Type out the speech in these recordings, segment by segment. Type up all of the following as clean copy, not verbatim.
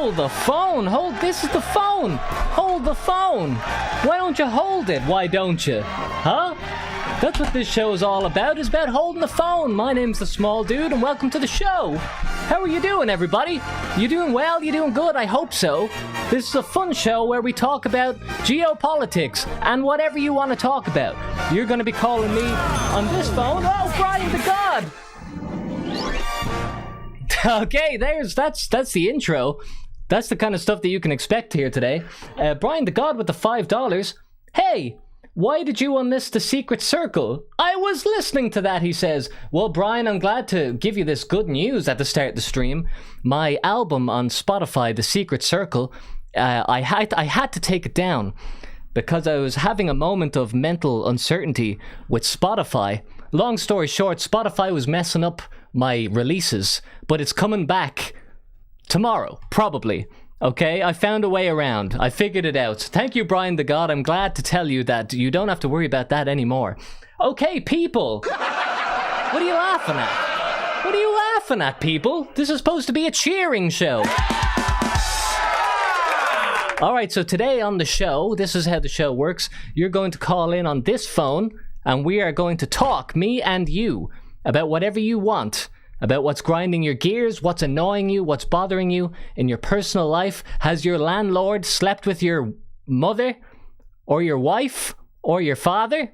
Hold the phone. This is the phone. Hold the phone. Why don't you hold it? Why don't you? Huh? That's what this show is all about. It's about holding the phone. My name's the Small Dude, and welcome to the show. How are you doing, everybody? You doing well? You doing good? I hope so. This is a fun show where we talk about geopolitics and whatever you want to talk about. You're going to be calling me on this phone. Oh, Brian the God. Okay, that's the intro. That's the kind of stuff that you can expect here today. Brian the God with the $5. Hey, why did you unlist the Secret Circle? I was listening to that, he says. Well, Brian, I'm glad to give you this good news at the start of the stream. My album on Spotify, The Secret Circle, I had to take it down because I was having a moment of mental uncertainty with Spotify. Long story short, Spotify was messing up my releases, but it's coming back tomorrow, probably. Okay, I found a way around. I figured it out. Thank you, Brian the God. I'm glad to tell you that you don't have to worry about that anymore. Okay, people. What are you laughing at? What are you laughing at, people? This is supposed to be a cheering show. Alright, so today on the show, this is how the show works. You're going to call in on this phone, and we are going to talk, me and you, about whatever you want. About what's grinding your gears, what's annoying you, what's bothering you in your personal life. Has your landlord slept with your mother? Or your wife? Or your father?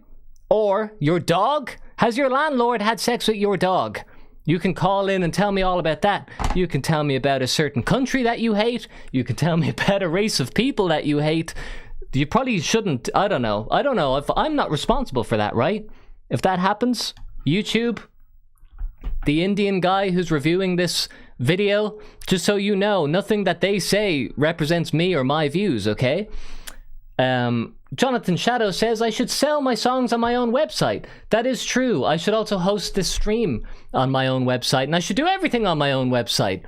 Or your dog? Has your landlord had sex with your dog? You can call in and tell me all about that. You can tell me about a certain country that you hate. You can tell me about a race of people that you hate. You probably shouldn't, I don't know. If I'm not responsible for that, right? If that happens, YouTube, the Indian guy who's reviewing this video, just so you know, nothing that they say represents me or my views, okay? Jonathan Shadow says I should sell my songs on my own website. That is true. I should also host this stream on my own website, and I should do everything on my own website.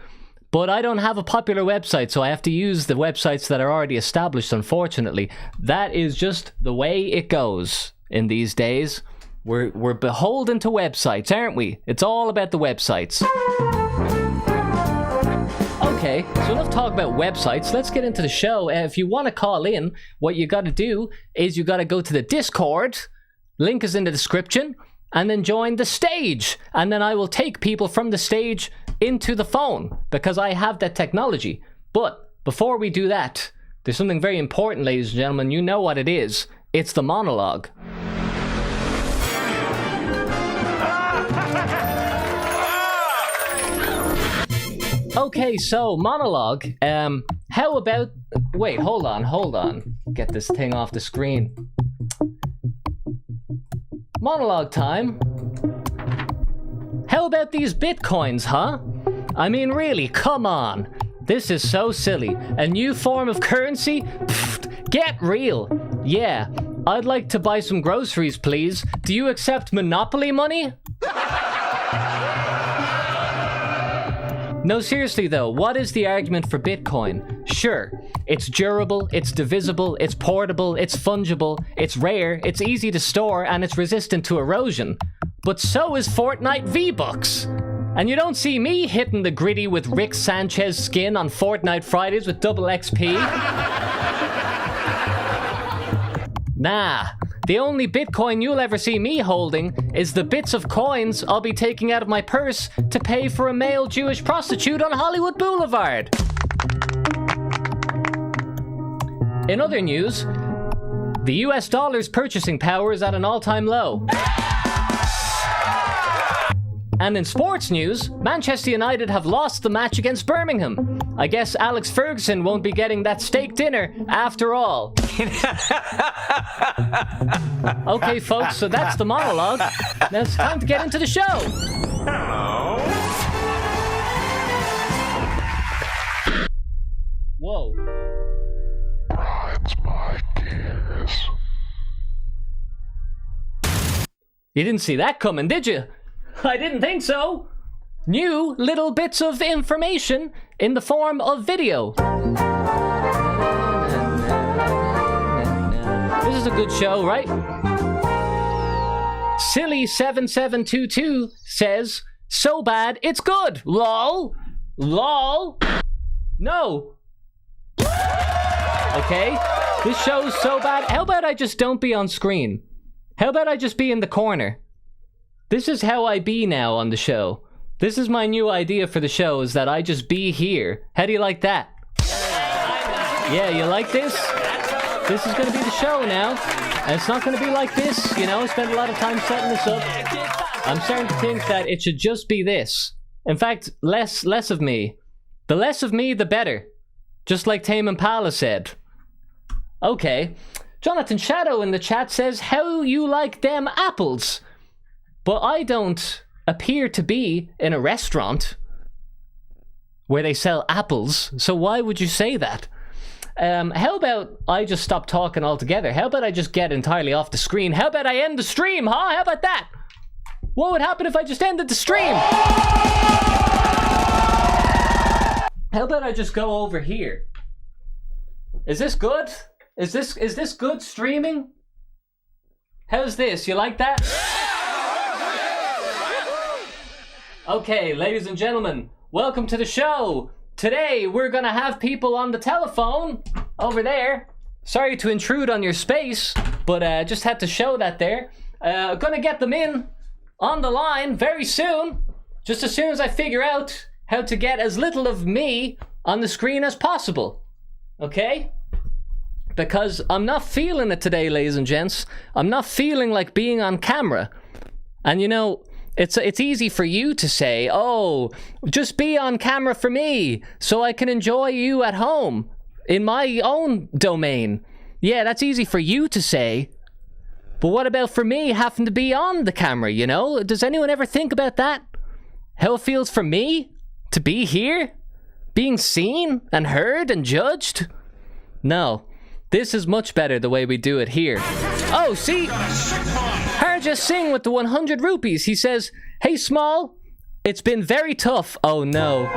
But I don't have a popular website, so I have to use the websites that are already established, unfortunately. That is just the way it goes in these days. We're beholden to websites, aren't we? It's all about the websites. Okay, so enough talk about websites. Let's get into the show. If you want to call in, what you got to do is you got to go to the Discord. Link is in the description. And then join the stage. And then I will take people from the stage into the phone because I have that technology. But before we do that, there's something very important, ladies and gentlemen. You know what it is. It's the monologue. Okay, so monologue. How about... Wait, hold on. Get this thing off the screen. Monologue time. How about these bitcoins, huh? I mean, really, come on. This is so silly. A new form of currency? Pfft, get real. Yeah, I'd like to buy some groceries, please. Do you accept Monopoly money? No, seriously though, what is the argument for Bitcoin? Sure, it's durable, it's divisible, it's portable, it's fungible, it's rare, it's easy to store, and it's resistant to erosion. But so is Fortnite V-Bucks. And you don't see me hitting the gritty with Rick Sanchez skin on Fortnite Fridays with double XP. Nah. The only Bitcoin you'll ever see me holding is the bits of coins I'll be taking out of my purse to pay for a male Jewish prostitute on Hollywood Boulevard. In other news, the US dollar's purchasing power is at an all-time low. And in sports news, Manchester United have lost the match against Birmingham. I guess Alex Ferguson won't be getting that steak dinner after all. Okay, folks, so that's the monologue. Now it's time to get into the show. Hello. Whoa. Brian's my gears. You didn't see that coming, did you? I didn't think so. New little bits of information in the form of video. This is a good show, right? Silly7722 says, so bad it's good. LOL. LOL. No. Okay? This show's so bad. How about I just don't be on screen? How about I just be in the corner? This is how I be now on the show. This is my new idea for the show, is that I just be here. How do you like that? Yeah, you like this? This is going to be the show now. And it's not going to be like this, you know? I spent a lot of time setting this up. I'm starting to think that it should just be this. In fact, less of me. The less of me, the better. Just like Tame Impala said. Okay. Jonathan Shadow in the chat says, how you like them apples? But I don't appear to be in a restaurant where they sell apples, so why would you say that? How about I just stop talking altogether? How about I just get entirely off the screen? How about I end the stream, huh? How about that? What would happen if I just ended the stream? How about I just go over here? Is this good? Is this good streaming? How's this? You like that? Okay, ladies and gentlemen, welcome to the show. Today we're gonna have people on the telephone over there. Sorry to intrude on your space, but just had to show that there. Gonna get them in on the line very soon. Just as soon as I figure out how to get as little of me on the screen as possible. Okay? Because I'm not feeling it today, ladies and gents. I'm not feeling like being on camera. And you know, it's easy for you to say, oh, just be on camera for me so I can enjoy you at home in my own domain. Yeah, that's easy for you to say. But what about for me having to be on the camera, you know? Does anyone ever think about that? How it feels for me to be here? Being seen and heard and judged? No. This is much better the way we do it here. Oh, see? Harja Singh with the 100 rupees. He says, hey, Small, it's been very tough. Oh, no.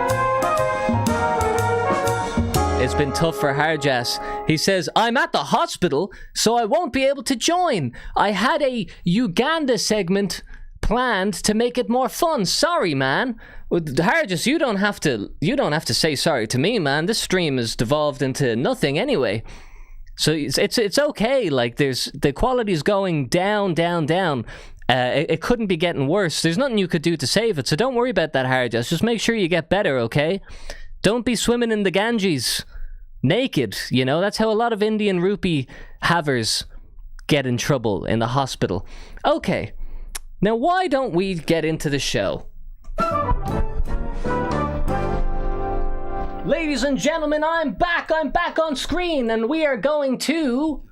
It's been tough for Harjas. He says, I'm at the hospital, so I won't be able to join. I had a Uganda segment planned to make it more fun. Sorry, man. Harjas, you don't have to say sorry to me, man. This stream has devolved into nothing anyway. So it's okay. Like the quality is going down. It couldn't be getting worse. There's nothing you could do to save it. So don't worry about that, Harjas. Just make sure you get better, okay? Don't be swimming in the Ganges naked. You know, that's how a lot of Indian rupee havers get in trouble in the hospital. Okay. Now, why don't we get into the show? Ladies and gentlemen, I'm back on screen, and we are going to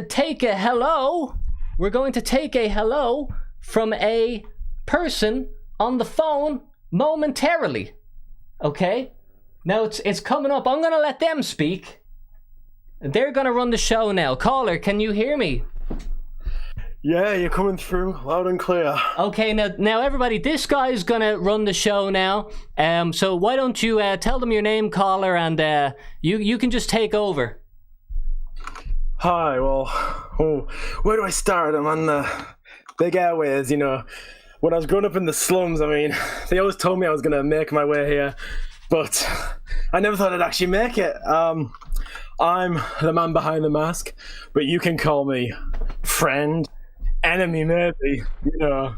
take a hello. We're going to take a hello from a person on the phone momentarily. Okay? Now it's coming up. I'm going to let them speak. They're going to run the show now. Caller, can you hear me? Yeah, you're coming through loud and clear. Okay, now everybody, this guy's gonna run the show now. So why don't you tell them your name, caller, and you can just take over. Hi, well, where do I start? I'm on the big airways, you know. When I was growing up in the slums, I mean, they always told me I was gonna make my way here, but I never thought I'd actually make it. I'm the man behind the mask, but you can call me friend. Enemy, maybe, you know.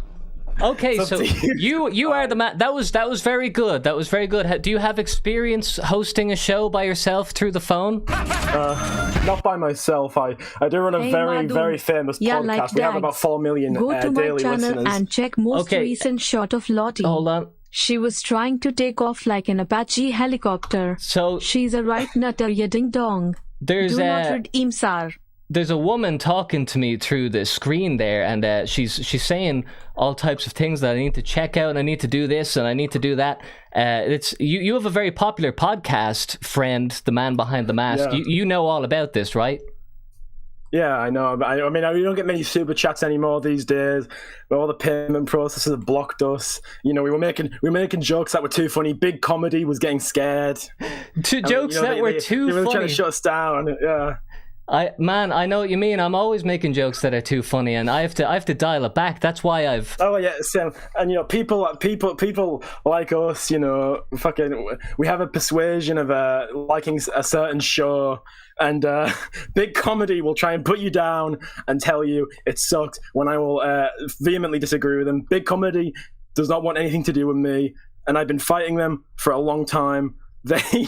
Okay, so you are the man. That was very good. That was very good. Do you have experience hosting a show by yourself through the phone? Not by myself. I do run a very famous podcast. Like we have about 4 million Go to my daily channel listeners. and check most recent shot of Lottie. Hold on. She was trying to take off like an Apache helicopter. So she's a right nutter, ya ding dong. There's Do not read Imsar. There's a woman talking to me through the screen there, and she's saying all types of things that I need to check out, and I need to do this, and I need to do that. It's you have a very popular podcast, friend, the man behind the mask. Yeah. You know all about this, right? Yeah, I know. I mean, we don't get many super chats anymore these days. But all the payment processes have blocked us. You know, we were making jokes that were too funny. Big Comedy was getting scared. Jokes that were too they were funny. trying to shut us down. Yeah. I know what you mean. I'm always making jokes that are too funny, and I have to dial it back. That's why I've. Oh yeah, Sam. And people like us, fucking, we have a persuasion of liking a certain show, and big comedy will try and put you down and tell you it sucked. When I will vehemently disagree with them. Big comedy does not want anything to do with me, and I've been fighting them for a long time. They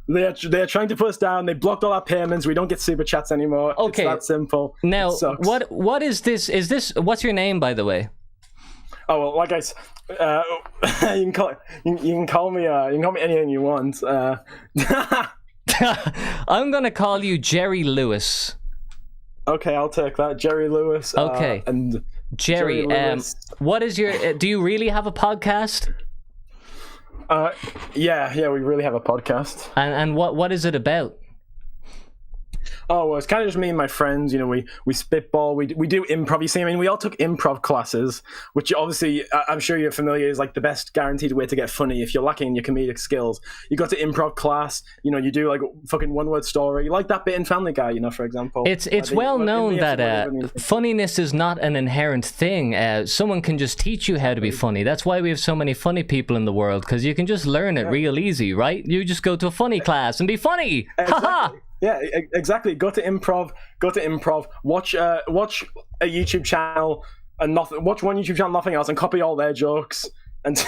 they're trying to put us down. They blocked all our payments. We don't get super chats anymore. Okay, it's that simple. Now, what is this? Is this what's your name, by the way? Oh well, like I said, you can call me anything you want. I'm gonna call you Jerry Lewis. Okay, I'll take that, Jerry Lewis. Okay, and Jerry, what is your? Do you really have a podcast? Yeah, we really have a podcast. And what is it about? Oh, well, it's kind of just me and my friends. We spitball. We do improv. You see, I mean, we all took improv classes, which obviously I'm sure you're familiar is like the best guaranteed way to get funny if you're lacking in your comedic skills. You go to improv class. You do like fucking one-word story, like that bit in Family Guy. For example, it's well known that funniness is not an inherent thing. Someone can just teach you how to be funny. That's why we have so many funny people in the world, because you can just learn it real easy, right? You just go to a funny class and be funny. Haha. Yeah, exactly. Go to improv. Watch a YouTube channel and nothing. Watch one YouTube channel, nothing else, and copy all their jokes and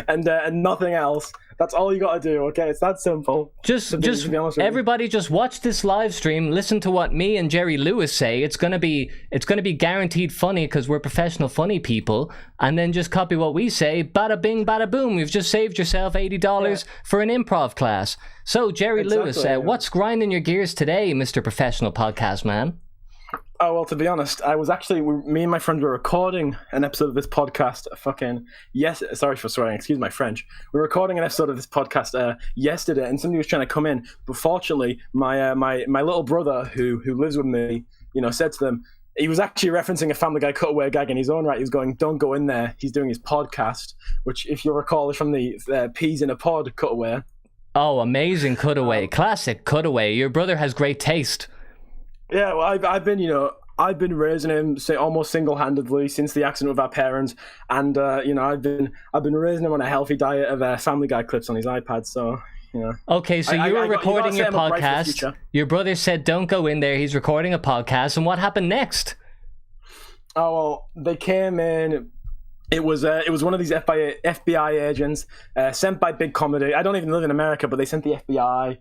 and nothing else. That's all you got to do. Okay, it's that simple. Just everybody, just watch this live stream. Listen to what me and Jerry Lewis say. It's gonna be guaranteed funny because we're professional funny people. And then just copy what we say. Bada bing, bada boom. You've just saved yourself $80 for an improv class. So Jerry Lewis, what's grinding your gears today, Mr. Professional Podcast Man? Oh, well, to be honest, me and my friend were recording an episode of this podcast sorry for swearing, excuse my French. We were recording an episode of this podcast yesterday, and somebody was trying to come in, but fortunately, my little brother who lives with me, said to them, he was actually referencing a Family Guy cutaway gag in his own right. He was going, don't go in there, he's doing his podcast, which, if you'll recall, is from the Peas in a Pod cutaway. Oh, amazing cutaway, classic cutaway. Your brother has great taste. Yeah, well, I've been raising him almost single-handedly since the accident with our parents, and I've been raising him on a healthy diet of Family Guy clips on his iPad. So Okay, so you were recording your podcast. Your brother said, "Don't go in there." He's recording a podcast, and what happened next? Oh well, they came in. It was one of these FBI agents sent by Big Comedy. I don't even live in America, but they sent the FBI,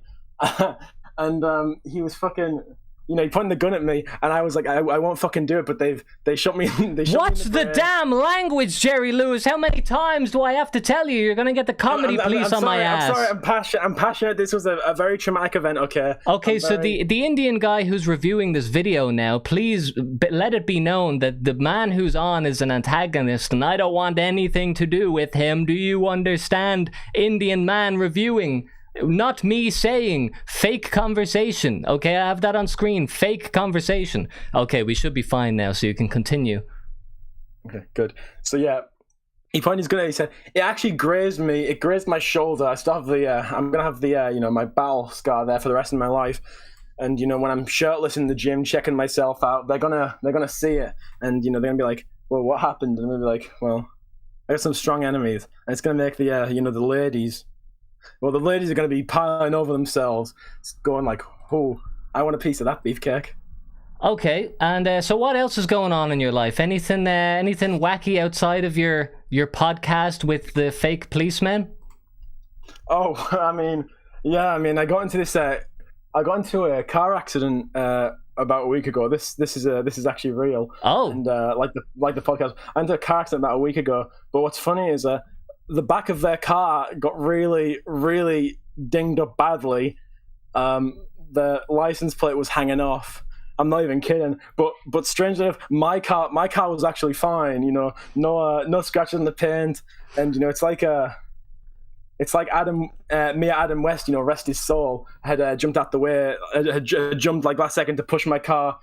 and he was fucking. He pointed the gun at me, and I was like, I won't fucking do it. But they shot me. What's the damn language, Jerry Lewis? How many times do I have to tell you? You're gonna get the comedy police on my ass. I'm sorry. I'm passionate. This was a very traumatic event. Okay. Okay. So the Indian guy who's reviewing this video now, please let it be known that the man who's on is an antagonist, and I don't want anything to do with him. Do you understand? Indian man reviewing. Not me saying fake conversation. Okay, I have that on screen. Fake conversation. Okay, we should be fine now, so you can continue. Okay, good. So yeah, he pointed his gun at me. He said, "It actually grazed me. It grazed my shoulder. I still have I'm gonna have the my bowel scar there for the rest of my life. And when I'm shirtless in the gym checking myself out, they're gonna see it. And they're gonna be like, well, what happened? And they'll be like, well, I got some strong enemies, and it's gonna make the the ladies." Well, the ladies are going to be piling over themselves, going like, "Oh, I want a piece of that beefcake." Okay, and so what else is going on in your life? Anything wacky outside of your podcast with the fake policeman? Oh, I got into a car accident about a week ago. This is actually real. Oh, and like the podcast, I went into a car accident about a week ago. But what's funny is the back of their car got really, really dinged up badly. The license plate was hanging off. I'm not even kidding. But strangely enough, my car was actually fine. No scratches on the paint, and it's like Adam West. Rest his soul. Had jumped out the way. Had jumped like last second to push my car.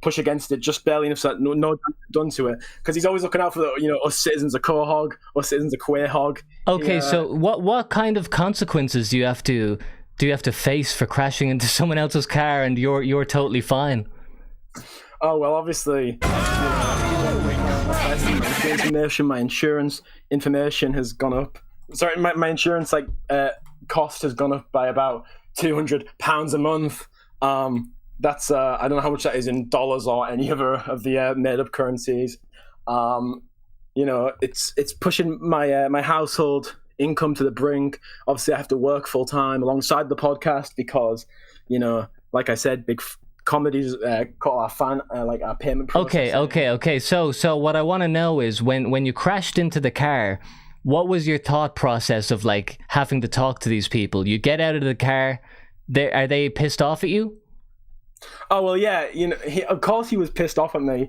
Push against it, just barely enough so no damage done to it. Because he's always looking out for us citizens of Quahog, us citizens of Quahog. Okay, so what kind of consequences do you have to do you have to face for crashing into someone else's car and you're totally fine? Oh well, obviously, my insurance information has gone up. Sorry, my insurance cost has gone up by about £200 a month. That's I don't know how much that is in dollars or any other of the made up currencies. It's pushing my household income to the brink. Obviously, I have to work full time alongside the podcast because, like I said, big comedies call our our payment process. Okay. So what I want to know is when you crashed into the car, what was your thought process of like having to talk to these people? You get out of the car, are they pissed off at you? Oh well, yeah. Of course he was pissed off at me.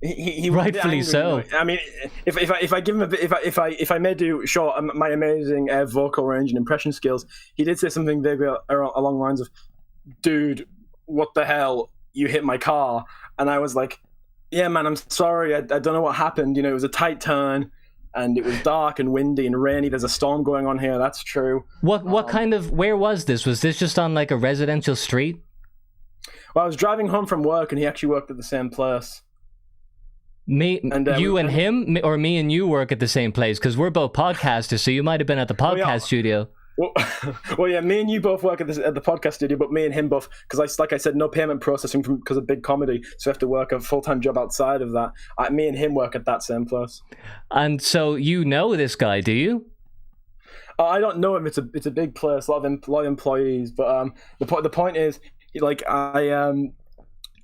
He rightfully angry, so. I mean, if I give him a bit, if I may do short my amazing vocal range and impression skills, he did say something vaguely along the lines of, "Dude, what the hell? You hit my car." And I was like, "Yeah, man, I'm sorry. I don't know what happened. It was a tight turn, and it was dark and windy and rainy. There's a storm going on here. That's true." What kind of? Where was this? Was this just on like a residential street? Well, I was driving home from work, and he actually worked at the same place. You and him, or me and you work at the same place? Because we're both podcasters, so you might have been at the podcast studio. Well, yeah, me and you both work at the podcast studio, but me and him both, because like I said, no payment processing because of big comedy, so I have to work a full-time job outside of that. Me and him work at that same place. And so you know this guy, do you? I don't know him. It's a big place, a lot of employees. But the point is,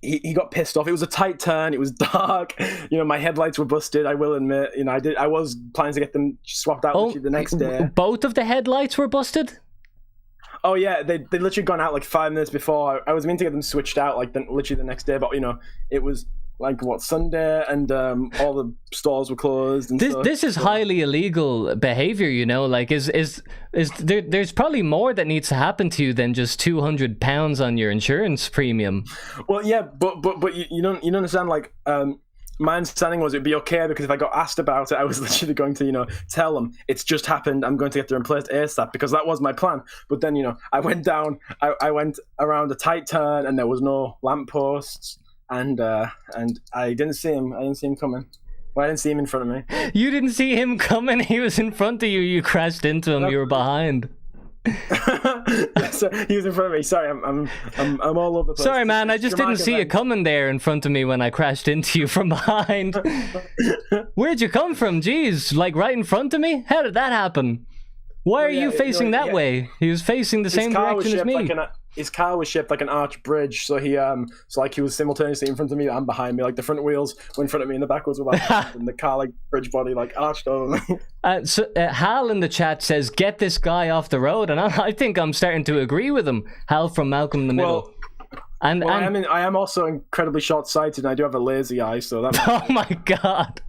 he got pissed off. It was a tight turn. It was dark. My headlights were busted. I will admit. I was planning to get them swapped out the next day. Both of the headlights were busted? Oh yeah, they literally gone out like 5 minutes before. I was meant to get them switched out literally the next day, but it was Sunday, and all the stores were closed. And this is highly illegal behavior. There's probably more that needs to happen to you than just £200 on your insurance premium. Well, yeah, but you don't understand. My understanding was it'd be okay because if I got asked about it, I was literally going to tell them it's just happened. I'm going to get them replaced ASAP because that was my plan. But then I went down. I went around a tight turn and there was no lampposts. And I didn't see him. I didn't see him coming. Well, I didn't see him in front of me. You didn't see him coming? He was in front of you. You crashed into him. You were behind. So he was in front of me. Sorry, I'm all over the place. Sorry, man. I just didn't see you coming there in front of me when I crashed into you from behind. Where'd you come from? Jeez, right in front of me? How did that happen? Why are you facing that way? He was facing the same direction as me. His car was shaped like an arch bridge, so he was simultaneously in front of me and behind me. The front wheels were in front of me and the back wheels were behind, and the car bridge body arched over me. Hal in the chat says, "Get this guy off the road," and I think I'm starting to agree with him. Hal from Malcolm in the Middle. I am also incredibly short-sighted, and I do have a lazy eye, so that. Oh my god!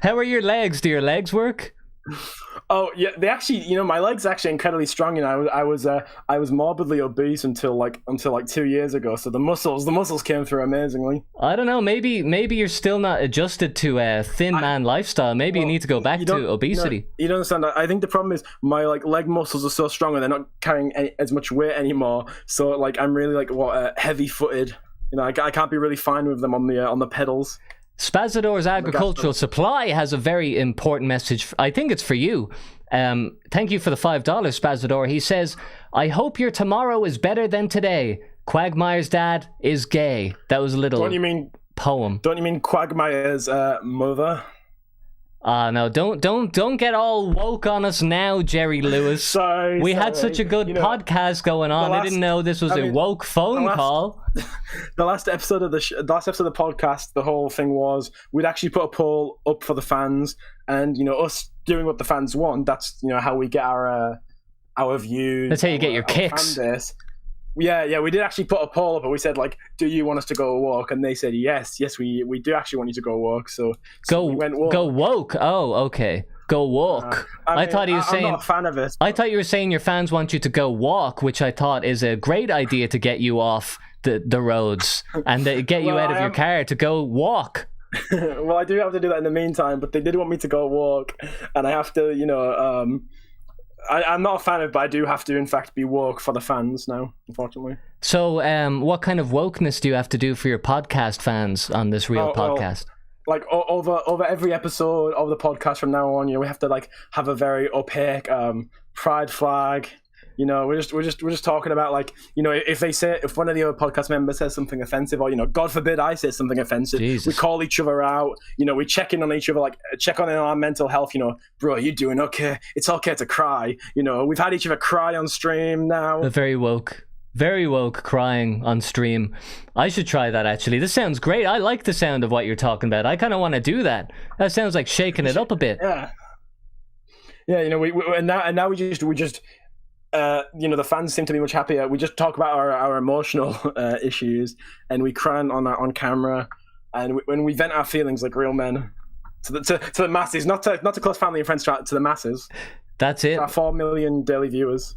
How are your legs? Do your legs work? Oh yeah, they actually, my legs are actually incredibly strong, and I was morbidly obese until 2 years ago. So the muscles came through amazingly. I don't know, maybe you're still not adjusted to a thin man lifestyle. Maybe you need to go back to obesity. You don't understand. I think the problem is my leg muscles are so strong, and they're not carrying as much weight anymore. So I'm really heavy footed. I can't be really fine with them on the pedals. Spazador's Agricultural Supply has a very important message. I think it's for you. Thank you for the $5, Spazador. He says, "I hope your tomorrow is better than today. Quagmire's dad is gay." That was a little poem. Don't you mean Quagmire's mother? No, don't get all woke on us now, Jerry Lewis. Sorry. We had such a good podcast going on. I didn't know this was a woke phone call. The last episode of the podcast, the whole thing was we'd actually put a poll up for the fans, and us doing what the fans want. That's how we get our views. That's how you get your kicks. Yeah, we did actually put a poll up, and we said do you want us to go walk? And they said yes, we do actually want you to go walk. So we went walk. Go woke. Oh, okay. Go walk. I thought he was saying. I'm not a fan of it. I thought you were saying your fans want you to go walk, which I thought is a great idea to get you off the roads and to get you out of your car to go walk. Well, I do have to do that in the meantime, but they did want me to go walk, and I have to, I'm not a fan of it, but I do have to, in fact, be woke for the fans now, unfortunately. So, what kind of wokeness do you have to do for your podcast fans on this real podcast? Like over every episode of the podcast from now on, we have to like have a very opaque pride flag. We're just talking about like, if one of the other podcast members says something offensive, or God forbid I say something offensive, Jesus. we call each other out. We check in on each other, like check on our mental health. Bro, are you doing okay? It's okay to cry. We've had each other cry on stream now. Very woke crying on stream. I should try that actually. This sounds great. I like the sound of what you're talking about. I kind of want to do that. That sounds like shaking it up a bit. Yeah. We now we just. The fans seem to be much happier. We just talk about our emotional issues, and we cry on camera, and when we vent our feelings like real men to the masses, not to close family and friends, to the masses. That's it. Our 4 million daily viewers.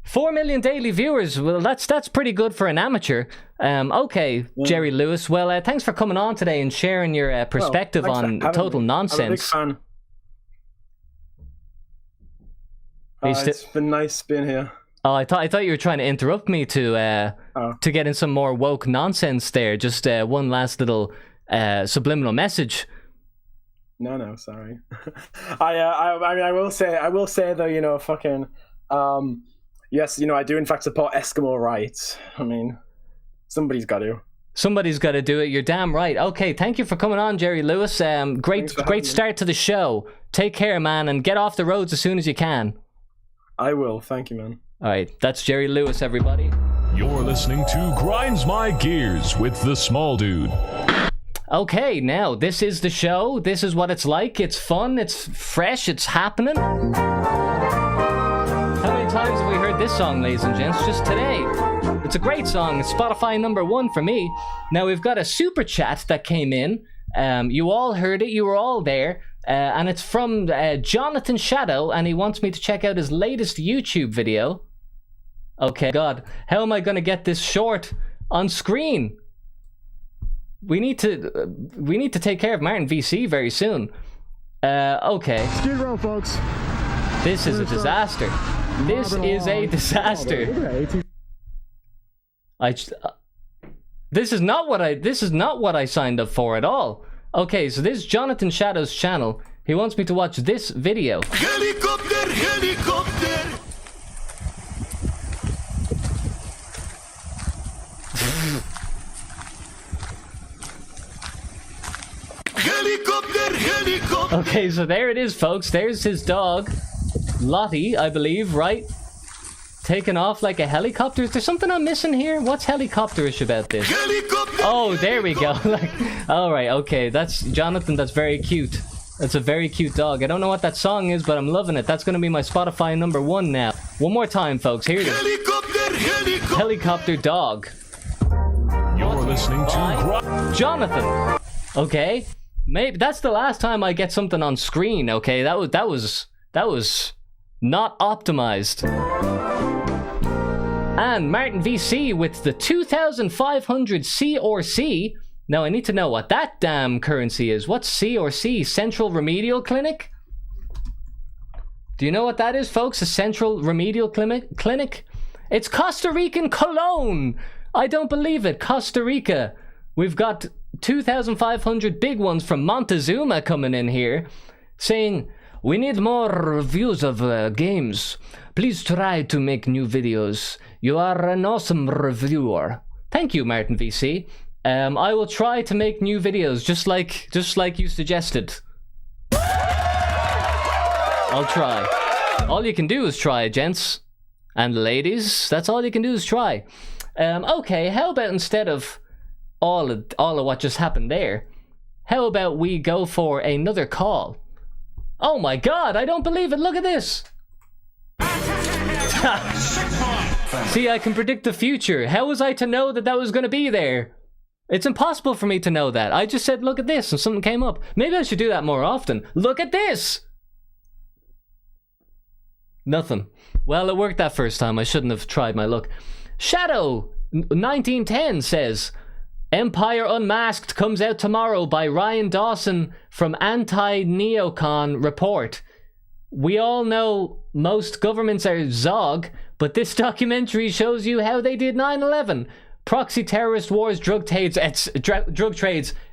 4 million daily viewers. Well, that's pretty good for an amateur. Okay, yeah. Jerry Lewis. Well, thanks for coming on today and sharing your perspective on total nonsense. I'm a big fan. It's been nice being here. Oh, I thought you were trying to interrupt me to get in some more woke nonsense there. Just one last little subliminal message. No, sorry. I will say though, fucking. Yes, I do in fact support Eskimo rights. I mean, somebody's got to. Somebody's got to do it. You're damn right. Okay, thank you for coming on, Jerry Lewis. Great start to the show. Take care, man, and get off the roads as soon as you can. I will. Thank you, man. All right, that's Jerry Lewis, everybody. You're listening to Grinds My Gears with the Small Dude. Okay, now, this is the show. This is what it's like. It's fun. It's fresh. It's happening. How many times have we heard this song, ladies and gents? Just today. It's a great song. It's Spotify #1 for me. Now, we've got a super chat that came in. You all heard it. You were all there. And it's from Jonathan Shadow, and he wants me to check out his latest YouTube video. Okay, God, how am I going to get this short on screen? We need to take care of Martin VC very soon. Okay. Skid row, folks. This is a disaster. This is a disaster. This is not what I signed up for at all. Okay, so this is Jonathan Shadow's channel. He wants me to watch this video. Helicopter, helicopter. Helicopter, helicopter. Okay, so there it is, folks. There's his dog, Lottie, I believe, right? Taking off like a helicopter. Is there something I'm missing here? What's helicopterish about this? Helicopter, oh, there we go. All right, okay. That's Jonathan. That's very cute. That's a very cute dog. I don't know what that song is, but I'm loving it. That's going to be my Spotify #1 now. One more time, folks. Here it is. Helicopter, helicopter. Helicopter dog. You're listening to Jonathan. Okay. Maybe that's the last time I get something on screen. Okay, that was not optimized. And Martin VC with the 2,500 C or C. Now I need to know what that damn currency is. What's C or C? Central Remedial Clinic? Do you know what that is, folks? A Central Remedial Clinic? It's Costa Rican cologne. I don't believe it. Costa Rica. We've got 2,500 big ones from Montezuma coming in here saying, we need more reviews of games. Please try to make new videos. You are an awesome reviewer. Thank you, Martin VC. I will try to make new videos just like you suggested. I'll try. All you can do is try, gents and ladies. That's all you can do is try. Okay, how about instead of all of what just happened there, how about we go for another call? Oh my God, I don't believe it. Look at this. See, I can predict the future. How was I to know that was going to be there? It's impossible for me to know that. I just said, look at this, and something came up. Maybe I should do that more often. Look at this. Nothing. Well, it worked that first time. I shouldn't have tried my luck. Shadow 1910 says, Empire Unmasked comes out tomorrow by Ryan Dawson from Anti-Neocon Report. We all know most governments are Zog, but this documentary shows you how they did 9/11. Proxy terrorist wars, drug trades,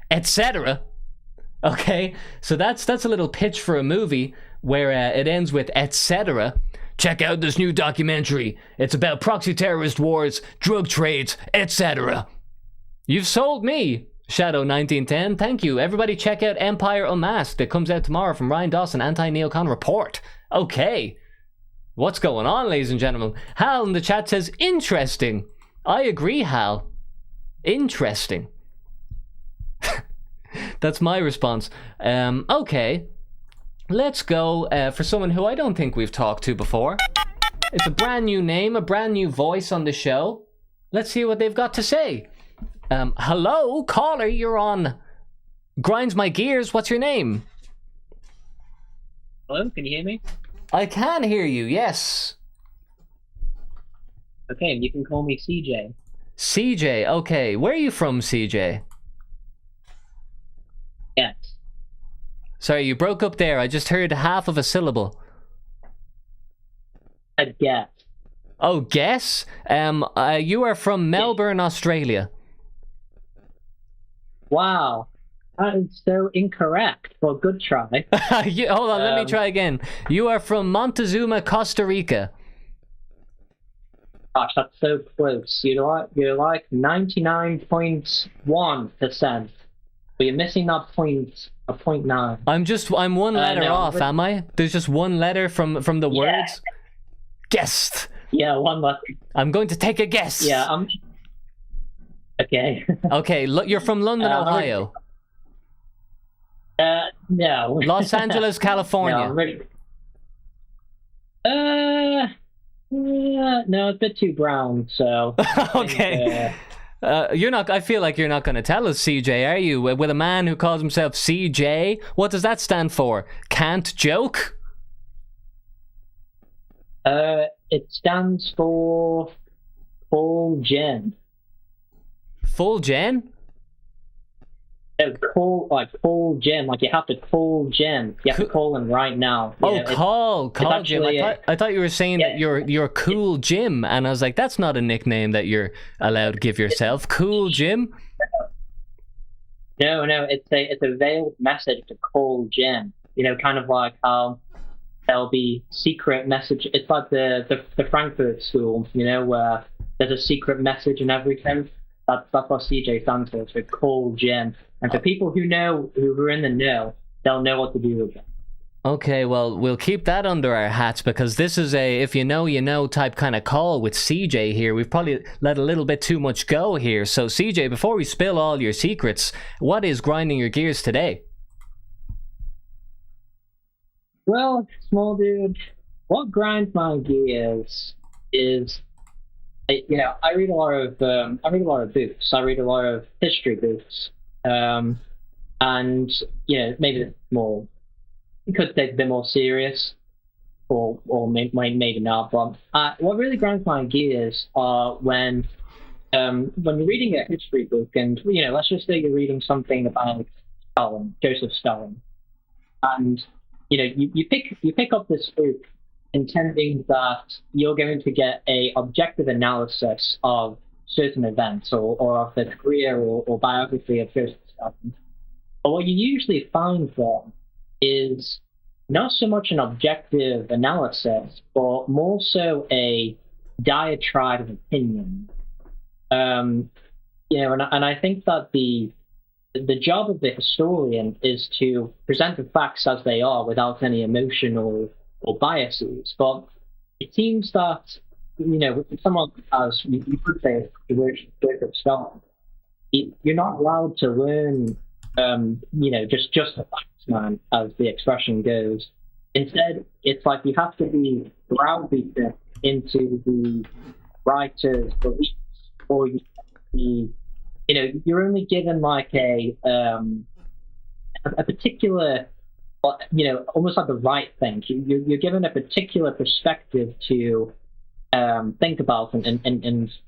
etc. Okay, so that's a little pitch for a movie where it ends with etc. Check out this new documentary. It's about proxy terrorist wars, drug trades, etc. You've sold me, Shadow 1910. Thank you. Everybody check out Empire Unmasked. It comes out tomorrow from Ryan Dawson, Anti-Neocon Report. Okay. What's going on, ladies and gentlemen? Hal in the chat says, interesting. I agree, Hal. Interesting. That's my response. Okay. Let's go for someone who I don't think we've talked to before. It's a brand new name, a brand new voice on the show. Let's see what they've got to say. Hello, caller, you're on Grinds My Gears. What's your name? Hello, can you hear me? I can hear you, yes. Okay, you can call me CJ. CJ, okay. Where are you from, CJ? Yes. Sorry, you broke up there. I just heard half of a syllable. I guess. Oh, guess? You are from Melbourne, Australia. Wow. That is so incorrect. Well, good try. Hold on, let me try again. You are from Montezuma, Costa Rica. Gosh, that's so close. You're like 99.1%. But you're missing that point, a 0.9. I'm one letter no, off, am I? There's just one letter from the words. Guessed. Yeah, one letter. I'm going to take a guess. Yeah, okay. Okay, you're from London, Ohio. No. Los Angeles, California. No, really. No, it's a bit too brown, so. Okay. You're not. I feel like you're not going to tell us, CJ, are you? With a man who calls himself CJ, what does that stand for? Can't joke? It stands for full gen. Full gen? Full gen. Like you have to call gen. You have to call him right now. Call Jim. I thought you were saying that you're cool Jim, and I was like, that's not a nickname that you're allowed to give yourself. Cool Jim. No, it's a veiled message to call Jim. Kind of like how there'll be secret message. It's like the Frankfurt School, where there's a secret message and everything. That's what CJ stands for. It's call Jim. And for people who are in the know, they'll know what to do with it. Okay, well, we'll keep that under our hats because this is a if you know type kind of call with CJ here. We've probably let a little bit too much go here. So CJ, before we spill all your secrets, what is grinding your gears today? Well, small dude, what grinds my gears is, I read a lot of books. I read a lot of history books. And maybe more. You could take a bit more serious, or maybe not. But what really grinds my gears are when you're reading a history book, and let's just say you're reading something about Stalin, Joseph Stalin, and you pick up this book intending that you're going to get a objective analysis of certain events or of the career or biography of Joseph Stalin. But what you usually find there is not so much an objective analysis, but more so a diatribe of opinion. And I think that the job of the historian is to present the facts as they are without any emotion or biases. But it seems that someone as you could say Joseph Stalin, you're not allowed to learn just the facts, man, as the expression goes. Instead, it's like you have to be browbeaten into the writer's beliefs, or you're only given like a particular, almost like the right thing. You're given a particular perspective to think about, and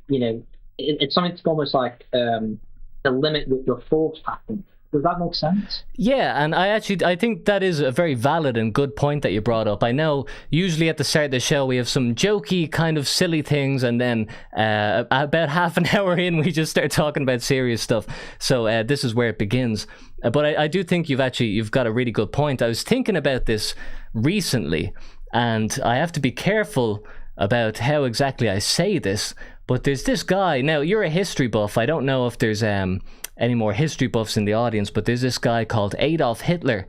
it's something that's almost like the limit with your thought pattern. Does that make sense? Yeah, and I think that is a very valid and good point that you brought up. I know usually at the start of the show we have some jokey kind of silly things, and then about half an hour in we just start talking about serious stuff. So this is where it begins. But I do think you've got a really good point. I was thinking about this recently, and I have to be careful about how exactly I say this. But there's this guy. Now, you're a history buff. I don't know if there's any more history buffs in the audience, but there's this guy called Adolf Hitler.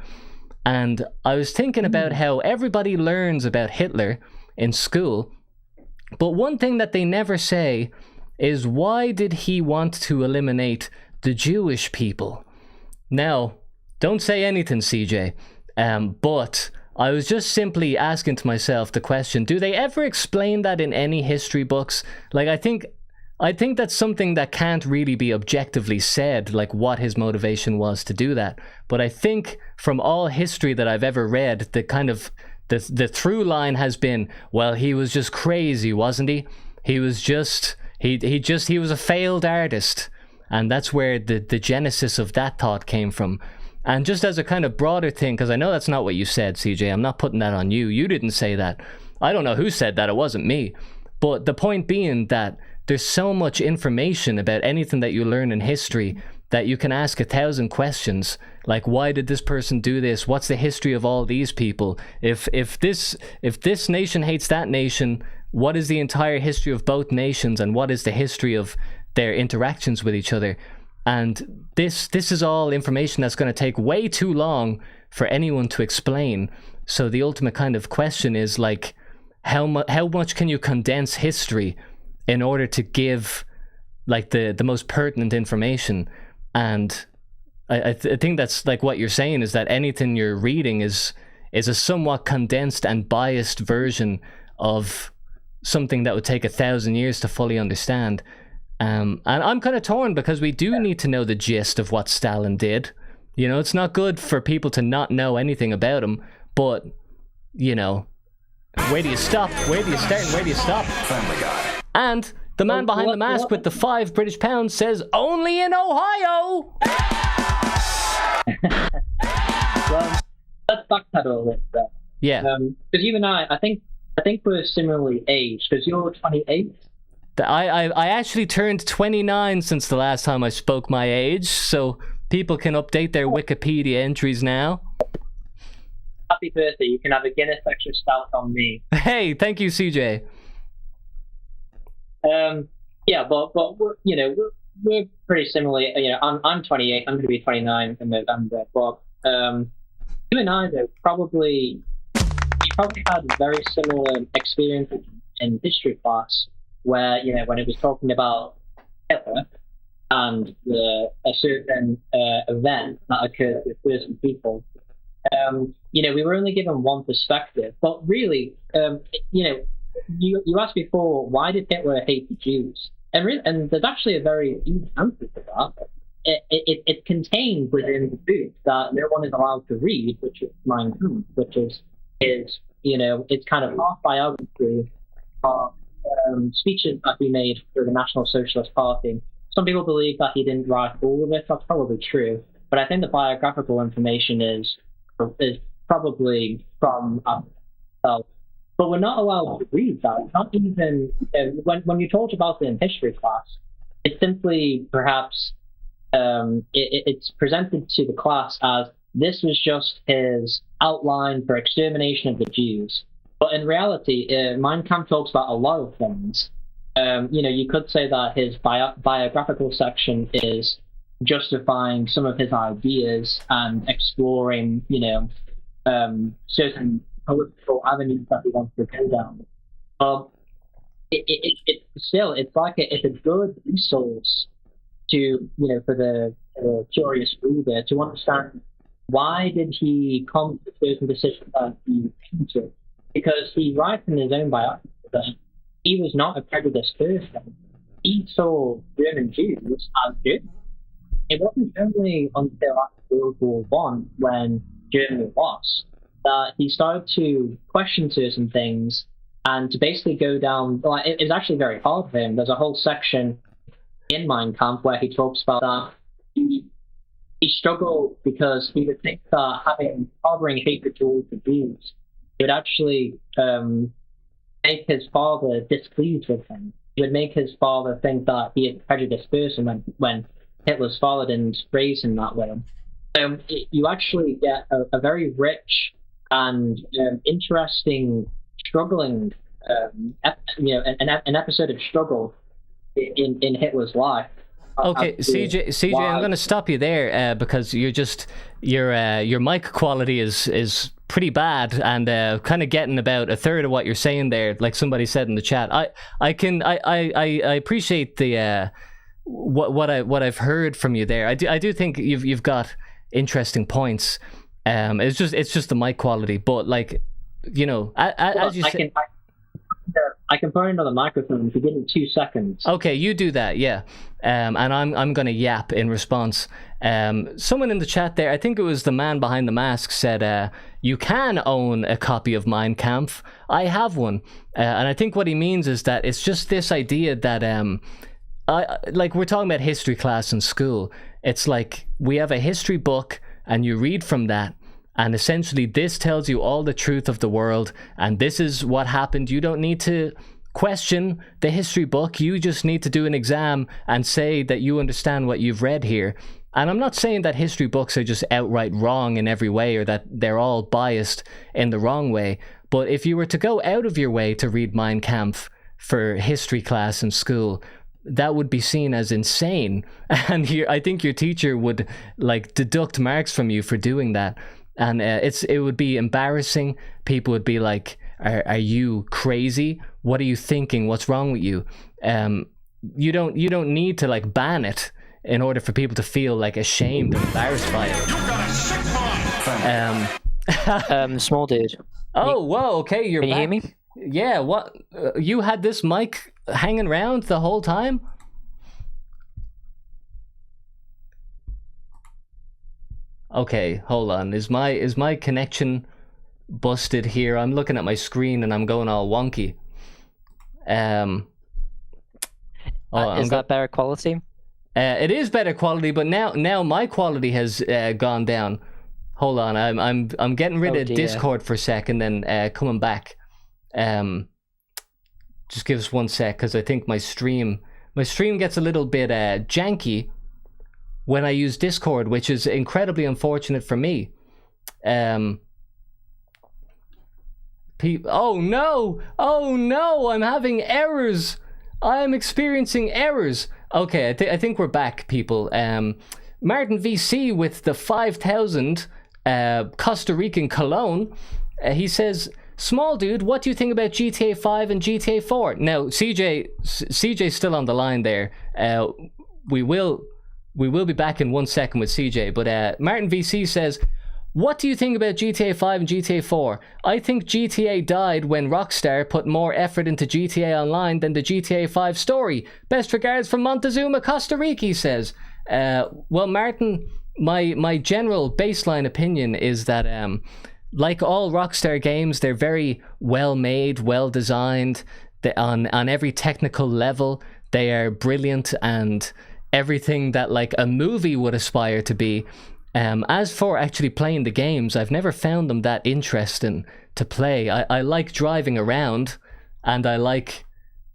And I was thinking about how everybody learns about Hitler in school, but one thing that they never say is, why did he want to eliminate the Jewish people? Now, don't say anything, CJ, but I was just simply asking to myself the question, do they ever explain that in any history books? Like, I think that's something that can't really be objectively said, like what his motivation was to do that. But I think from all history that I've ever read, the kind of the through line has been, well, he was just crazy, wasn't he? He was just he was a failed artist, and that's where the genesis of that thought came from. And just as a kind of broader thing, because I know that's not what you said, CJ, I'm not putting that on you. You didn't say that. I don't know who said that. It wasn't me. But the point being that there's so much information about anything that you learn in history that you can ask 1,000 questions. Like, why did this person do this? What's the history of all these people? If this nation hates that nation, what is the entire history of both nations, and what is the history of their interactions with each other? And this is all information that's going to take way too long for anyone to explain. So the ultimate kind of question is, like, how much can you condense history in order to give, like, the most pertinent information? And I think that's like what you're saying, is that anything you're reading is a somewhat condensed and biased version of something that would take 1,000 years to fully understand. And I'm kind of torn, because we do need to know the gist of what Stalin did. You know, it's not good for people to not know anything about him, but, you know, where do you stop? Where do you start and where do you stop? And the man behind the mask with the £5 British says, only in Ohio! Well, let's backpedal a little bit. Yeah. Because you and I think we're similarly aged, because you're 28. I actually turned 29 since the last time I spoke my age, so people can update their Wikipedia entries now. Happy birthday! You can have a Guinness extra stout on me. Hey, thank you, CJ. Yeah, but we're pretty similar. You know, I'm 28. I'm going to be 29 in November. But you and I, though, probably had a very similar experience in history class, where, you know, when it was talking about Hitler and a certain event that occurred with certain people, you know, we were only given one perspective. But really, you know, you asked before, why did Hitler hate the Jews? And there's actually a very easy answer to that. It contained within the book that no one is allowed to read, which is Mein Kampf, which is you know, it's kind of half biography of speeches that he made for the National Socialist Party. Some people believe that he didn't write all of it. That's probably true, but I think the biographical information is probably from himself. But we're not allowed to read that. Not even when you talk about it in history class, it's simply perhaps it's presented to the class as this was just his outline for extermination of the Jews. But in reality, Mein Kampf talks about a lot of things. You know, you could say that his biographical section is justifying some of his ideas and exploring, you know, certain political avenues that he wants to go down. It's like it's a good resource to, you know, for the curious reader to understand why did he come to certain decisions that he came to. Because he writes in his own biography that he was not a prejudiced person. He saw German Jews as good. It wasn't only until after World War I, when Germany lost, that he started to question certain things and to basically go down. Like, it was actually very hard for him. There's a whole section in Mein Kampf where he talks about that he struggled because he would think that harboring hatred towards the Jews would actually make his father displeased with him. It would make his father think that he had prejudiced person when Hitler's father didn't raise him that way. You actually get a very rich and interesting struggling, an episode of struggle in Hitler's life. Okay, CJ, I'm going to stop you there because your mic quality is pretty bad and kind of getting about a third of what you're saying there, like somebody said in the chat. I appreciate the what I've heard from you there. I do think you've got interesting points. It's just the mic quality, but like, you know, as you said. I can put another microphone if you give me 2 seconds. Okay, you do that, yeah. And I'm gonna yap in response. Someone in the chat there, I think it was the man behind the mask, said you can own a copy of Mein Kampf. I have one, and I think what he means is that it's just this idea that like we're talking about history class in school. It's like we have a history book, and you read from that. And essentially, this tells you all the truth of the world, and this is what happened. You don't need to question the history book. You just need to do an exam and say that you understand what you've read here. And I'm not saying that history books are just outright wrong in every way or that they're all biased in the wrong way. But if you were to go out of your way to read Mein Kampf for history class in school, that would be seen as insane. And I think your teacher would like deduct marks from you for doing that. And it would be embarrassing. People would be like, are you crazy? What are you thinking? What's wrong with you? You don't need to like ban it in order for people to feel like ashamed and embarrassed by it. Small dude. Oh, whoa, okay, you're Can you back. hear me? Yeah, what? You had this mic hanging around the whole time? Okay, hold on. Is my connection busted here? I'm looking at my screen and I'm going all wonky. Is that better quality? It is better quality, but now my quality has gone down. Hold on, I'm getting rid of dear. Discord for a second, then coming back. Just give us 1 sec, because I think my stream gets a little bit janky when I use Discord, which is incredibly unfortunate for me. Oh no, I'm having errors. I'm experiencing errors. Okay, I think we're back, people. Martin VC with the 5,000 Costa Rican cologne. He says, "Small dude, what do you think about GTA 5 and GTA 4? Now, CJ's still on the line there. We will be back in 1 second with CJ, but Martin VC says, "What do you think about GTA 5 and GTA 4? I think GTA died when Rockstar put more effort into GTA Online than the GTA 5 story. Best regards from Montezuma, Costa Rica," he says. Well, Martin, my general baseline opinion is that like all Rockstar games, they're very well made, well designed. On every technical level, they are brilliant and everything that like a movie would aspire to be. As for actually playing the games, I've never found them that interesting to play. I like driving around and I like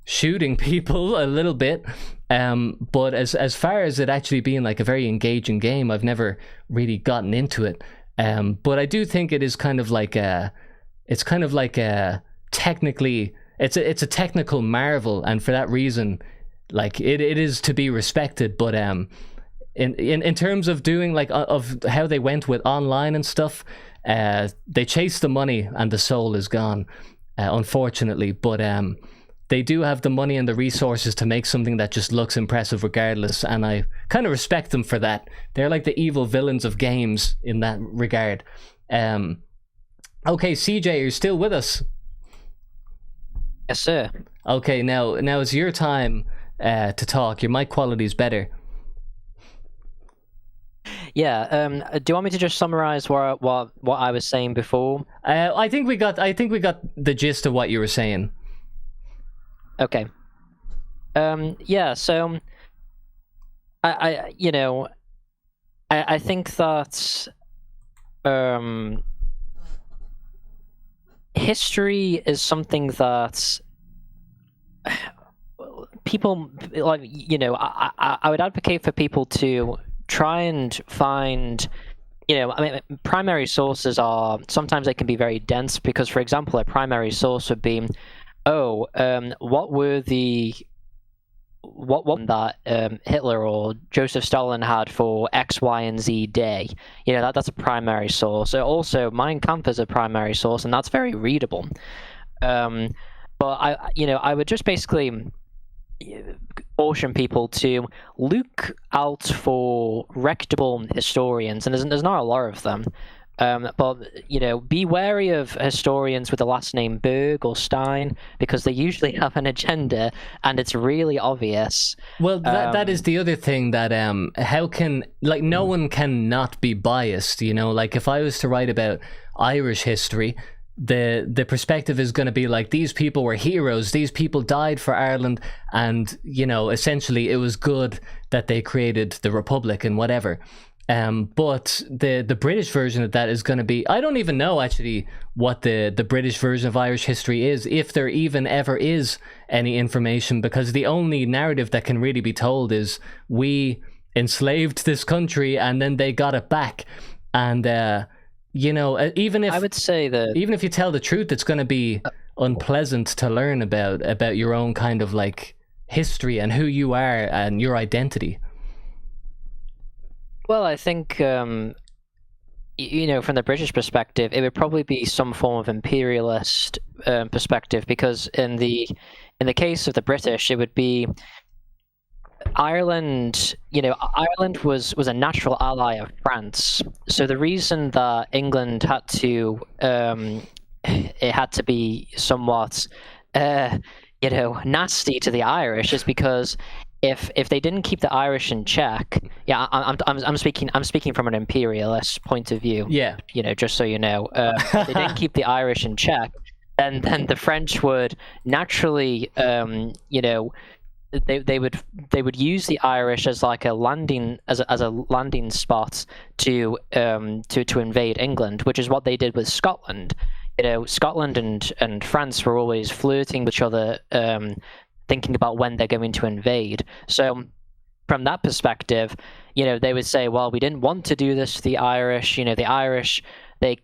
shooting people a little bit, but as far as it actually being like a very engaging game, I've never really gotten into it. But I do think it is kind of like technically it's a technical marvel, and for that reason, like it is to be respected. But in terms of doing like of how they went with online and stuff, they chased the money and the soul is gone, unfortunately. But they do have the money and the resources to make something that just looks impressive regardless, and I kind of respect them for that. They're like the evil villains of games in that regard. Okay, CJ, you're still with us? Yes, sir. Okay, now it's your time to talk. Your mic quality is better. Yeah. Do you want me to just summarize what I was saying before? I think we got the gist of what you were saying. Okay. Yeah. So, I I think that history is something that people like. I would advocate for people to try and find. I mean, primary sources are sometimes they can be very dense because, for example, a primary source would be, what were the what that Hitler or Joseph Stalin had for X, Y, and Z day. That's a primary source. Also, Mein Kampf is a primary source, and that's very readable. But I would just basically caution people to look out for reputable historians, and there's not a lot of them. But be wary of historians with the last name Berg or Stein, because they usually have an agenda, and it's really obvious. Well, that is the other thing that how can no one can not be biased. Like if I was to write about Irish history, the perspective is going to be like, these people were heroes, these people died for Ireland, and essentially it was good that they created the Republic and whatever. But the British version of that is going to be, I don't even know actually what the British version of Irish history is, if there even ever is any information, because the only narrative that can really be told is we enslaved this country and then they got it back. And even if I would say that even if you tell the truth, it's going to be unpleasant to learn about your own kind of like history and who you are and your identity. Well, I think, from the British perspective, it would probably be some form of imperialist perspective, because in the case of the British, it would be Ireland. Ireland was a natural ally of France. So the reason that England had to it had to be somewhat nasty to the Irish is because if they didn't keep the Irish in check, I'm speaking from an imperialist point of view. Yeah. Just so you know, if they didn't keep the Irish in check, then the French would naturally, they would use the Irish as like a landing as a landing spot to invade England, which is what they did with Scotland. Scotland and France were always flirting with each other, thinking about when they're going to invade. So from that perspective, they would say, well, we didn't want to do this to the Irish. The Irish, they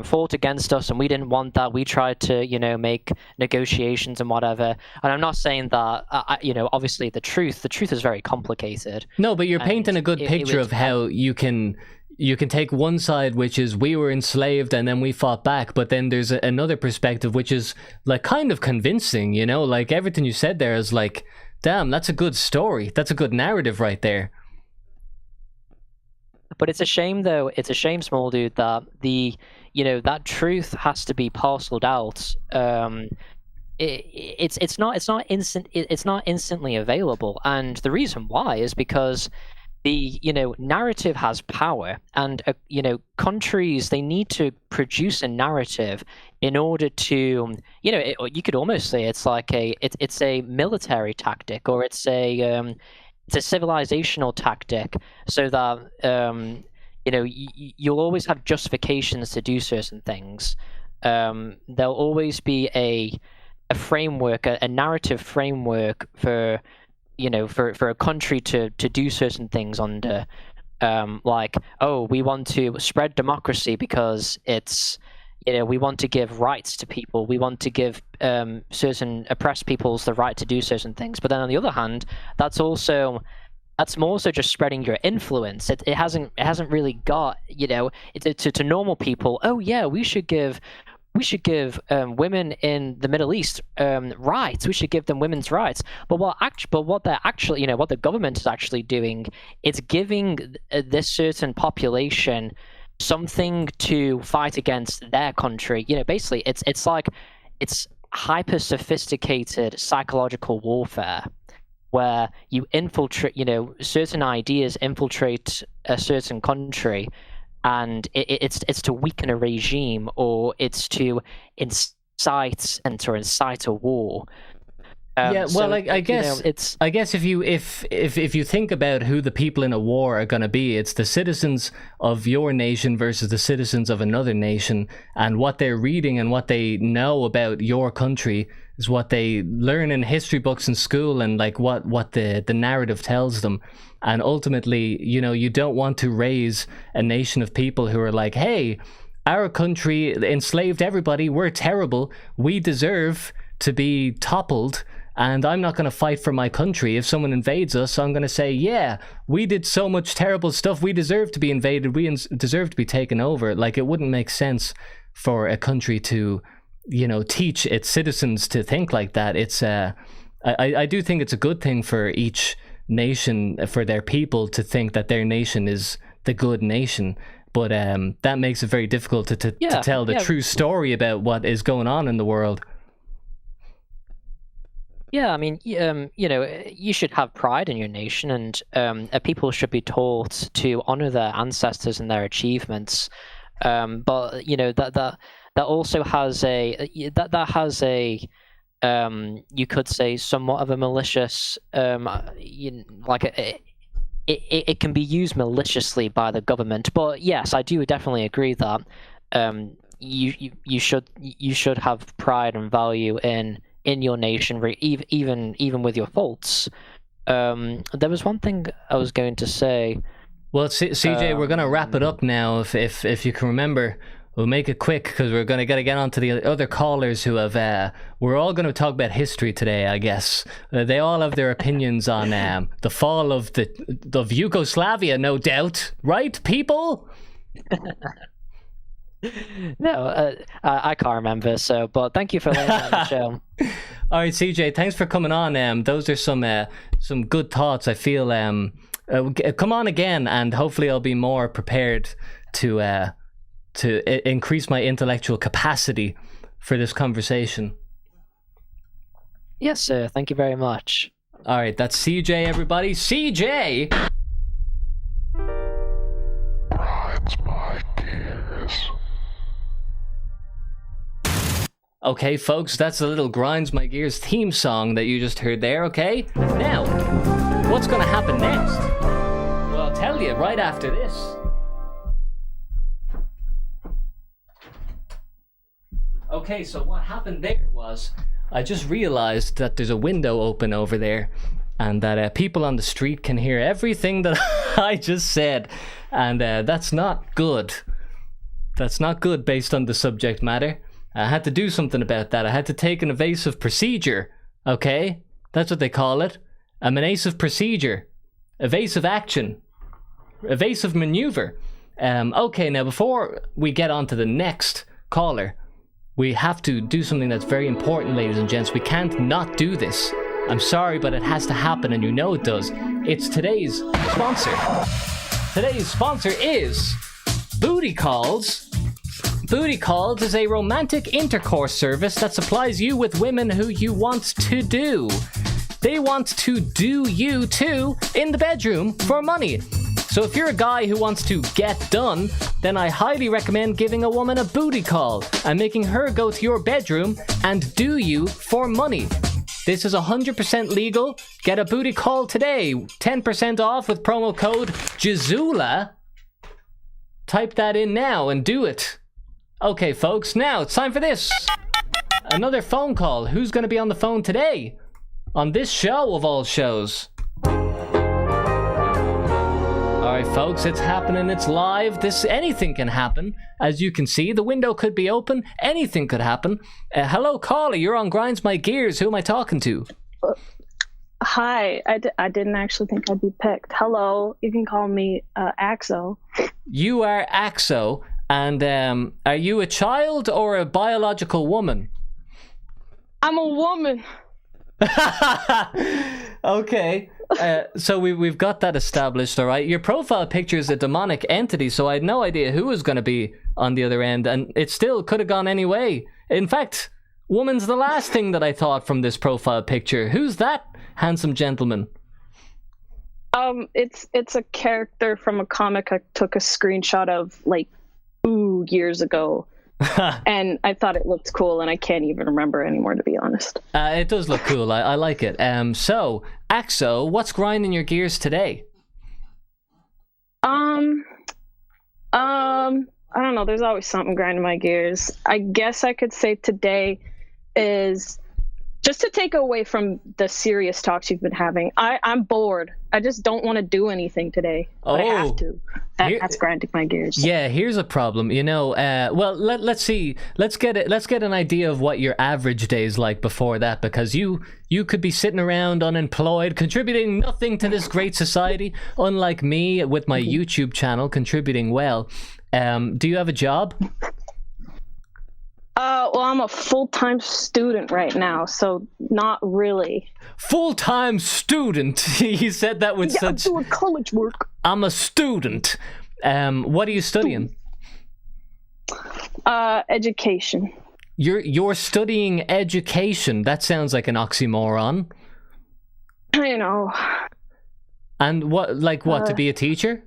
fought against us, and we didn't want that. We tried to, make negotiations and whatever. And I'm not saying that, obviously the truth is very complicated. No, but you're painting a good picture of how you can take one side, which is we were enslaved and then we fought back, but then there's another perspective which is like kind of convincing, like everything you said there is like, damn, that's a good story, that's a good narrative right there. But it's a shame, though. It's a shame, small dude, that that truth has to be parceled out. It's not instantly available, and the reason why is because the narrative has power, and countries, they need to produce a narrative in order to you could almost say it's like it's a military tactic, or it's a civilizational tactic, so that you'll always have justifications to do certain things. There'll always be a framework, a narrative framework for a country to do certain things under, like, we want to spread democracy because it's, we want to give rights to people. We want to give certain oppressed peoples the right to do certain things. But then on the other hand, that's more so just spreading your influence. It hasn't really got, to normal people, we should give women in the Middle East rights. We should give them women's rights. But what they're actually, what the government is actually doing, it's giving this certain population something to fight against their country. Basically, it's like it's hyper sophisticated psychological warfare, where you infiltrate, certain ideas infiltrate a certain country. And it's to weaken a regime, or it's to incite a war. Yeah, So, well, I guess it's I guess if you think about who the people in a war are going to be, it's the citizens of your nation versus the citizens of another nation, and what they're reading and what they know about your country is what they learn in history books in school, and like what the narrative tells them. And ultimately, you don't want to raise a nation of people who are like, hey, our country enslaved everybody, we're terrible, we deserve to be toppled, and I'm not going to fight for my country. If someone invades us, I'm going to say, yeah, we did so much terrible stuff, we deserve to be invaded, we deserve to be taken over. Like, it wouldn't make sense for a country to, teach its citizens to think like that. It's I do think it's a good thing for each nation, for their people to think that their nation is the good nation. But that makes it very difficult to tell the true story about what is going on in the world. Yeah, I mean, you should have pride in your nation, and people should be taught to honor their ancestors and their achievements. But that also has a you could say somewhat of a malicious it can be used maliciously by the government. But yes, I do definitely agree that you should have pride and value in your nation, even with your faults. There was one thing I was going to say. Well, CJ, we're going to wrap it up now. If you can remember, we'll make it quick because we're going to get on to the other callers who have. We're all going to talk about history today, I guess. They all have their opinions on the fall of Yugoslavia, no doubt, right, people? No, I can't remember. So, but thank you for letting me on the show. All right, CJ, thanks for coming on. Those are some good thoughts. I feel come on again, and hopefully I'll be more prepared to increase my intellectual capacity for this conversation. Yes, sir. Thank you very much. All right, that's CJ, everybody. CJ! Grinds my gears. Okay, folks, that's the little Grinds My Gears theme song that you just heard there, okay? Now, what's going to happen next? Well, I'll tell you right after this. Okay, so what happened there was I just realized that there's a window open over there, and that people on the street can hear everything that I just said, and that's not good. That's not good based on the subject matter. I had to do something about that. I had to take an evasive procedure, okay? That's what they call it. An evasive procedure. Evasive action. Evasive maneuver. Okay, now before we get on to the next caller, we have to do something that's very important, ladies and gents. We can't not do this. I'm sorry, but it has to happen, and you know it does. It's today's sponsor. Today's sponsor is Booty Calls. Booty Calls is a romantic intercourse service that supplies you with women who you want to do. They want to do you too in the bedroom for money. So if you're a guy who wants to get done, then I highly recommend giving a woman a booty call and making her go to your bedroom and do you for money. This is 100% legal. Get a booty call today. 10% off with promo code JAZULA. Type that in now and do it. Okay, folks, now it's time for this. Another phone call. Who's going to be on the phone today? On this show of all shows. Alright, folks, it's happening. It's live. Anything can happen. As you can see, the window could be open. Anything could happen. Hello, caller. You're on Grinds My Gears. Who am I talking to? Hi. I didn't actually think I'd be picked. Hello. You can call me Axo. You are Axo. And are you a child or a biological woman? I'm a woman. Okay. So we've got that established, all right? Your profile picture is a demonic entity, so I had no idea who was going to be on the other end, and it still could have gone any way. In fact, woman's the last thing that I thought from this profile picture. Who's that handsome gentleman? It's a character from a comic I took a screenshot of, like, years ago. And I thought it looked cool, and I can't even remember anymore, to be honest. It does look cool. I like it. So, Axo, what's grinding your gears today? I don't know. There's always something grinding my gears. I guess I could say today is just to take away from the serious talks you've been having. I'm bored. I just don't want to do anything today. But I have to. That's grinding my gears. Yeah, here's a problem. You know, well, let's see. Let's get an idea of what your average day is like before that, because you could be sitting around unemployed, contributing nothing to this great society, unlike me with my YouTube channel, contributing well. Do you have a job? Well, I'm a full-time student right now, so not really. Full-time student? He said that with such... I'm doing college work. I'm a student. What are you studying? Education. You're studying education. That sounds like an oxymoron. I know. And what to be a teacher?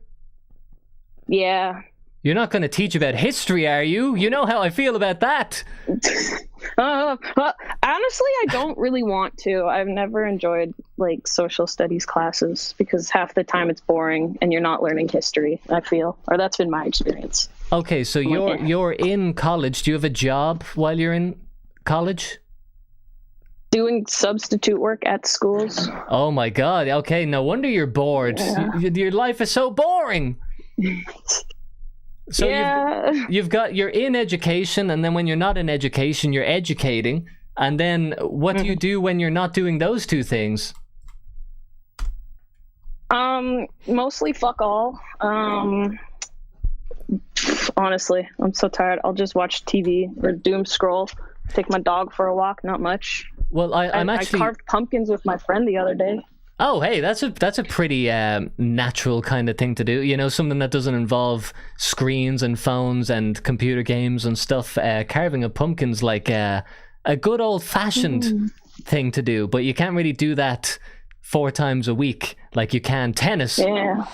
Yeah. You're not going to teach about history, are you? You know how I feel about that. Well, honestly, I don't really want to. I've never enjoyed like social studies classes because half the time it's boring and you're not learning history, I feel. Or that's been my experience. Okay, so you're in college. Do you have a job while you're in college? Doing substitute work at schools. Oh my god. Okay, no wonder you're bored. Yeah. Your life is so boring. So yeah. you're in education, and then when you're not in education, you're educating. And then what do you do when you're not doing those two things? Mostly fuck all. Honestly, I'm so tired. I'll just watch TV or doom scroll. Take my dog for a walk. Not much. Well, I carved pumpkins with my friend the other day. Oh, hey, that's a pretty natural kind of thing to do. You know, something that doesn't involve screens and phones and computer games and stuff. Carving a pumpkin's like a good old-fashioned thing to do, but you can't really do that 4 times a week like you can tennis. Yeah.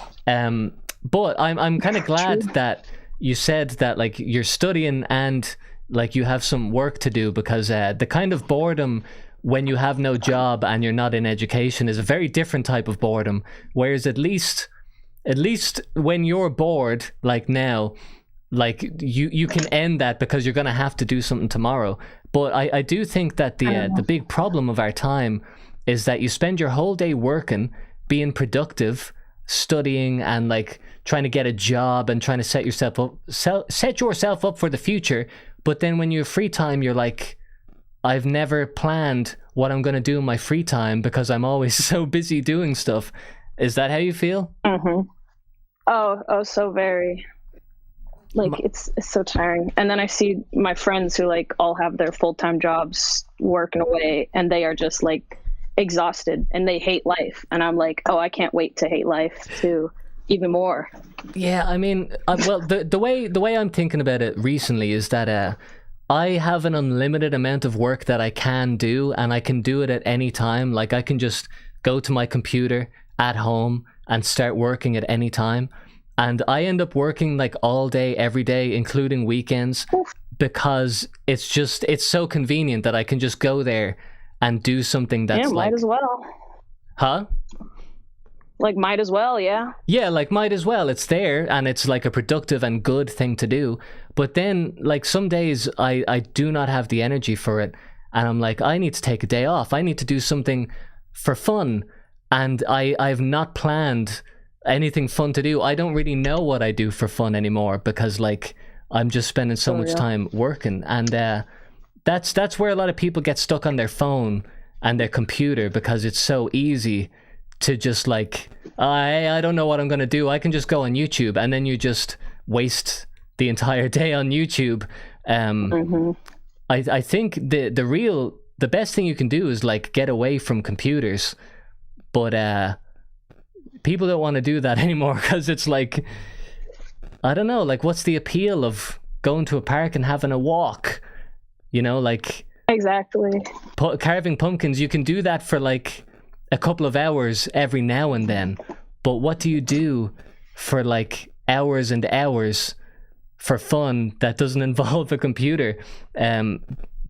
But I'm kind of glad that you said that like you're studying and like you have some work to do, because the kind of boredom when you have no job and you're not in education is a very different type of boredom. Whereas at least when you're bored, like now, like you can end that because you're going to have to do something tomorrow. But I do think that the big problem of our time is that you spend your whole day working, being productive, studying, and like trying to get a job and trying to set yourself up for the future. But then when you have free time, you're like, I've never planned what I'm going to do in my free time because I'm always so busy doing stuff. Is that how you feel? Mm-hmm. Oh, so very. Like, it's so tiring. And then I see my friends who, like, all have their full-time jobs working away, and they are just, like, exhausted, and they hate life. And I'm like, oh, I can't wait to hate life, too. Even more. Yeah, I mean, well, the way I'm thinking about it recently is that I have an unlimited amount of work that I can do, and I can do it at any time. Like, I can just go to my computer at home and start working at any time. And I end up working like all day, every day, including weekends, because it's so convenient that I can just go there and do something that's might as well. Huh? Like, might as well, yeah. Yeah, like, might as well. It's there, and it's, like, a productive and good thing to do. But then, like, some days I do not have the energy for it, and I'm like, I need to take a day off. I need to do something for fun, and I've not planned anything fun to do. I don't really know what I do for fun anymore because, like, I'm just spending so much time working. And that's where a lot of people get stuck on their phone and their computer, because it's so easy to just like, I don't know what I'm going to do. I can just go on YouTube, and then you just waste the entire day on YouTube. I think the best thing you can do is like get away from computers. But people don't want to do that anymore because it's like, I don't know, like what's the appeal of going to a park and having a walk? You know, like... Exactly. Carving pumpkins, you can do that for like a couple of hours every now and then, but what do you do for like hours and hours for fun that doesn't involve a computer. Do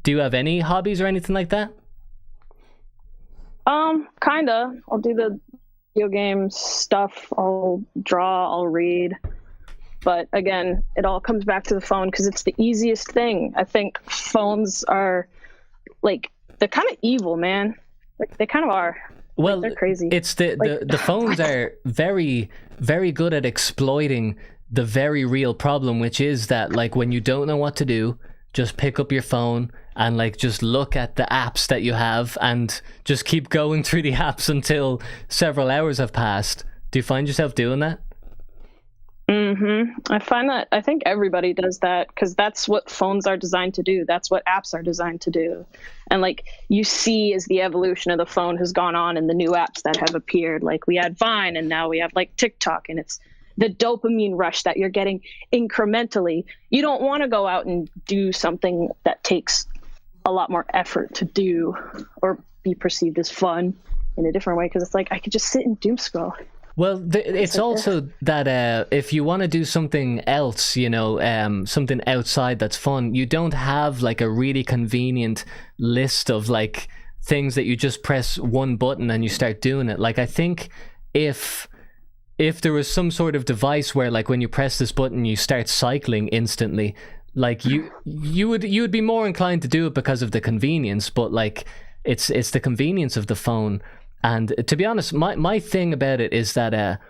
you have any hobbies or anything like that? Kinda. I'll do the video game stuff. I'll draw. I'll read. But again, it all comes back to the phone because it's the easiest thing. I think phones are like, they're kind of evil, man. Like, they kind of are. Well, like, they're crazy. It's the phones are very, very good at exploiting the very real problem, which is that, like, when you don't know what to do, just pick up your phone and, like, just look at the apps that you have and just keep going through the apps until several hours have passed. Do you find yourself doing that? I find that, I think everybody does that because that's what phones are designed to do. That's what apps are designed to do. And like you see as the evolution of the phone has gone on and the new apps that have appeared, like we had Vine and now we have like TikTok, and it's the dopamine rush that you're getting incrementally. You don't want to go out and do something that takes a lot more effort to do or be perceived as fun in a different way, because it's like I could just sit and doom scroll. Well, it's also that if you want to do something else, you know, something outside that's fun, you don't have like a really convenient list of like things that you just press one button and you start doing it. Like, I think if there was some sort of device where like when you press this button you start cycling instantly, like you would be more inclined to do it because of the convenience. But like it's the convenience of the phone. And to be honest, my thing about it is that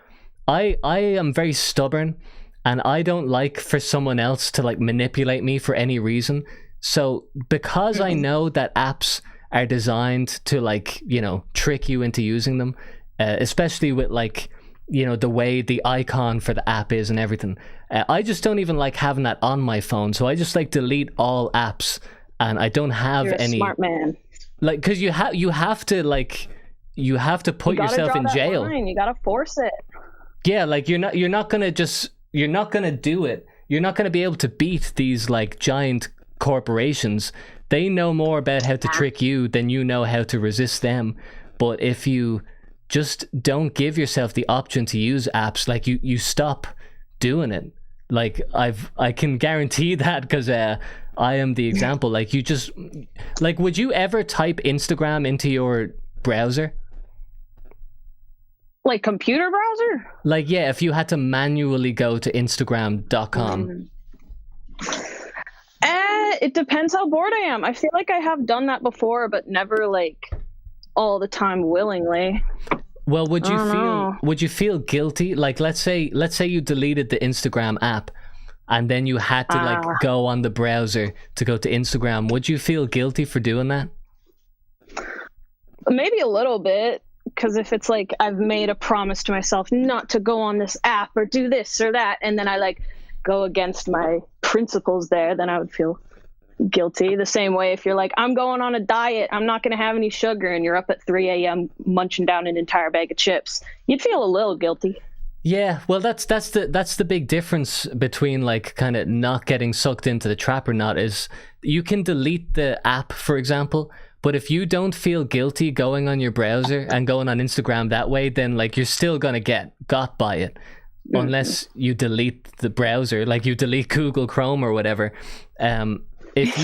I am very stubborn, and I don't like for someone else to like manipulate me for any reason. So because I know that apps are designed to, like, you know, trick you into using them, especially with like, you know, the way the icon for the app is and everything, I just don't even like having that on my phone. So I just like delete all apps, and I don't have You're any. A smart man. Like, because you have to like. You have to put yourself in jail. Line. You gotta force it. Yeah, like you're not gonna do it. You're not gonna be able to beat these like giant corporations. They know more about how to trick you than you know how to resist them. But if you just don't give yourself the option to use apps, like you stop doing it. Like I can guarantee that, because I am the example. Like, you just like, would you ever type Instagram into your browser? Like computer browser? Like, yeah, if you had to manually go to Instagram.com. It depends how bored I am. I feel like I have done that before, but never like all the time willingly. Well, would you feel guilty? Like, let's say you deleted the Instagram app and then you had to like go on the browser to go to Instagram. Would you feel guilty for doing that? Maybe a little bit. Because if it's like I've made a promise to myself not to go on this app or do this or that, and then I like go against my principles there, then I would feel guilty. The same way if you're like, I'm going on a diet, I'm not going to have any sugar, and you're up at 3 a.m. munching down an entire bag of chips, you'd feel a little guilty. Yeah, well, that's the big difference between like kind of not getting sucked into the trap or not, is you can delete the app, for example. But if you don't feel guilty going on your browser and going on Instagram that way, then like you're still gonna get got by it, unless you delete the browser, like you delete Google Chrome or whatever. If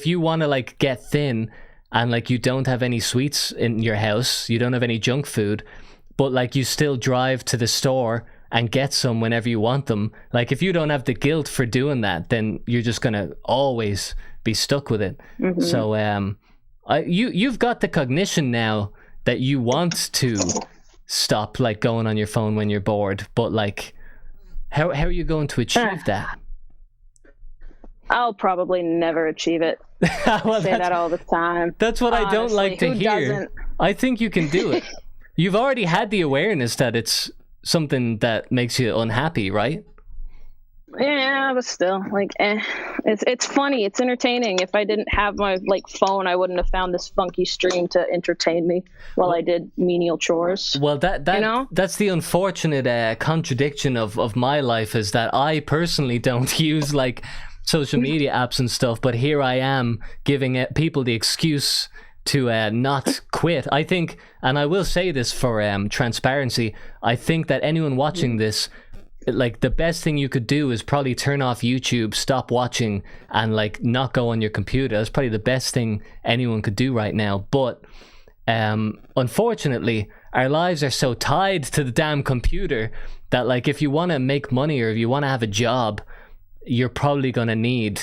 you want to like get thin and like you don't have any sweets in your house, you don't have any junk food, but like you still drive to the store and get some whenever you want them. Like, if you don't have the guilt for doing that, then you're just gonna always be stuck with it. So you've got the cognition now that you want to stop like going on your phone when you're bored, but like how are you going to achieve that? I'll probably never achieve it. Well, I say that all the time. That's what honestly, I don't like to hear. Doesn't? I think you can do it. You've already had the awareness that it's something that makes you unhappy, right? Yeah, but still, like, it's funny, it's entertaining. If I didn't have my like phone, I wouldn't have found this funky stream to entertain me while I did menial chores. Well, that you know? That's the unfortunate contradiction of my life, is that I personally don't use like social media apps and stuff, but here I am giving people the excuse to not quit. I think, and I will say this for transparency, I think that anyone watching this like the best thing you could do is probably turn off YouTube, stop watching, and like not go on your computer. That's probably the best thing anyone could do right now. But unfortunately, our lives are so tied to the damn computer that like if you want to make money or if you want to have a job, you're probably going to need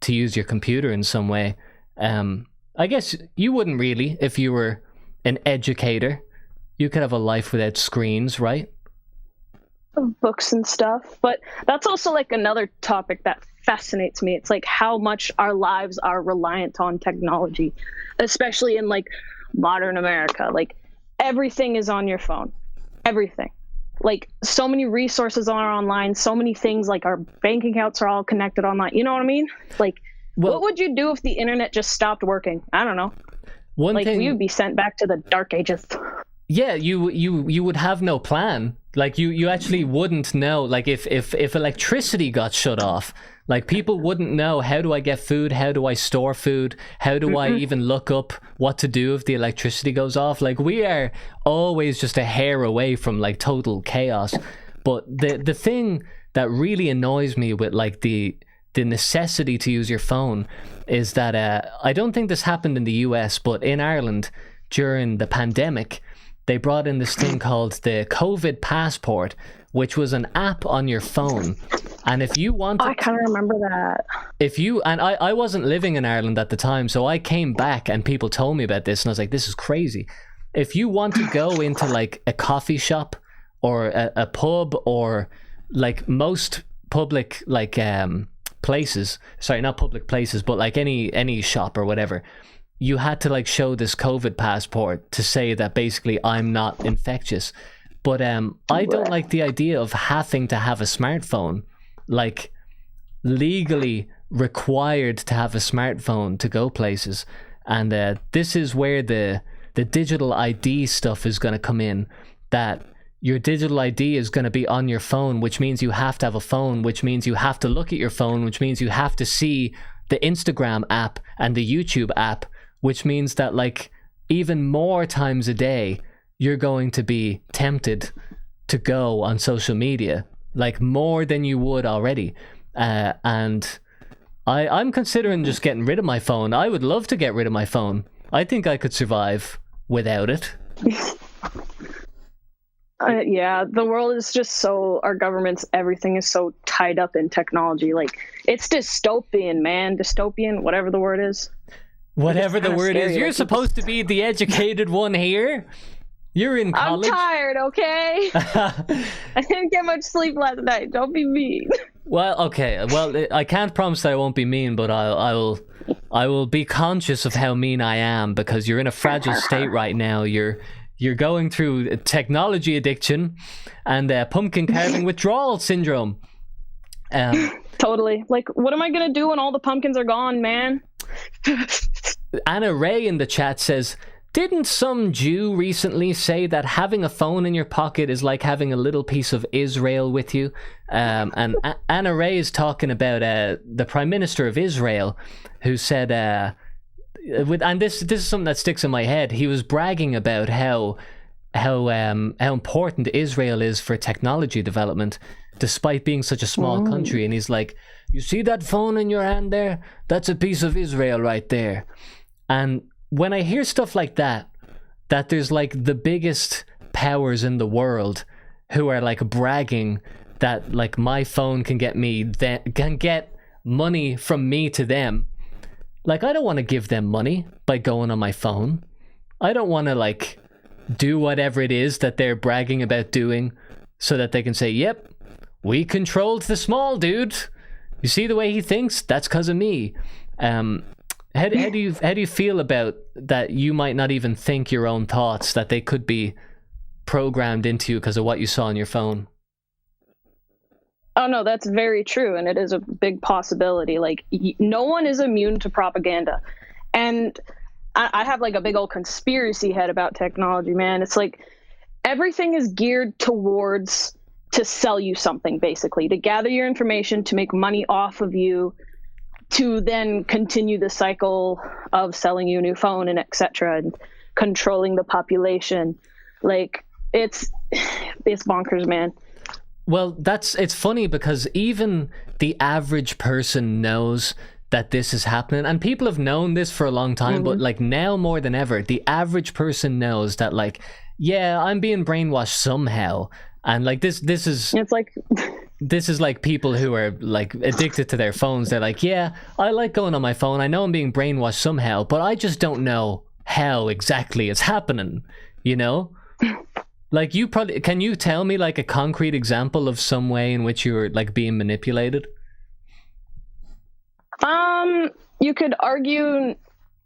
to use your computer in some way. I guess you wouldn't really if you were an educator. You could have a life without screens, right? Books and stuff. But that's also like another topic that fascinates me. It's like how much our lives are reliant on technology, especially in like modern America. Like everything is on your phone. Everything. Like so many resources are online, so many things, like our bank accounts are all connected online. You know what I mean? Like, well, what would you do if the internet just stopped working? I don't know. We would be sent back to the dark ages. Yeah, you would have no plan. Like you actually wouldn't know. Like if electricity got shut off, like people wouldn't know, how do I get food? How do I store food? How do I even look up what to do if the electricity goes off? Like we are always just a hair away from like total chaos. But the thing that really annoys me with like the necessity to use your phone is that I don't think this happened in the US, but in Ireland during the pandemic, they brought in this thing called the COVID Passport, which was an app on your phone. And if you wanted... I kind of remember that. I wasn't living in Ireland at the time, so I came back and people told me about this and I was like, this is crazy. If you want to go into like a coffee shop or a pub or like most public like places, sorry, not public places, but like any shop or whatever, you had to like show this COVID passport to say that basically I'm not infectious. But I don't like the idea of having to have a smartphone, like legally required to have a smartphone to go places. And this is where the digital ID stuff is going to come in, that your digital ID is going to be on your phone, which means you have to have a phone, which means you have to look at your phone, which means you have to see the Instagram app and the YouTube app, which means that like even more times a day, you're going to be tempted to go on social media, like more than you would already. And I'm considering just getting rid of my phone. I would love to get rid of my phone. I think I could survive without it. Yeah, the world is just so, our governments, everything is so tied up in technology. Like, it's dystopian, man. Dystopian, whatever the word is. Whatever the word is. You're supposed to be the educated one here. You're in college. I'm tired, okay? I didn't get much sleep last night. Don't be mean. Well, okay. Well, I can't promise that I won't be mean, but I will be conscious of how mean I am, because you're in a fragile state right now. You're going through technology addiction and pumpkin carving withdrawal syndrome. Totally. Like, what am I gonna do when all the pumpkins are gone, man? Anna Ray in the chat says, didn't some Jew recently say that having a phone in your pocket is like having a little piece of Israel with you? And Anna Ray is talking about the Prime Minister of Israel, who said, and this is something that sticks in my head. He was bragging about how important Israel is for technology development, despite being such a small country. And he's like, you see that phone in your hand there? That's a piece of Israel right there. And when I hear stuff like that there's like the biggest powers in the world who are like bragging that like my phone can get money from me to them. Like, I don't want to give them money by going on my phone. I don't want to like do whatever it is that they're bragging about doing so that they can say, yep, we controlled the small dude. You see the way he thinks? That's because of me. How do you feel about that? You might not even think your own thoughts, that they could be programmed into you because of what you saw on your phone. Oh no, that's very true, and it is a big possibility. Like, no one is immune to propaganda, and I have like a big old conspiracy head about technology, man. It's like everything is geared towards to sell you something, basically, to gather your information, to make money off of you, to then continue the cycle of selling you a new phone and etc. and controlling the population. Like, it's bonkers, man. Well, it's funny because even the average person knows that this is happening, and people have known this for a long time, but like now more than ever, the average person knows that, like, yeah, I'm being brainwashed somehow. And like this is It's like this is like people who are like addicted to their phones. They're like, yeah, I like going on my phone. I know I'm being brainwashed somehow, but I just don't know how exactly it's happening, you know? Like, can you tell me like a concrete example of some way in which you're like being manipulated? you could argue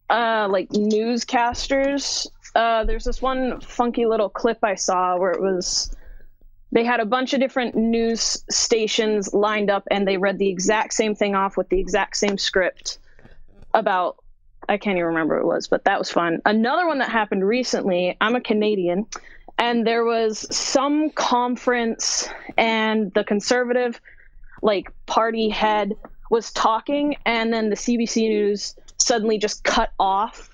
like newscasters. There's this one funky little clip I saw where they had a bunch of different news stations lined up and they read the exact same thing off with the exact same script about, I can't even remember what it was, but that was fun. Another one that happened recently, I'm a Canadian, and there was some conference and the Conservative like party head was talking, and then the CBC News suddenly just cut off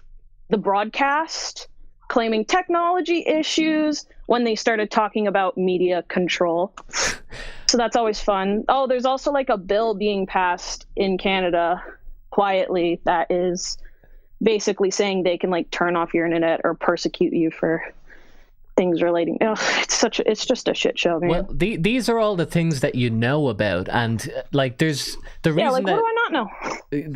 the broadcast, claiming technology issues when they started talking about media control. So that's always fun. Oh, there's also like a bill being passed in Canada quietly that is basically saying they can like turn off your internet or persecute you for things relating. It's just a shit show, man. Well, these are all the things that you know about, and like there's the reason like that, what do I not know?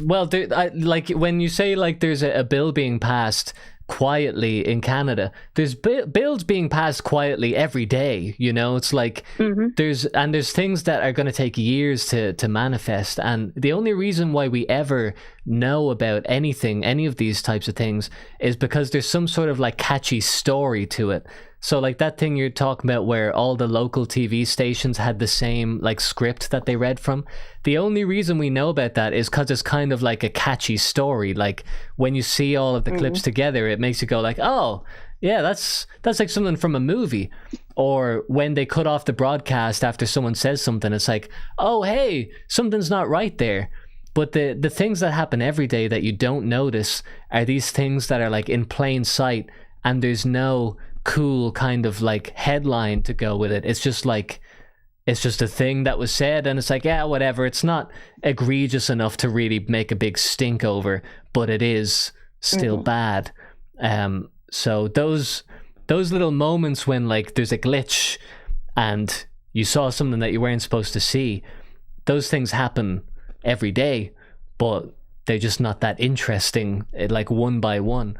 well, like when you say like there's a bill being passed quietly in Canada, there's bills being passed quietly every day, you know. It's like there's things that are going to take years to manifest, and the only reason why we ever know about any of these types of things is because there's some sort of like catchy story to it. So like that thing you're talking about where all the local TV stations had the same like script that they read from, the only reason we know about that is because it's kind of like a catchy story. Like when you see all of the clips together, it makes you go like, oh yeah, that's like something from a movie. Or when they cut off the broadcast after someone says something, it's like, oh hey, something's not right there. But the things that happen every day that you don't notice are these things that are like in plain sight, and there's no cool kind of like headline to go with it. It's just a thing that was said, and it's like, yeah, whatever. It's not egregious enough to really make a big stink over, but it is still bad. So those little moments when like there's a glitch and you saw something that you weren't supposed to see, those things happen every day, but they're just not that interesting, like one by one.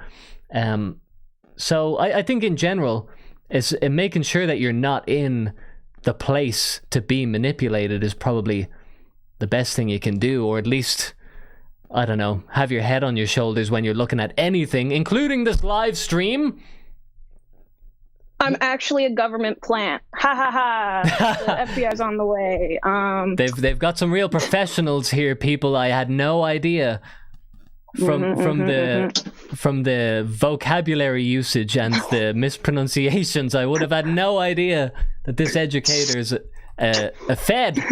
So I think in general, it's making sure that you're not in the place to be manipulated is probably the best thing you can do, or at least, I don't know, have your head on your shoulders when you're looking at anything, including this live stream. I'm actually a government plant. Ha ha ha. The FBI's on the way. They've got some real professionals here, people. I had no idea. From the vocabulary usage and the mispronunciations, I would have had no idea that this educator is a Fed.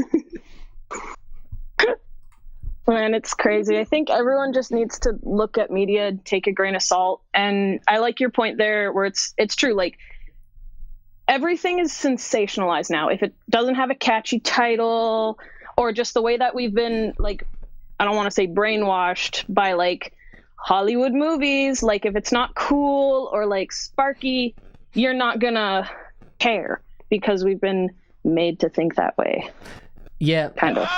Man, it's crazy. I think everyone just needs to look at media, take a grain of salt, and I like your point there where it's true. Like everything is sensationalized now. If it doesn't have a catchy title, or just the way that we've been like, I don't want to say brainwashed by like Hollywood movies. Like if it's not cool or like sparky, you're not gonna care because we've been made to think that way. Yeah, kind of.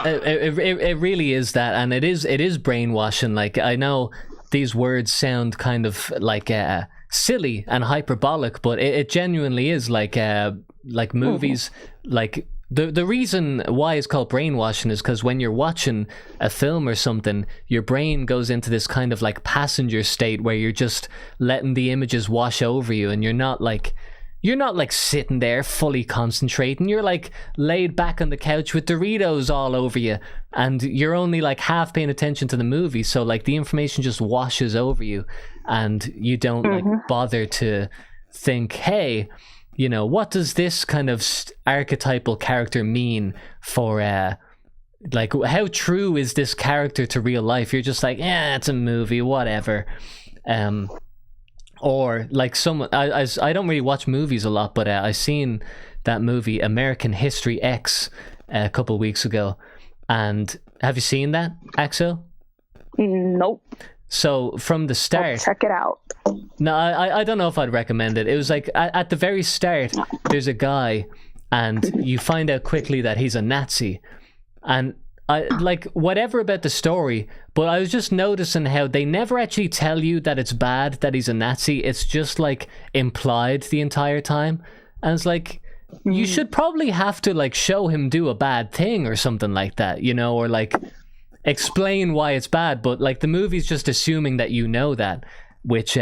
It really is that, and it is brainwashing. Like I know these words sound kind of like silly and hyperbolic, but it genuinely is like movies like. The reason why it's called brainwashing is because when you're watching a film or something, your brain goes into this kind of like passenger state where you're just letting the images wash over you, and you're not like sitting there fully concentrating. You're like laid back on the couch with Doritos all over you, and you're only like half paying attention to the movie. So like the information just washes over you, and you don't like bother to think, hey, you know, what does this kind of archetypal character mean for, like, how true is this character to real life? You're just like, yeah, it's a movie, whatever. Or like someone, I don't really watch movies a lot, but I seen that movie American History X a couple weeks ago. And have you seen that, Axel? Nope. So from the start, Check it out. no, I don't know if I'd recommend it. It was like at the very start, there's a guy, and you find out quickly that he's a Nazi, and I like whatever about the story, but I was just noticing how they never actually tell you that it's bad that he's a Nazi. It's just like implied the entire time, and it's like you should probably have to like show him do a bad thing or something like that, you know, or like explain why it's bad. But like the movie's just assuming that you know that, which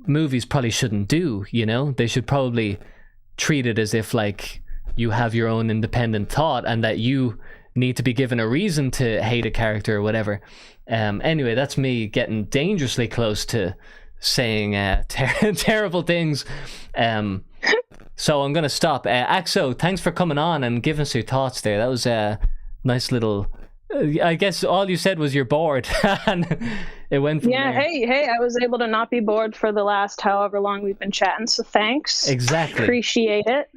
movies probably shouldn't do, you know. They should probably treat it as if like you have your own independent thought and that you need to be given a reason to hate a character or whatever. Anyway, that's me getting dangerously close to saying terrible things. So I'm gonna stop. Axo, thanks for coming on and giving us your thoughts there. That was a nice little I guess all you said was you're bored, and it went from there. Hey, I was able to not be bored for the last however long we've been chatting, so thanks. Exactly. Appreciate it.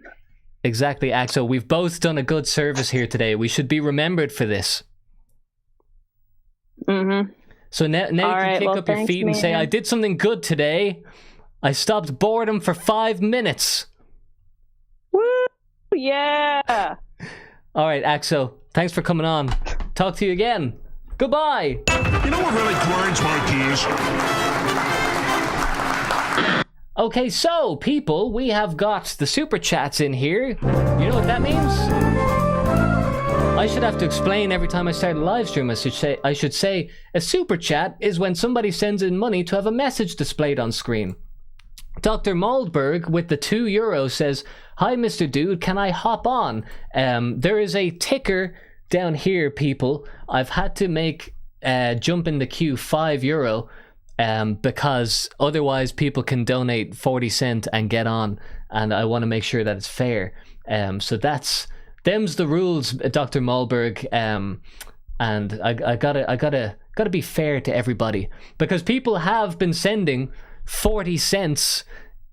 Exactly, Axel. We've both done a good service here today. We should be remembered for this. Mm-hmm. So now you can kick up your feet and say, I did something good today. I stopped boredom for 5 minutes. Woo! Yeah! All right, Axel. Thanks for coming on. Talk to you again. Goodbye. You know what really grinds my gears? Okay, so people, we have got the super chats in here. You know what that means? I should have to explain every time I start a live stream. I should say a super chat is when somebody sends in money to have a message displayed on screen. Dr. Moldberg with the €2 says, "Hi, Mr. Dude, can I hop on?" There is a ticker down here, people. I've had to make jump in the queue €5. Because otherwise people can donate 40 cents and get on, and I want to make sure that it's fair. So them's the rules, Dr. Moldberg. And I gotta be fair to everybody, because people have been sending 40 cents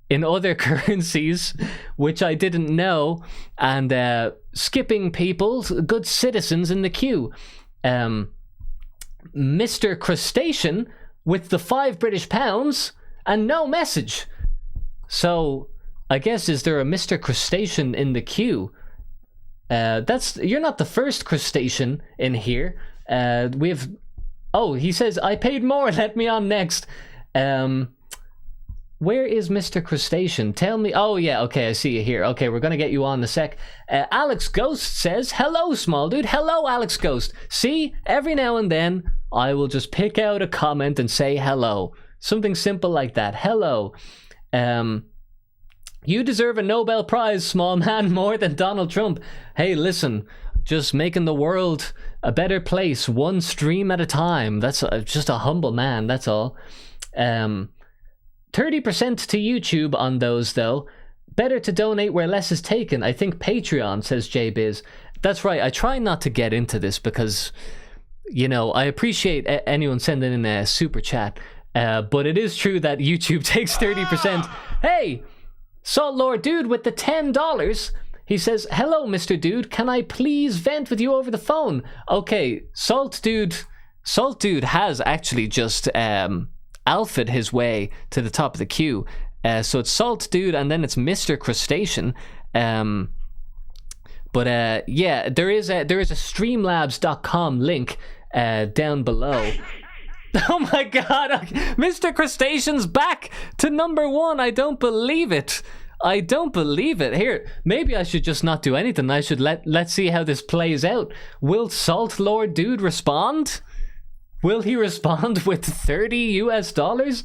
in other currencies, which I didn't know, and skipping people, good citizens in the queue. Mr. Crustacean with the £5 and no message. So I guess, is there a Mr. Crustacean in the queue? You're not the first crustacean in here. He says, I paid more, let me on next. Where is Mr. Crustacean? Tell me. Oh yeah, okay, I see you here. Okay, we're gonna get you on in a sec. Alex Ghost says, hello, small dude. Hello, Alex Ghost. See, every now and then I will just pick out a comment and say hello. Something simple like that. Hello. You deserve a Nobel Prize, small man, more than Donald Trump. Hey, listen, just making the world a better place, one stream at a time. That's just a humble man, that's all. 30% to YouTube on those, though. Better to donate where less is taken. I think Patreon, says JBiz. That's right, I try not to get into this because, you know, I appreciate anyone sending in a super chat, but it is true that YouTube takes 30%. Hey, Salt Lord Dude with the $10. He says, hello, Mr. Dude. Can I please vent with you over the phone? Okay, Salt Dude has actually just alphaed his way to the top of the queue. So it's Salt Dude and then it's Mr. Crustacean. Yeah, there is a Streamlabs.com link down below. Oh my god, Mr. Crustacean's back to #1. I don't believe it. Here, maybe I should just not do anything. I should let's see how this plays out. Will Salt Lord Dude respond? Will he respond with $30?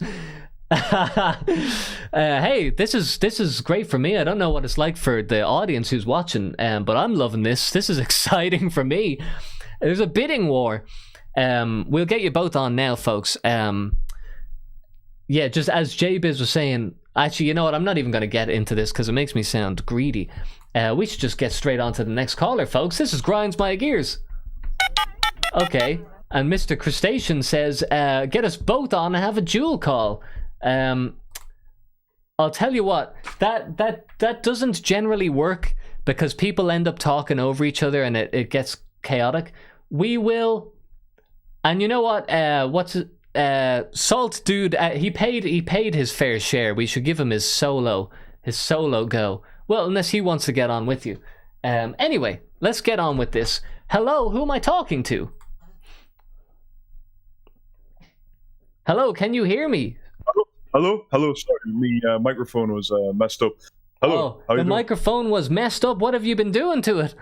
Hey, this is great for me. I don't know what it's like for the audience who's watching, but I'm loving this. This is exciting for me. There's a bidding war. We'll get you both on now, folks. Yeah, just as JBiz was saying, actually, you know what? I'm not even going to get into this because it makes me sound greedy. We should just get straight on to the next caller, folks. This is Grinds My Gears. Okay, and Mr. Crustacean says, get us both on and have a dual call. I'll tell you what, that doesn't generally work because people end up talking over each other and it gets chaotic. We will, and you know what? Salt Dude, he paid his fair share. We should give him his solo go. Well, unless he wants to get on with you. Anyway, let's get on with this. Hello, who am I talking to? Hello, can you hear me? Hello. Sorry, my microphone was messed up. Hello. Oh, the microphone was messed up. What have you been doing to it?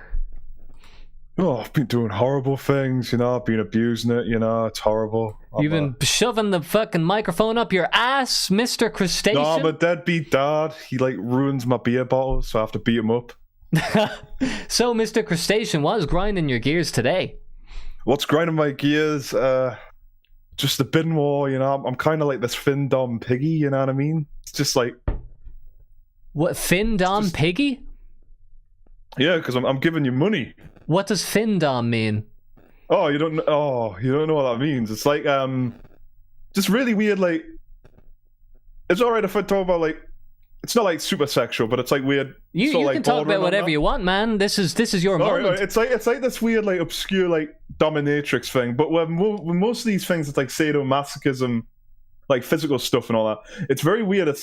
Oh, I've been doing horrible things. I've been abusing it. It's horrible. You've been shoving the fucking microphone up your ass, Mr. Crustacean. No, but deadbeat dad. He ruins my beer bottle, so I have to beat him up. So, Mr. Crustacean, what is grinding your gears today? What's grinding my gears? Just a bit more, I'm kind of like this Findom Piggy, you know what I mean? It's just like... What, Findom Piggy? Yeah, because I'm giving you money. What does Findom mean? Oh, you don't know what that means. It's like, just really weird, it's alright if I talk about, it's not super sexual, but it's weird. You can talk about whatever you want, man. This is your moment. Right. It's like this weird obscure dominatrix thing. But when most of these things, it's sadomasochism, physical stuff and all that. It's very weird. It's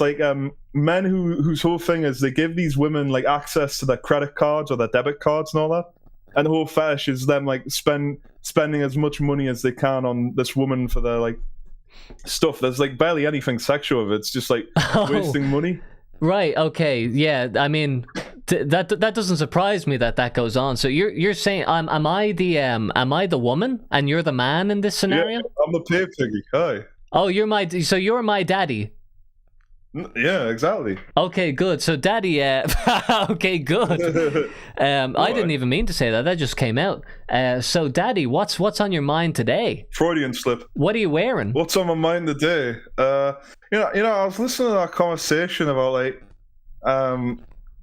men whose whole thing is they give these women access to their credit cards or their debit cards and all that. And the whole fetish is them spending as much money as they can on this woman for their stuff. There's barely anything sexual of it. It's just wasting money. Right. Okay. Yeah. I mean, that doesn't surprise me that goes on. So you're saying am I the woman and you're the man in this scenario? Yeah, I'm the pay piggy. Hi. Oh, you're my daddy. Yeah, exactly. Okay, good. So daddy, okay, good. I didn't even mean to say that. That just came out. So daddy, what's on your mind today? Freudian slip. What are you wearing? What's on my mind today? I was listening to that conversation about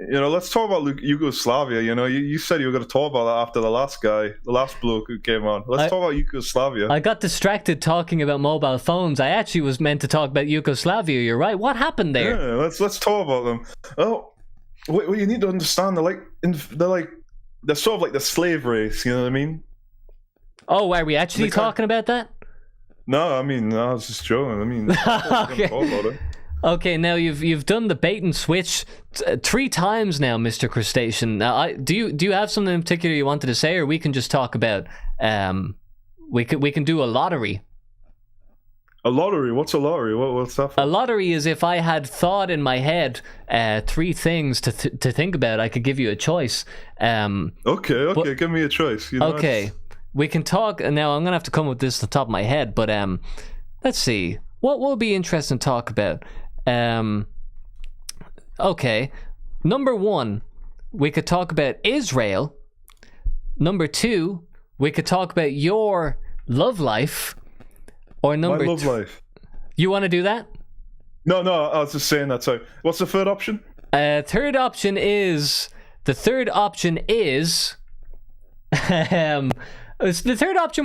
let's talk about Yugoslavia. You said you were going to talk about that after the last bloke who came on. Let's talk about Yugoslavia. I got distracted talking about mobile phones. I actually was meant to talk about Yugoslavia. You're right. What happened there? Yeah, let's talk about them. Oh, what you need to understand, they're sort of like the slave race. You know what I mean? Oh, are we actually talking about that? No, I was just joking. Okay. Talk about it. Okay, now you've done the bait and switch 3 times now, Mr. Crustacean. Now, do you have something in particular you wanted to say, or we can just talk about we can do a lottery. A lottery? What's a lottery? What's that for? A lottery is if I had thought in my head 3 things to think about, I could give you a choice. Okay, give me a choice. Okay, we can talk. Now I'm gonna have to come with this off the top of my head, but let's see. What will be interesting to talk about? Okay, number 1, we could talk about Israel. Number 2, we could talk about your love life. Or number my love life. You want to do that? No, I was just saying that. Sorry. What's the third option? The third option is the third option.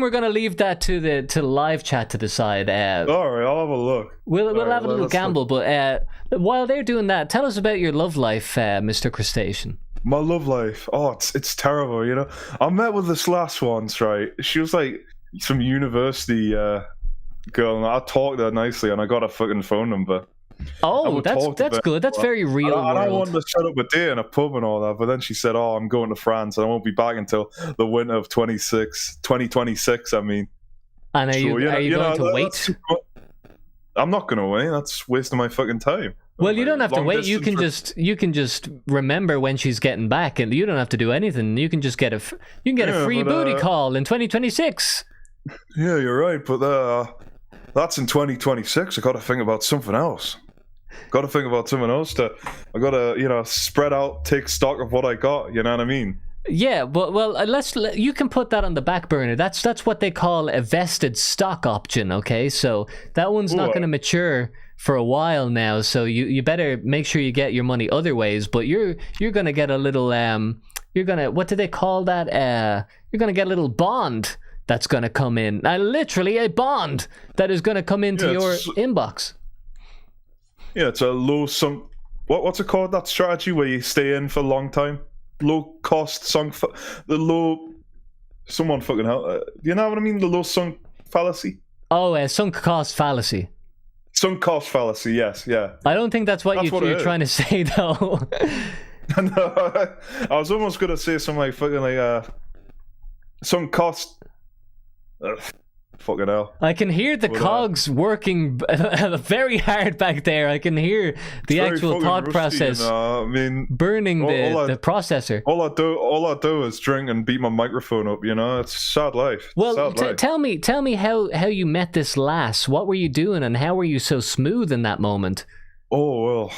We're gonna leave that to the live chat to decide. All right, I'll have a look. We'll have a little gamble, but while they're doing that, tell us about your love life, Mr. Crustacean. My love life. Oh, it's terrible. I met with this last once, right? She was some university girl, and I talked to her nicely, and I got her fucking phone number. Oh, that's good. That's very real world. I wanted to set up a day in a pub and all that, but then she said, "Oh, I'm going to France, and I won't be back until the winter of 2026." I mean, and are you going to wait? I'm not going to wait. That's wasting my fucking time. Well, you don't have to wait. You can just remember when she's getting back, and you don't have to do anything. You can just get a free booty call in 2026. Yeah, you're right, but that's in 2026. I got to think about something else. I got to spread out, take stock of what I got. You know what I mean? Yeah, well, you can put that on the back burner. That's what they call a vested stock option. Okay, so that one's not going to mature for a while now. So you better make sure you get your money other ways. But you're gonna get a little what do they call that? You're gonna get a little bond that's gonna come in. Literally a bond that is gonna come into your inbox. Yeah, it's a low sunk what's it called? That strategy where you stay in for a long time, low cost the low. Someone fucking hell. You know what I mean? The low sunk fallacy. Oh, sunk cost fallacy. Sunk cost fallacy. Yes, yeah. I don't think that's what you're trying to say, though. No, I was almost gonna say something like fucking like sunk cost. Fucking hell. I can hear the cogs working very hard back there. I can hear the actual thought process I mean, burning the processor. All I do is drink and beat my microphone up, you know? It's a sad life. Well, tell me how you met this lass. What were you doing and how were you so smooth in that moment? Oh, well,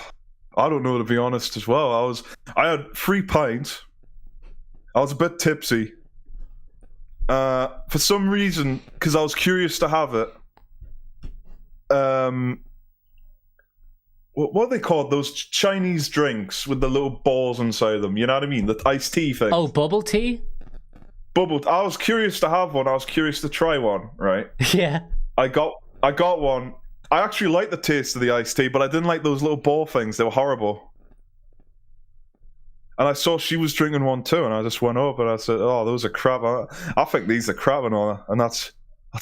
I don't know, to be honest, as well. I had 3 pints. I was a bit tipsy. For some reason, because I was curious to have it. What are they called? Those Chinese drinks with the little balls inside them. You know what I mean? The iced tea thing. Oh, bubble tea? I was curious to have one. I was curious to try one, right? Yeah. I got one. I actually liked the taste of the iced tea, but I didn't like those little ball things. They were horrible. And I saw she was drinking one too, and I just went up and I said, "Oh, those are crap. I think these are crap and all that." And that's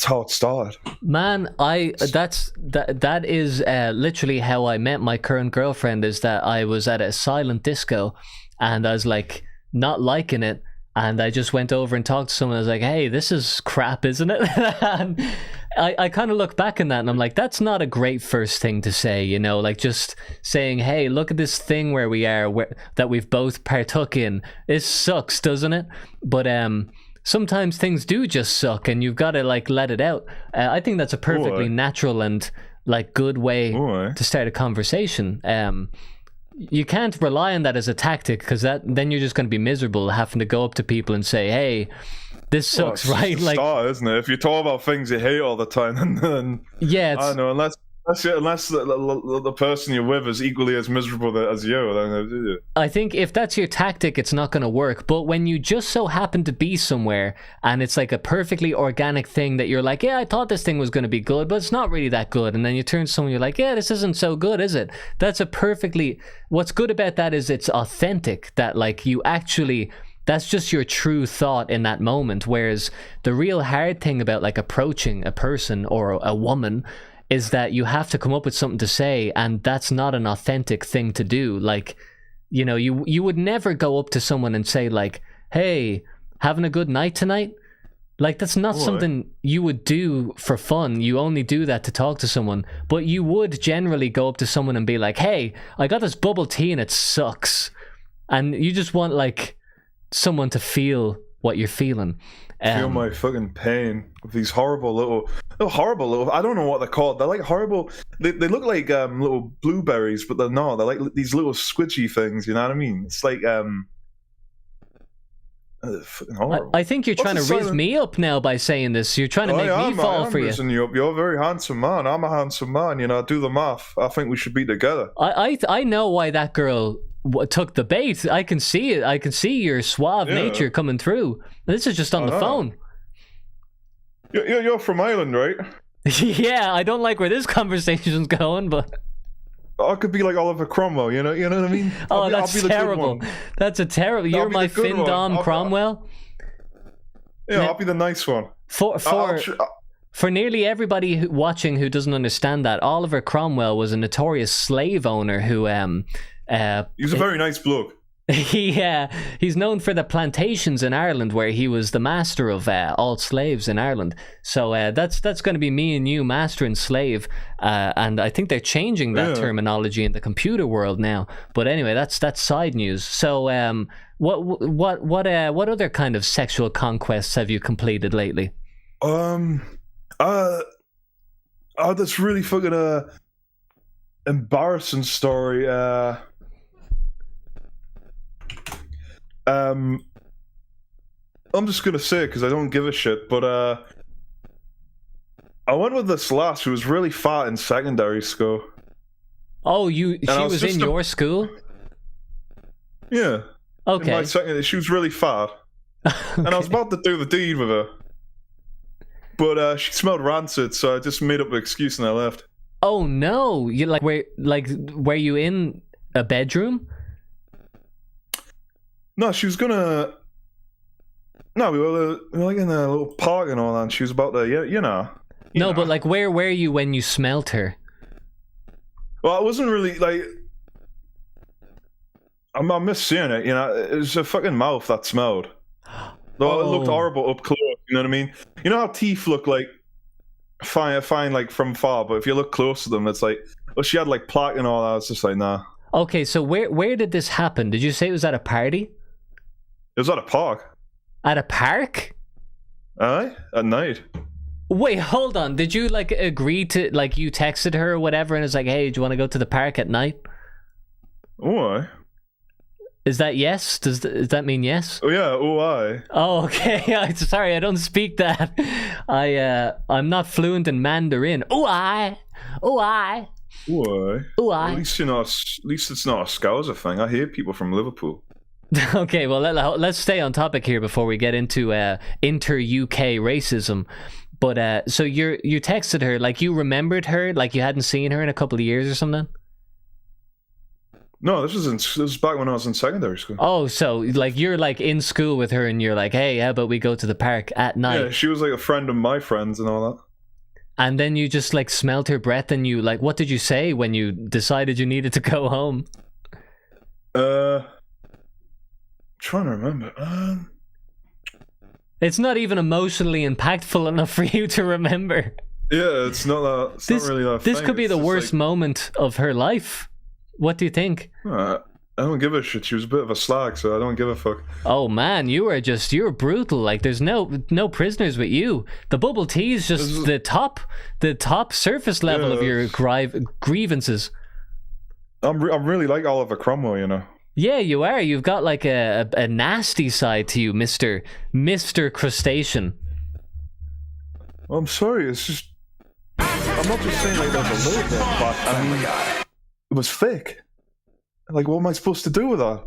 how it started. Man, that is literally how I met my current girlfriend. Is that I was at a silent disco, and I was like not liking it, and I just went over and talked to someone. I was like, "Hey, this is crap, isn't it?" And I kind of look back on that and I'm like, that's not a great first thing to say, you know, like just saying, hey, look at this thing where we are, that we've both partook in. It sucks, doesn't it? But sometimes things do just suck and you've got to like let it out. I think that's a perfectly natural and like good way to start a conversation. You can't rely on that as a tactic because then you're just going to be miserable having to go up to people and say, hey, this sucks, right? Like, start, isn't it? If you talk about things you hate all the time, then yeah, I don't know. Unless the person you're with is equally as miserable as you, then I think if that's your tactic, it's not going to work. But when you just so happen to be somewhere and it's like a perfectly organic thing that you're like, yeah, I thought this thing was going to be good, but it's not really that good. And then you turn to someone, you're like, yeah, this isn't so good, is it? What's good about that is it's authentic. That like you actually. That's just your true thought in that moment. Whereas the real hard thing about like approaching a person or a woman is that you have to come up with something to say, and that's not an authentic thing to do. Like, you know, you would never go up to someone and say like, hey, having a good night tonight? Like, that's not something you would do for fun. You only do that to talk to someone. But you would generally go up to someone and be like, hey, I got this bubble tea and it sucks. And you just want like someone to feel what you're feeling. Feel my fucking pain with these horrible little, I don't know what they're called. They're like horrible, they look like little blueberries, but they're not. They're like these little squidgy things, you know what I mean? It's like fucking horrible. I think you're trying to raise me up now by saying this. You're trying to make me fall for you. You up. You're a very handsome man. I'm a handsome man, you know. Do the math. I think we should be together. I know why that girl took the bait. I can see it. I can see your suave nature coming through. This is just on the phone. You're from Ireland, right? Yeah, I don't like where this conversation's going, but I could be like Oliver Cromwell, you know what I mean? That's terrible. That's a terrible. You're my Finn Dom Cromwell. Yeah, I'll be the nice one. For nearly everybody watching who doesn't understand that, Oliver Cromwell was a notorious slave owner who he was a very nice bloke. He's known for the plantations in Ireland where he was the master of all slaves in Ireland. So that's going to be me and you, master and slave. And I think they're changing that terminology in the computer world now. But anyway, that's side news. So what other kind of sexual conquests have you completed lately? That's really fucking embarrassing story. I'm just gonna say it because I don't give a shit, but I went with this lass who was really fat in secondary school. Oh, she was in your school? Yeah. Okay. In my secondary, she was really fat, and I was about to do the deed with her, but she smelled rancid, so I just made up an excuse and I left. Oh no! Were you in a bedroom? No, she was gonna. No, we were like in a little park and all that. And she was about to, you know. No, but like, where were you when you smelt her? Well, I wasn't really like. I miss seeing it. You know, it was a fucking mouth that smelled. Though it looked horrible up close. You know what I mean? You know how teeth look like fine, like from far, but if you look close to them, it's like, well, she had like plaque and all that. It's just like, nah. Okay, so where did this happen? Did you say it was at a party? It was at a park. At a park? Aye, at night. Wait, hold on. Did you like agree to, like, you texted her or whatever and it's like, hey, do you want to go to the park at night? Why? Is that yes? Does that mean yes? Oh yeah, I. Oh, okay. Sorry, I don't speak that. I'm not fluent in Mandarin. I. Why? I. At least it's not a Scouser thing. I hear people from Liverpool. Okay, well, let's stay on topic here before we get into inter-UK racism. But so you texted her, like, you remembered her, like you hadn't seen her in a couple of years or something? No, this was back when I was in secondary school. Oh, so like you're like in school with her and you're like, hey, how about we go to the park at night? Yeah, she was like a friend of my friends and all that. And then you just like smelled her breath and you like, what did you say when you decided you needed to go home? Trying to remember. It's not even emotionally impactful enough for you to remember. Yeah, it's not that. It's not really that. This could be the worst moment of her life. What do you think? I don't give a shit. She was a bit of a slag, so I don't give a fuck. Oh man, you're brutal. Like there's no prisoners with you. The bubble tea is just the top surface level of your grievances. I'm really like Oliver Cromwell, you know. Yeah, you are. You've got like a nasty side to you, Mr. Crustacean. I'm sorry, it's just I'm not just saying like there's a little bit, but I mean it was fake. Like, what am I supposed to do with that?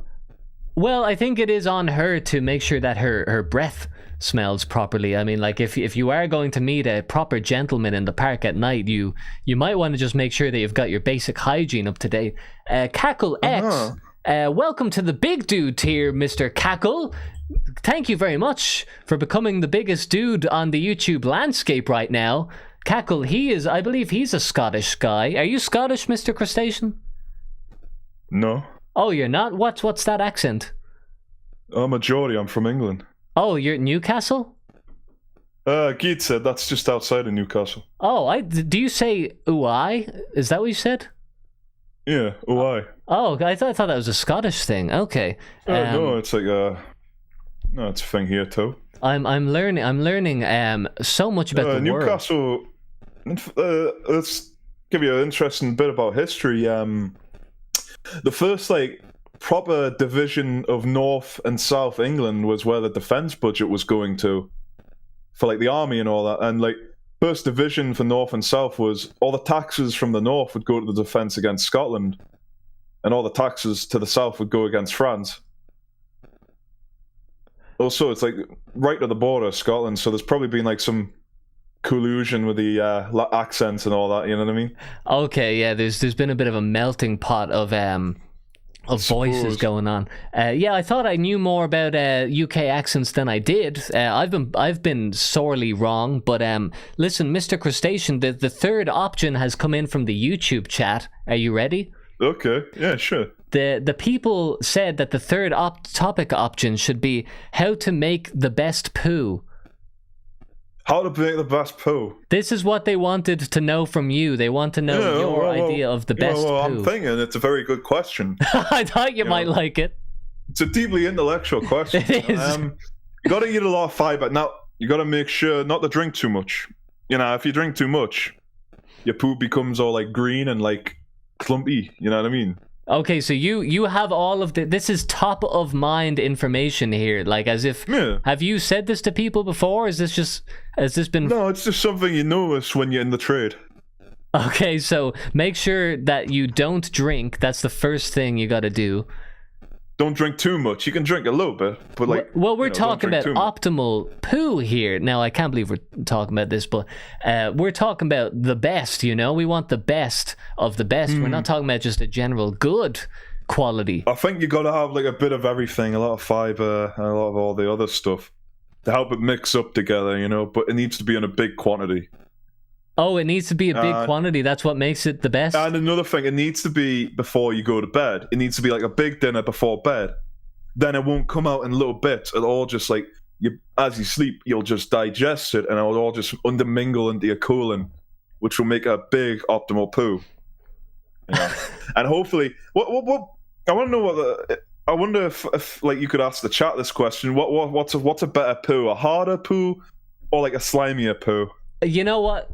Well, I think it is on her to make sure that her breath smells properly. I mean, like, if you are going to meet a proper gentleman in the park at night, you might want to just make sure that you've got your basic hygiene up to date. Cackle X, welcome to the big dude tier, Mr. Cackle. Thank you very much for becoming the biggest dude on the YouTube landscape right now. Cackle, I believe he's a Scottish guy. Are you Scottish, Mr. Crustacean? No. Oh, you're not? What's that accent? I'm a Geordie, I'm from England. Oh, you're Newcastle? Geet said that's just outside of Newcastle. Oh, do you say ooh-I? Is that what you said? Yeah, ooh-I. Oh, I thought that was a Scottish thing. Okay. No, it's like no, it's a thing here too. I'm learning so much about the Newcastle. world. Let's give you an interesting bit about history. The first like proper division of North and South England was where the defense budget was going to, for like the army and all that. And like first division for North and South was all the taxes from the North would go to the defense against Scotland, and all the taxes to the South would go against France. Also, it's like right to the border of Scotland, so there's probably been like some collusion with the accents and all that. You know what I mean? Okay, yeah. There's been a bit of a melting pot of voices going on. Yeah, I thought I knew more about UK accents than I did. I've been sorely wrong. But listen, Mr. Crustacean, the third option has come in from the YouTube chat. Are you ready? Okay. Yeah, sure. The people said that the third topic option should be how to make the best poo. How to make the best poo? This is what they wanted to know from you. They want to know your idea of the best poo. I'm thinking it's a very good question. I thought you might like it. It's a deeply intellectual question. It is. You got to eat a lot of fiber. Now, you got to make sure not to drink too much. You know, if you drink too much, your poo becomes all like green and like clumpy. You know what I mean? Okay, so you have all of this is top of mind information here, like as if have you said this to people before? Has this been No, it's just something you notice when you're in the trade. Okay, so make sure that you don't drink. That's the first thing you got to do. Don't drink too much. You can drink a little bit, but like well, we're talking about optimal poo here. Now, I can't believe we're talking about this, but we're talking about the best, you know? We want the best of the best. We're not talking about just a general good quality? I think you got to have like a bit of everything, a lot of fiber, and a lot of all the other stuff to help it mix up together, you know. But it needs to be in a big quantity. Oh, it needs to be a big quantity. That's what makes it the best. And another thing, it needs to be before you go to bed. It needs to be like a big dinner before bed. Then it won't come out in little bits. It'll all just like as you sleep, you'll just digest it, and it'll all just undermingle into your colon, which will make a big optimal poo. You know? And hopefully, what I want to know I wonder if like you could ask the chat this question. What's a better poo? A harder poo or like a slimier poo? You know what?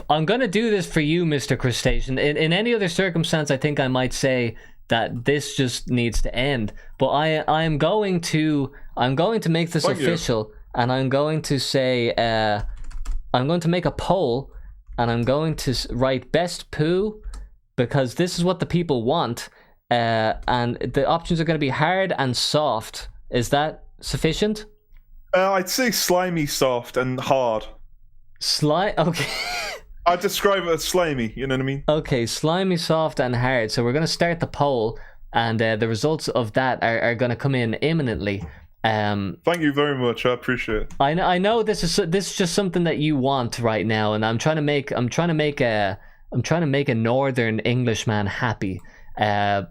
I'm gonna do this for you, Mr. Crustacean. In any other circumstance, I think I might say that this just needs to end. But I'm going to make this official, and I'm going to say I'm going to make a poll, and I'm going to write best poo, because this is what the people want, and the options are going to be hard and soft. Is that sufficient? I'd say slimy, soft, and hard. Okay. I'd describe it as slimy, you know what I mean? Okay, slimy, soft, and hard. So we're going to start the poll, and the results of that are going to come in imminently. Thank you very much. I appreciate it. I know this is just something that you want right now, and I'm trying to make a Northern Englishman happy.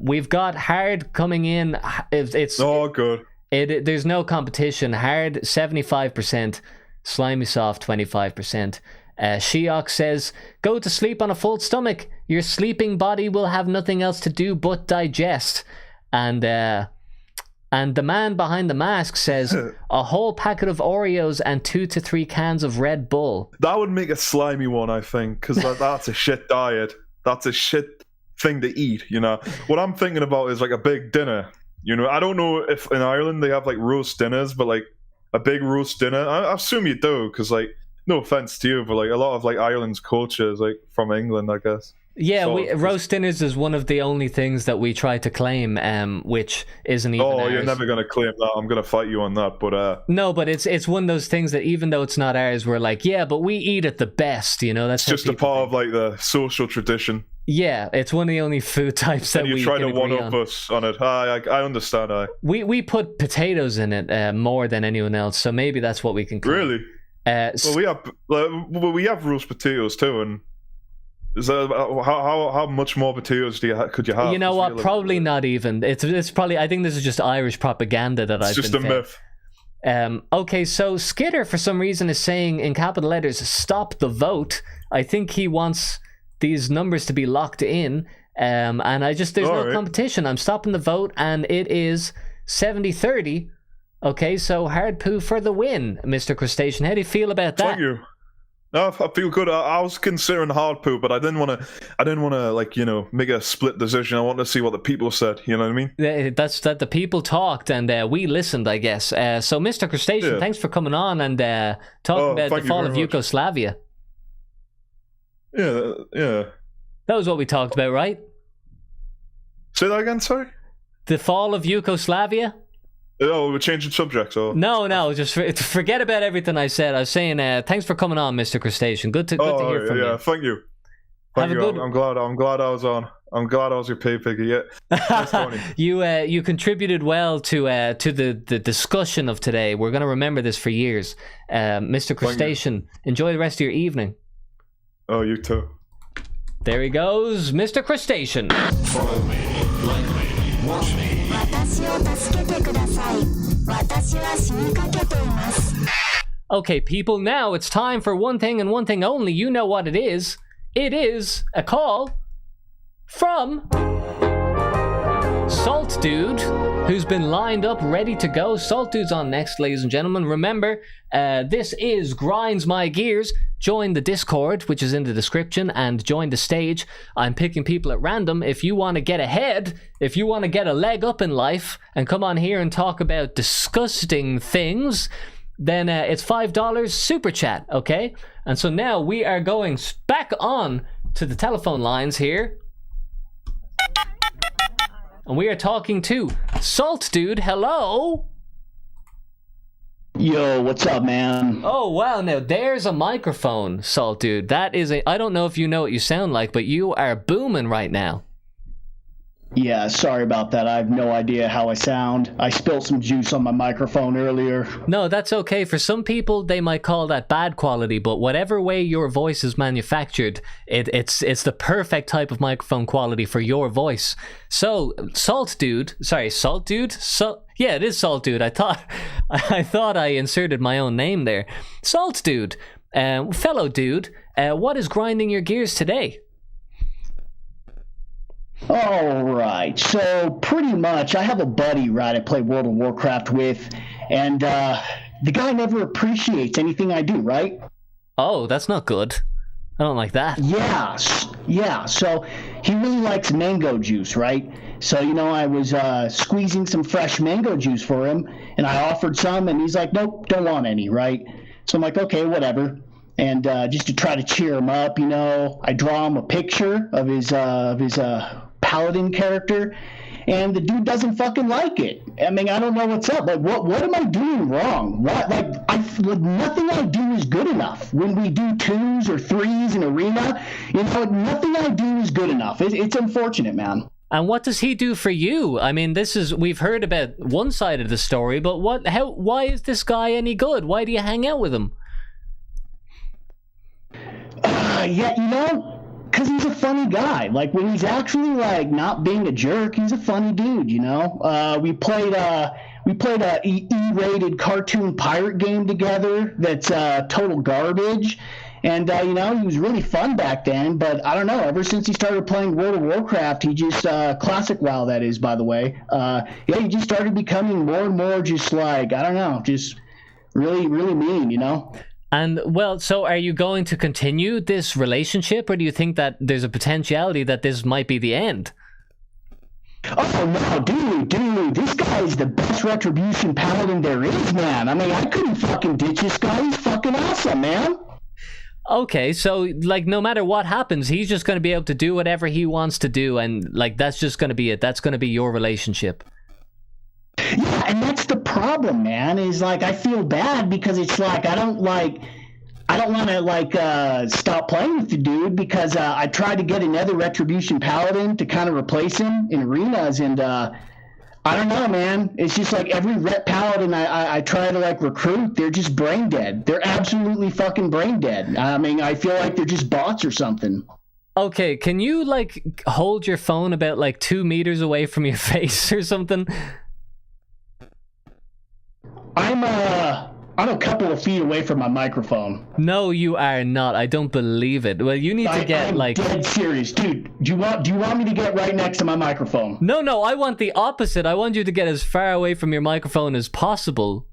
We've got hard coming in. It's good. There's no competition. Hard 75%, slimy soft 25%. Sheok says, "Go to sleep on a full stomach. Your sleeping body will have nothing else to do but digest." And the man behind the mask says, "A whole packet of Oreos and 2 to 3 cans of Red Bull." That would make a slimy one, I think, because that's a shit diet. That's a shit thing to eat, you know. What I'm thinking about is like a big dinner. You know, I don't know if in Ireland they have like roast dinners, but like a big roast dinner. I assume you do, because like, no offense to you, but like a lot of like Ireland's culture is like from England, I guess. Yeah, roast dinners is one of the only things that we try to claim, which isn't even ours. You're never going to claim that. I'm going to fight you on that, but... No, but it's one of those things that even though it's not ours, we're like, yeah, but we eat it the best, you know? That's just a part of, like, the social tradition. Yeah, it's one of the only food types that we can agree on. And you try to one-up us on it. I understand, We put potatoes in it more than anyone else, so maybe that's what we can claim. Really? We have roast potatoes, too, and... Is that how much more potatoes could you have? You know what? Probably not even. It's probably. I think this is just Irish propaganda that I've been fed. It's just a myth. Okay, so Skitter for some reason is saying in capital letters, "Stop the vote." I think he wants these numbers to be locked in. And there's no competition. I'm stopping the vote, and it is 70-30. Okay, so hard poo for the win, Mr. Crustacean. How do you feel about that? Thank you. No, I feel good. I was considering hard poo, but I didn't want to, like, you know, make a split decision. I wanted to see what the people said. You know what I mean? That's that the people talked and we listened, I guess. So, Mr. Crustacean, thanks for coming on and talking about the fall of Yugoslavia. Yeah. That was what we talked about, right? Say that again, sorry? The fall of Yugoslavia? Oh, we're changing subjects. Oh. No, just forget about everything I said. I was saying, thanks for coming on, Mr. Crustacean. Good to hear from you. Yeah, thank you. I'm glad I was on. I'm glad I was your pay picker. Yeah. Nice you contributed well to the discussion of today. We're gonna remember this for years. Mr. Crustacean, enjoy the rest of your evening. Oh, you too. There he goes, Mr. Crustacean. Follow me, like me, watch me. Okay, people, now it's time for one thing and one thing only. You know what it is. It is a call from Salt Dude, who's been lined up, ready to go. Salt Dude's on next, ladies and gentlemen. Remember, this is Grinds My Gears. Join the Discord, which is in the description, and join the stage. I'm picking people at random. If you want to get ahead, if you want to get a leg up in life and come on here and talk about disgusting things, then it's $5 super chat, okay? And so now we are going back on to the telephone lines here. And we are talking to Salt Dude. Hello? Yo, what's up, man? Oh, wow. Now, there's a microphone, Salt Dude. That is I don't know if you know what you sound like, but you are booming right now. Yeah, sorry about that. I have no idea how I sound. I spilled some juice on my microphone earlier. No, that's okay. For some people, they might call that bad quality, but whatever way your voice is manufactured, it's the perfect type of microphone quality for your voice. So, Salt Dude, yeah, it is Salt Dude. I thought I inserted my own name there. Salt Dude, fellow dude, what is grinding your gears today? All right, so pretty much I have a buddy, right, I play World of Warcraft with, and the guy never appreciates anything I do, right? Oh, that's not good. I don't like that. Yeah, so he really likes mango juice, right? So, I was squeezing some fresh mango juice for him, and I offered some, and he's like, nope, don't want any, right? So I'm like, okay, whatever. And just to try to cheer him up, I draw him a picture of his paladin character, and the dude doesn't fucking like it. I mean, I don't know what's up. Like, what am I doing wrong? Nothing I do is good enough. When we do 2s or 3s in arena, nothing I do is good enough. It's unfortunate, man. And what does he do for you? I mean, we've heard about one side of the story, but why is this guy any good? Why do you hang out with him? Because he's a funny guy. Like, when he's actually, not being a jerk, he's a funny dude, We played a E-rated cartoon pirate game together that's total garbage. And, he was really fun back then, but I don't know, ever since he started playing World of Warcraft, he just, classic WoW that is, by the way, he just started becoming more and more just just really, really mean, And, well, so are you going to continue this relationship, or do you think that there's a potentiality that this might be the end? Oh, no, dude, this guy is the best Retribution Paladin there is, man. I mean, I couldn't fucking ditch this guy. He's fucking awesome, man. Okay, so, no matter what happens, he's just going to be able to do whatever he wants to do, and, that's just going to be it. That's going to be your relationship. Yeah, and that's the problem, man, is, I feel bad because it's, I don't want to, stop playing with the dude because I tried to get another Retribution Paladin to kind of replace him in arenas, and, I don't know, man. It's just every Ret Paladin I try to recruit, they're just brain dead. They're absolutely fucking brain dead. I mean, I feel like they're just bots or something. Okay, can you hold your phone about 2 meters away from your face or something? I'm a couple of feet away from my microphone. No, you are not. I don't believe it. Well, you need to get I'm dead serious, dude. Do you want me to get right next to my microphone? No, I want the opposite. I want you to get as far away from your microphone as possible.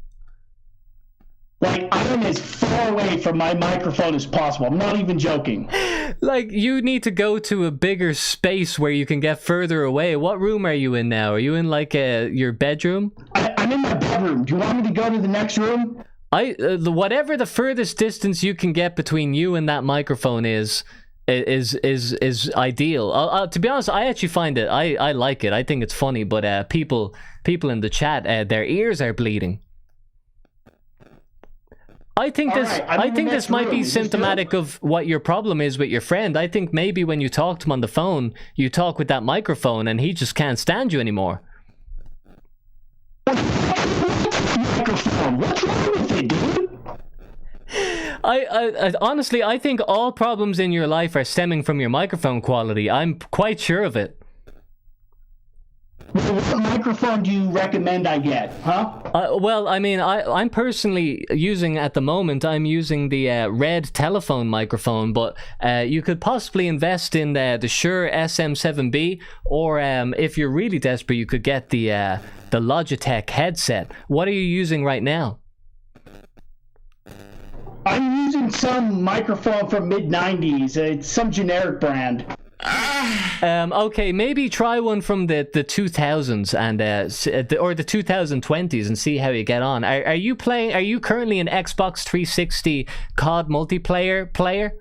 I am as far away from my microphone as possible. I'm not even joking. You need to go to a bigger space where you can get further away. What room are you in now? Are you in your bedroom? I'm in my bedroom. Do you want me to go to the next room? Whatever the furthest distance you can get between you and that microphone is ideal. To be honest, I actually find it. I like it. I think it's funny. But people in the chat, their ears are bleeding. I think this might be symptomatic of what your problem is with your friend. I think maybe when you talk to him on the phone, you talk with that microphone, and he just can't stand you anymore. Microphone. What's wrong with it, dude? I honestly, I think all problems in your life are stemming from your microphone quality. I'm quite sure of it. What microphone do you recommend I get, huh? Well, I mean, I'm personally using, at the moment, I'm using the Red telephone microphone, but you could possibly invest in the Shure SM7B, or if you're really desperate, you could get the Logitech headset. What are you using right now? I'm using some microphone from mid-90s. It's some generic brand. Okay, maybe try one from the 2000s and or the 2020s and see how you get on. Are you currently an Xbox 360 COD multiplayer player?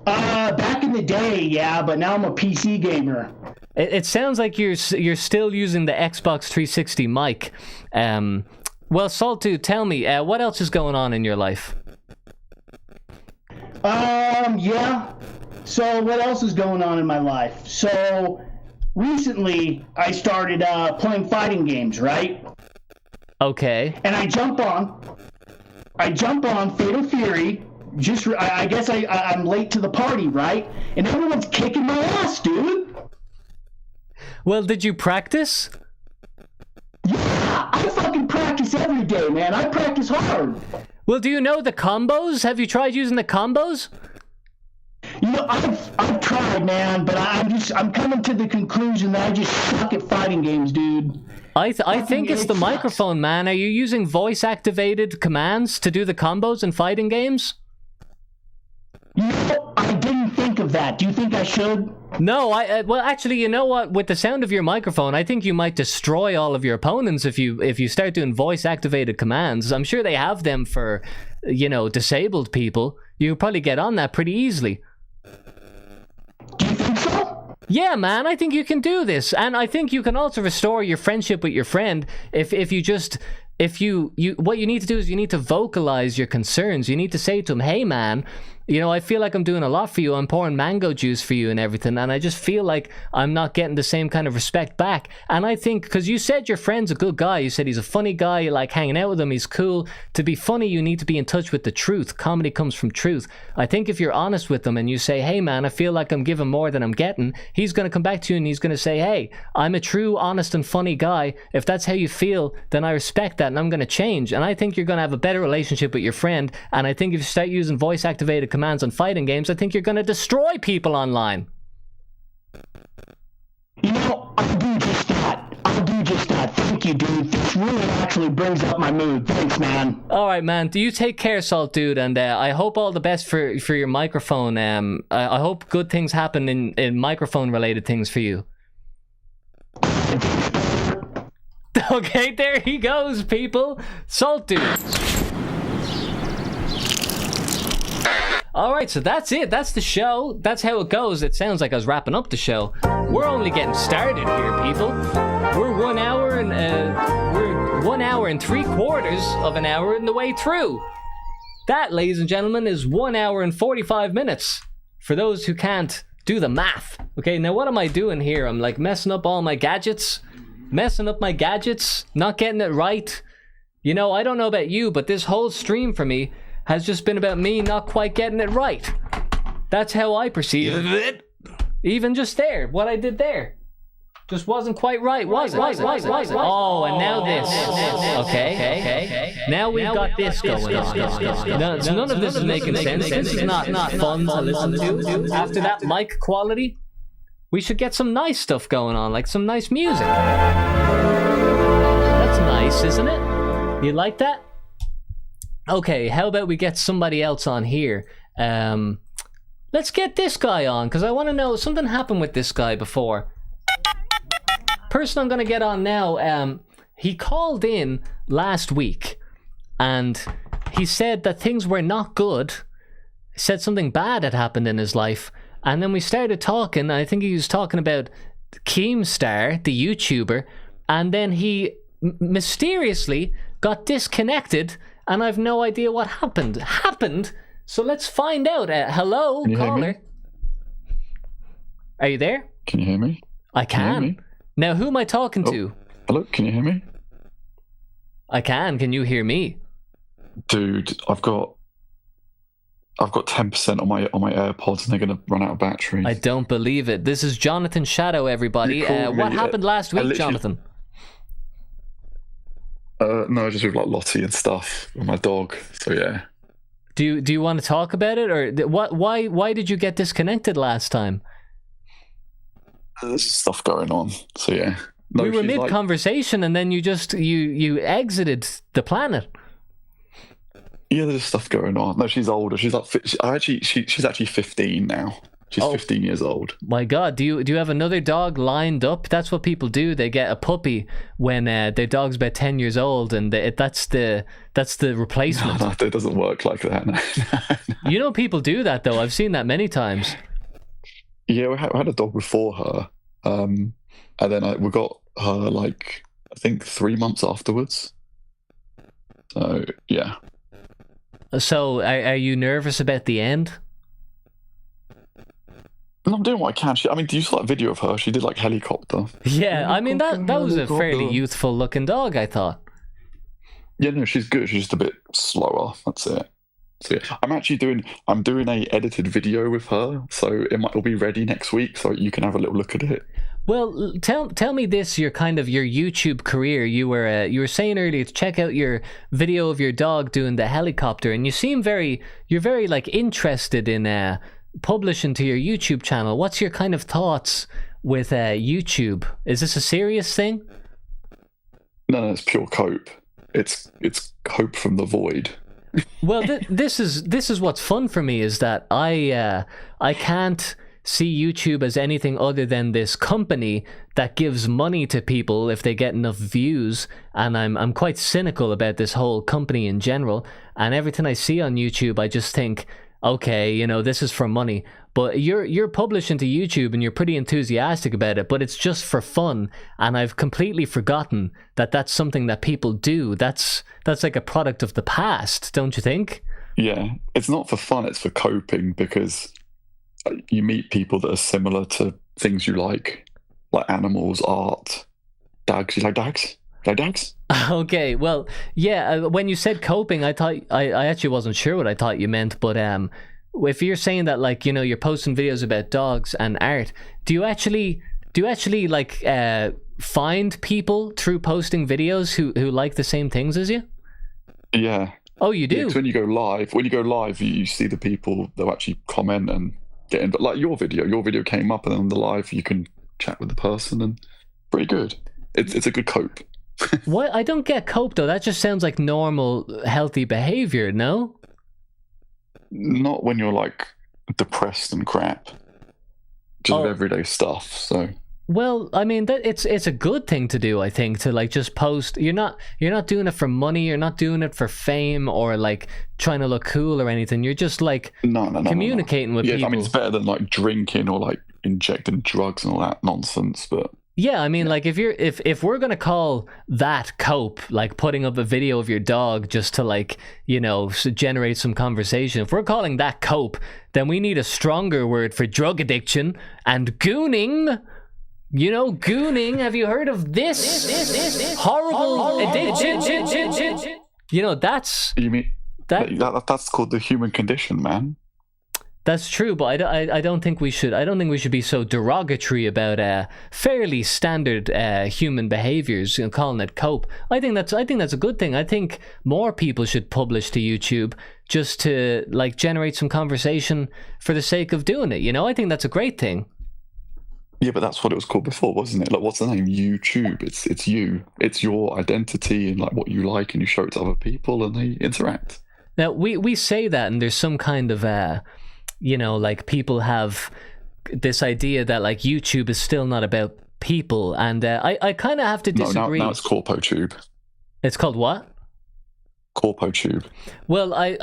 Back in the day, yeah, but now I'm a PC gamer. It sounds like you're still using the Xbox 360 mic. Well, Salt2, tell me, what else is going on in your life? Yeah. So what else is going on in my life? So recently I started playing fighting games, right? Okay. And I jump on Fatal Fury. I guess I'm late to the party, right? And everyone's kicking my ass, dude. Well, did you practice? Yeah, I fucking practice every day, man. I practice hard. Well, do you know the combos? Have you tried using the combos? You know, I've tried, man, but I'm coming to the conclusion that I just suck at fighting games, dude. I think it's the microphone, man. Are you using voice-activated commands to do the combos in fighting games? You know, I didn't think of that. Do you think I should? No, well, actually, you know what? With the sound of your microphone, I think you might destroy all of your opponents if you start doing voice-activated commands. I'm sure they have them for, you know, disabled people. You probably get on that pretty easily. Do you think so? Yeah, man, I think you can do this, and I think you can also restore your friendship with your friend if you what you need to do is you need to vocalize your concerns. You need to say to him, "Hey, man, you know, I feel like I'm doing a lot for you. I'm pouring mango juice for you and everything, and I just feel like I'm not getting the same kind of respect back." And I think, because you said your friend's a good guy, you said he's a funny guy, you like hanging out with him, he's cool. To be funny, you need to be in touch with the truth. Comedy comes from truth. I think if you're honest with him and you say, "Hey, man, I feel like I'm giving more than I'm getting," he's going to come back to you and he's going to say, "Hey, I'm a true, honest, and funny guy. If that's how you feel, then I respect that and I'm going to change." And I think you're going to have a better relationship with your friend. And I think if you start using voice-activated commands on fighting games, I think you're going to destroy people online. You know, I'll do just that. Thank you, dude. This really actually brings up my mood. Thanks, man. All right, man. Do you take care, Salt Dude? And I hope all the best for your microphone. I hope good things happen in microphone-related things for you. Okay, there he goes, people. Salt Dude. Alright, so that's it. That's the show. That's how it goes. It sounds like I was wrapping up the show. We're only getting started here, people. We're 1 hour and we're 1 hour and 3/4 of an hour in the way through. That, ladies and gentlemen, is 1 hour and 45 minutes. For those who can't do the math. Okay, now what am I doing here? I'm like messing up all my gadgets. Not getting it right. You know, I don't know about you, but this whole stream for me has just been about me not quite getting it right. That's how I perceive it. Even just there, what I did there just wasn't quite right, was it? Oh, and now this. Okay. Now we've got this going on. None of this is making sense. This is not fun to listen to. After that mic quality, we should get some nice stuff going on, like some nice music. That's nice, isn't it? You like that? Okay, how about we get somebody else on here? Let's get this guy on, because I want to know, something happened with this guy before. Person I'm going to get on now, he called in last week, and he said that things were not good. He said something bad had happened in his life, and then we started talking. I think he was talking about Keemstar, the YouTuber, and then he mysteriously got disconnected, and I've no idea what happened. So let's find out. Hello, caller. Are you there? Can you hear me? I can. Now, who am I talking to? Hello, can you hear me? I can. Can you hear me? Dude, I've got 10% on my AirPods and they're going to run out of battery. I don't believe it. This is Jonathan Shadow, everybody. What happened last week, Jonathan? No, just with like Lottie and stuff with my dog. So yeah. Do you want to talk about it, or why did you get disconnected last time? There's stuff going on. So yeah. No, we were mid conversation, and then you just you exited the planet. Yeah, there's stuff going on. No, she's older. She's like she's actually 15 now. She's 15 years old. My God, do you have another dog lined up? That's what people do. They get a puppy when their dog's about 10 years old, and that's the replacement. No, it doesn't work like that. No. You know, people do that though. I've seen that many times. Yeah, we had a dog before her, and then we got her like I think 3 months afterwards. So yeah. So are you nervous about the end? I'm doing what I can. I mean, do you saw that video of her? She did like helicopter. Yeah, I mean that was a fairly youthful looking dog, I thought. Yeah, no, she's good. She's just a bit slower. That's it. So yeah, I'm doing a edited video with her, so it'll be ready next week, so you can have a little look at it. Well, tell me this: your YouTube career. You were saying earlier to check out your video of your dog doing the helicopter, and you're very like interested in publishing to your YouTube channel. What's your kind of thoughts with YouTube? Is this a serious thing? No, it's pure cope. It's cope from the void. Well, this is what's fun for me is that I can't see YouTube as anything other than this company that gives money to people if they get enough views, and I'm quite cynical about this whole company in general, and everything I see on YouTube I just think, okay, this is for money. But you're publishing to YouTube and you're pretty enthusiastic about it, but it's just for fun, and I've completely forgotten that that's something that people do. That's like a product of the past, don't you think? Yeah, it's not for fun, it's for coping, because you meet people that are similar to things you like animals, art, dogs. You like dogs? Okay, well, yeah, when you said coping, I thought I actually wasn't sure what I thought you meant, but if you're saying that, like, you're posting videos about dogs and art, do you actually like find people through posting videos who like the same things as you? Yeah. Oh, you do? Yeah, 'cause when you go live, you see the people that actually comment and get in. But like your video came up, and then on the live you can chat with the person, and pretty good. It's a good cope. What? I don't get cope though. That just sounds like normal, healthy behavior. No. Not when you're like depressed and crap. Just everyday stuff. So. Well, I mean, it's a good thing to do, I think, to like just post. You're not doing it for money. You're not doing it for fame or like trying to look cool or anything. You're just like communicating with people. Yeah, I mean, it's better than like drinking or like injecting drugs and all that nonsense. But yeah, I mean, like if we're gonna call that cope, like putting up a video of your dog just to like generate some conversation, if we're calling that cope, then we need a stronger word for drug addiction and gooning. Gooning. Have you heard of this horrible addiction? That's. You mean that's called the human condition, man. That's true, but I don't think we should. I don't think we should be so derogatory about fairly standard human behaviors. Calling it cope. I think that's a good thing. I think more people should publish to YouTube just to like generate some conversation for the sake of doing it. I think that's a great thing. Yeah, but that's what it was called before, wasn't it? Like, what's the name? YouTube. It's you. It's your identity and like what you like, and you show it to other people, and they interact. Now we say that, and there's some kind of like people have this idea that like YouTube is still not about people, and I kind of have to disagree. No, now it's CorpoTube. It's called what? CorpoTube. Well, I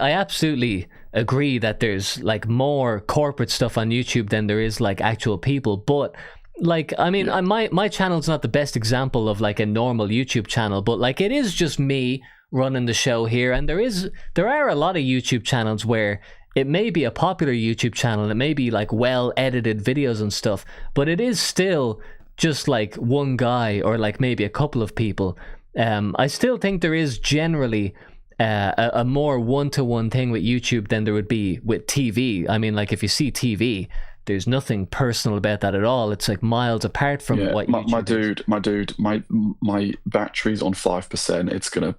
absolutely agree that there's like more corporate stuff on YouTube than there is like actual people, but like I mean, my channel's not the best example of like a normal YouTube channel, but like it is just me running the show here, and there are a lot of YouTube channels where it may be a popular YouTube channel and it may be like well edited videos and stuff, but it is still just like one guy or like maybe a couple of people. I still think there is generally a more one-to-one thing with YouTube than there would be with TV. I mean, like if you see TV, there's nothing personal about that at all. It's like miles apart from what YouTube my battery's on 5%. It's gonna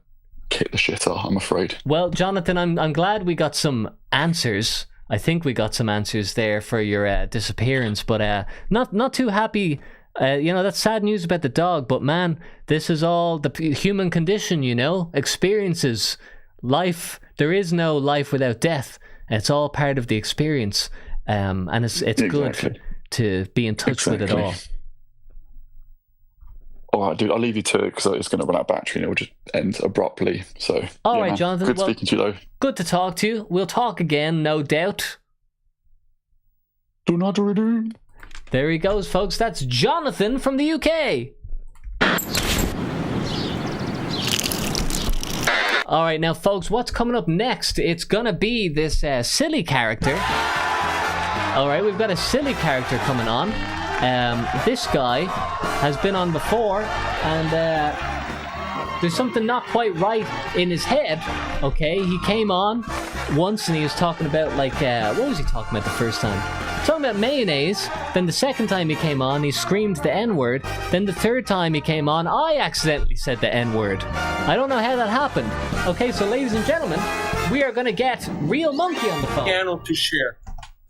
kick the shit out, I'm afraid. Well, Jonathan, I'm glad we got some answers. I think we got some answers there for your disappearance, but not too happy. That's sad news about the dog, but man, this is all the human condition, experiences, life. There is no life without death. It's all part of the experience, and it's good to be in touch with it all. All right, dude, I'll leave you to it because it's going to run out of battery and it will just end abruptly. So, all right, Jonathan. Good speaking to you, though. Good to talk to you. We'll talk again, no doubt. Do not redo. There he goes, folks. That's Jonathan from the UK. All right, now, folks, what's coming up next? It's gonna be this silly character. All right, we've got a silly character coming on. This guy has been on before, and there's something not quite right in his head. Okay, he came on once and he was talking about like what was he talking about the first time? Talking about mayonnaise. Then the second time he came on, he screamed the N-word. Then the third time he came on, I accidentally said the N-word. I don't know how that happened. Okay, so ladies and gentlemen, we are gonna get Real Monkey on the phone. Channel to share.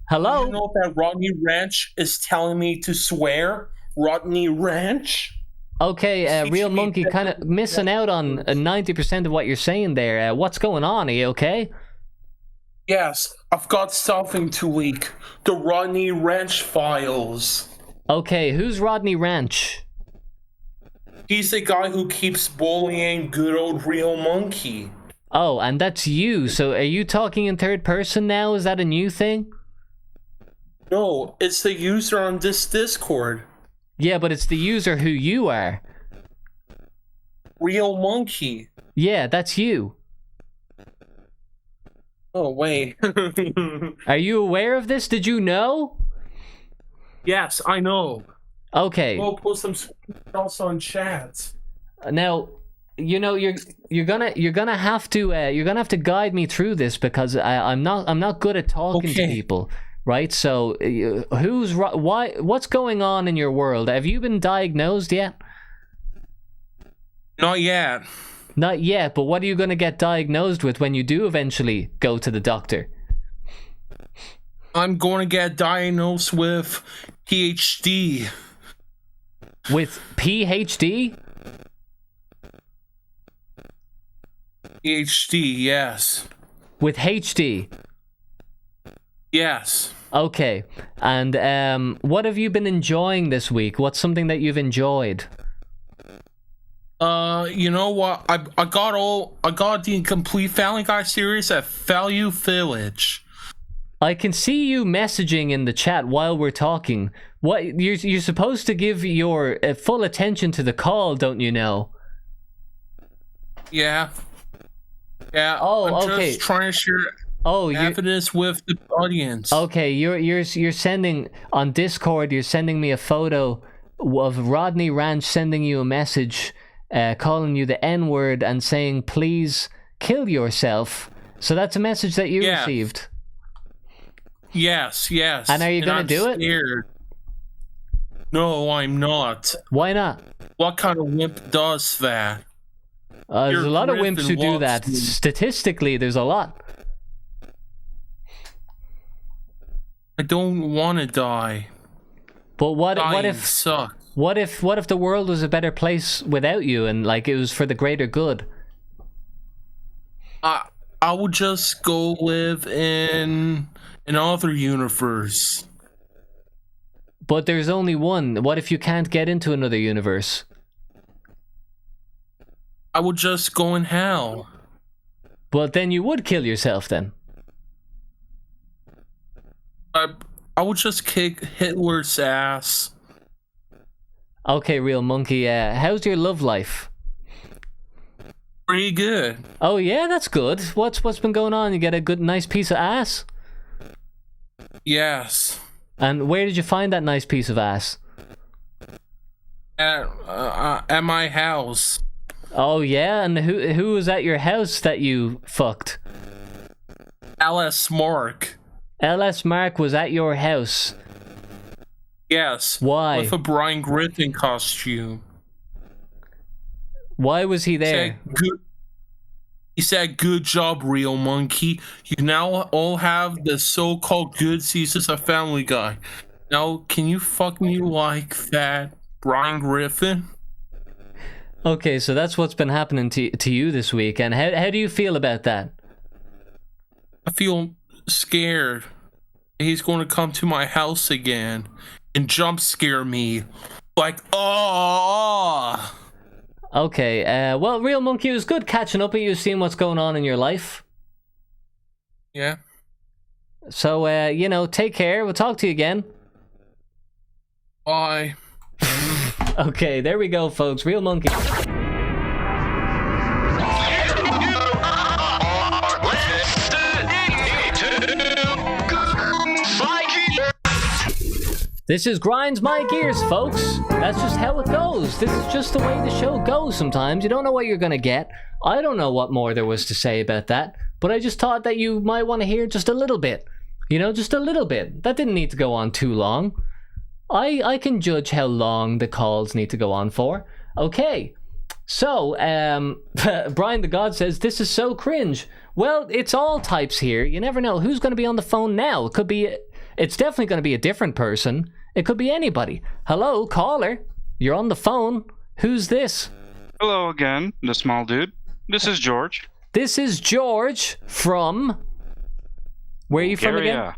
Hello? You know that Rodney Ranch is telling me to swear? Rodney Ranch? Okay, Real Monkey kind of missing out on 90% of what you're saying there. What's going on? Are you okay? Yes, I've got something to leak. The Rodney Ranch files. Okay, who's Rodney Ranch? He's the guy who keeps bullying good old Real Monkey. Oh, and that's you. So are you talking in third person now? Is that a new thing? No, it's the user on this Discord. Yeah, but it's the user who you are. Real Monkey. Yeah, that's you. Oh, wait. Are you aware of this? Did you know? Yes, I know. Okay. We'll post some screenshots on chat. Now, you know you're gonna have to guide me through this because I'm not good at talking to people, right? So what's going on in your world? Have you been diagnosed yet? Not yet. Not yet, but what are you going to get diagnosed with when you do eventually go to the doctor? I'm going to get diagnosed with PhD. With PhD? PhD, yes. With HD? Yes. Okay. And what have you been enjoying this week? What's something that you've enjoyed? You know what? I got the complete Family Guy series at Value Village. I can see you messaging in the chat while we're talking. What you're supposed to give your full attention to the call, don't you know? Yeah. Yeah. Oh, I'm okay. just trying to share evidence with the audience. Okay, you're sending on Discord. You're sending me a photo of Rodney Ranch sending you a message. Calling you the N-word and saying, please kill yourself. So that's a message that you received. Yes. And are you going to do it? No, I'm not. Why not? What kind of wimp does that? There's a lot of wimps who do that. Statistically, there's a lot. I don't want to die. But what if sucks? What if the world was a better place without you and like it was for the greater good? I would just go live in another universe. But there's only one. What if you can't get into another universe? I would just go in hell. But then you would kill yourself then. I would just kick Hitler's ass. Okay, Real Monkey, how's your love life? Pretty good. Oh yeah, that's good. What's been going on? You get a nice piece of ass? Yes. And where did you find that nice piece of ass? At my house. Oh yeah, and who was at your house that you fucked? LS Mark. LS Mark was at your house. Yes. Why? With a Brian Griffin costume. Why was he there? He said, good job, Real Monkey. You now all have the so-called good seasons of Family Guy. Now, can you fuck me like that, Brian Griffin? Okay, so that's what's been happening to you this week. And how do you feel about that? I feel scared. He's going to come to my house again and jump scare me. Like, oh. Okay, well, Real Monkey, it was good catching up with you, seeing what's going on in your life. Yeah. So, you know, take care. We'll talk to you again. Bye. Okay, there we go, folks. Real Monkey. This is Grinds My Gears, folks. That's just how it goes. This is just the way the show goes sometimes. You don't know what you're going to get. I don't know what more there was to say about that, but I just thought that you might want to hear just a little bit. You know, just a little bit. That didn't need to go on too long. I can judge how long the calls need to go on for. Okay. So, Brian the God says, this is so cringe. Well, it's all types here. You never know who's going to be on the phone now. It's definitely going to be a different person. It could be anybody. Hello, caller. You're on the phone. Who's this? Hello again, the small dude. This is George. This is George from... Where are you from again?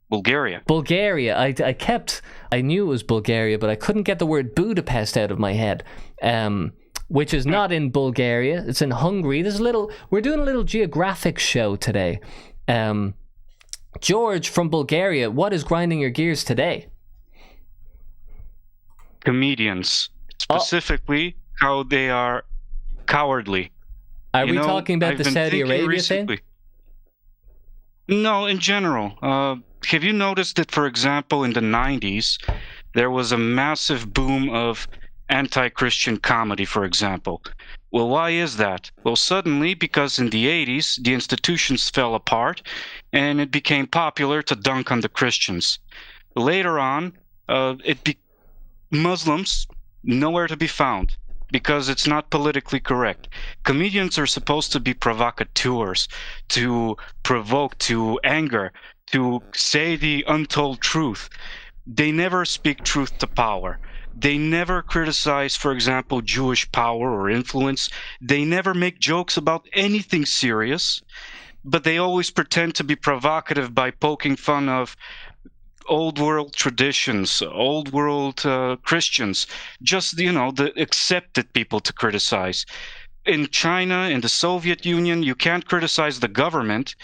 Bulgaria. Bulgaria. I knew it was Bulgaria, but I couldn't get the word Budapest out of my head. Which is not in Bulgaria. It's in Hungary. We're doing a little geographic show today. George from Bulgaria, what is grinding your gears today? Comedians. Specifically, how they are cowardly. Are we talking about the Saudi Arabia thing? No, in general. Have you noticed that, for example, in the 90s, there was a massive boom of anti-Christian comedy, for example? Well, why is that? Well, suddenly, because in the 80s, the institutions fell apart, and it became popular to dunk on the Christians. Later on, Muslims, nowhere to be found, because it's not politically correct. Comedians are supposed to be provocateurs, to provoke, to anger, to say the untold truth. They never speak truth to power. They never criticize, for example, Jewish power or influence. They never make jokes about anything serious, but they always pretend to be provocative by poking fun of old world traditions, old world Christians, just, the accepted people to criticize. In China, in the Soviet Union, you can't criticize the government,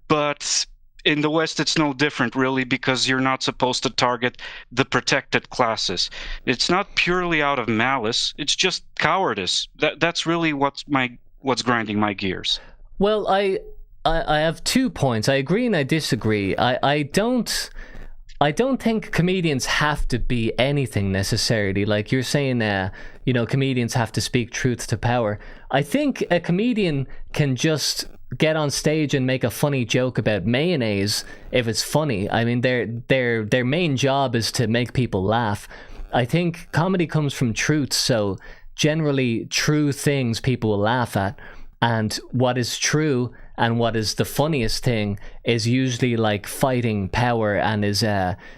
but in the West, it's no different, really, because you're not supposed to target the protected classes. It's not purely out of malice. It's just cowardice. That's really what's grinding my gears. Well, I have 2 points. I agree and I disagree. I don't think comedians have to be anything necessarily. Like you're saying, comedians have to speak truth to power. I think a comedian can just get on stage and make a funny joke about mayonnaise if it's funny. I mean, their main job is to make people laugh. I think comedy comes from truth, so generally true things people will laugh at. And what is true and what is the funniest thing is usually like fighting power and is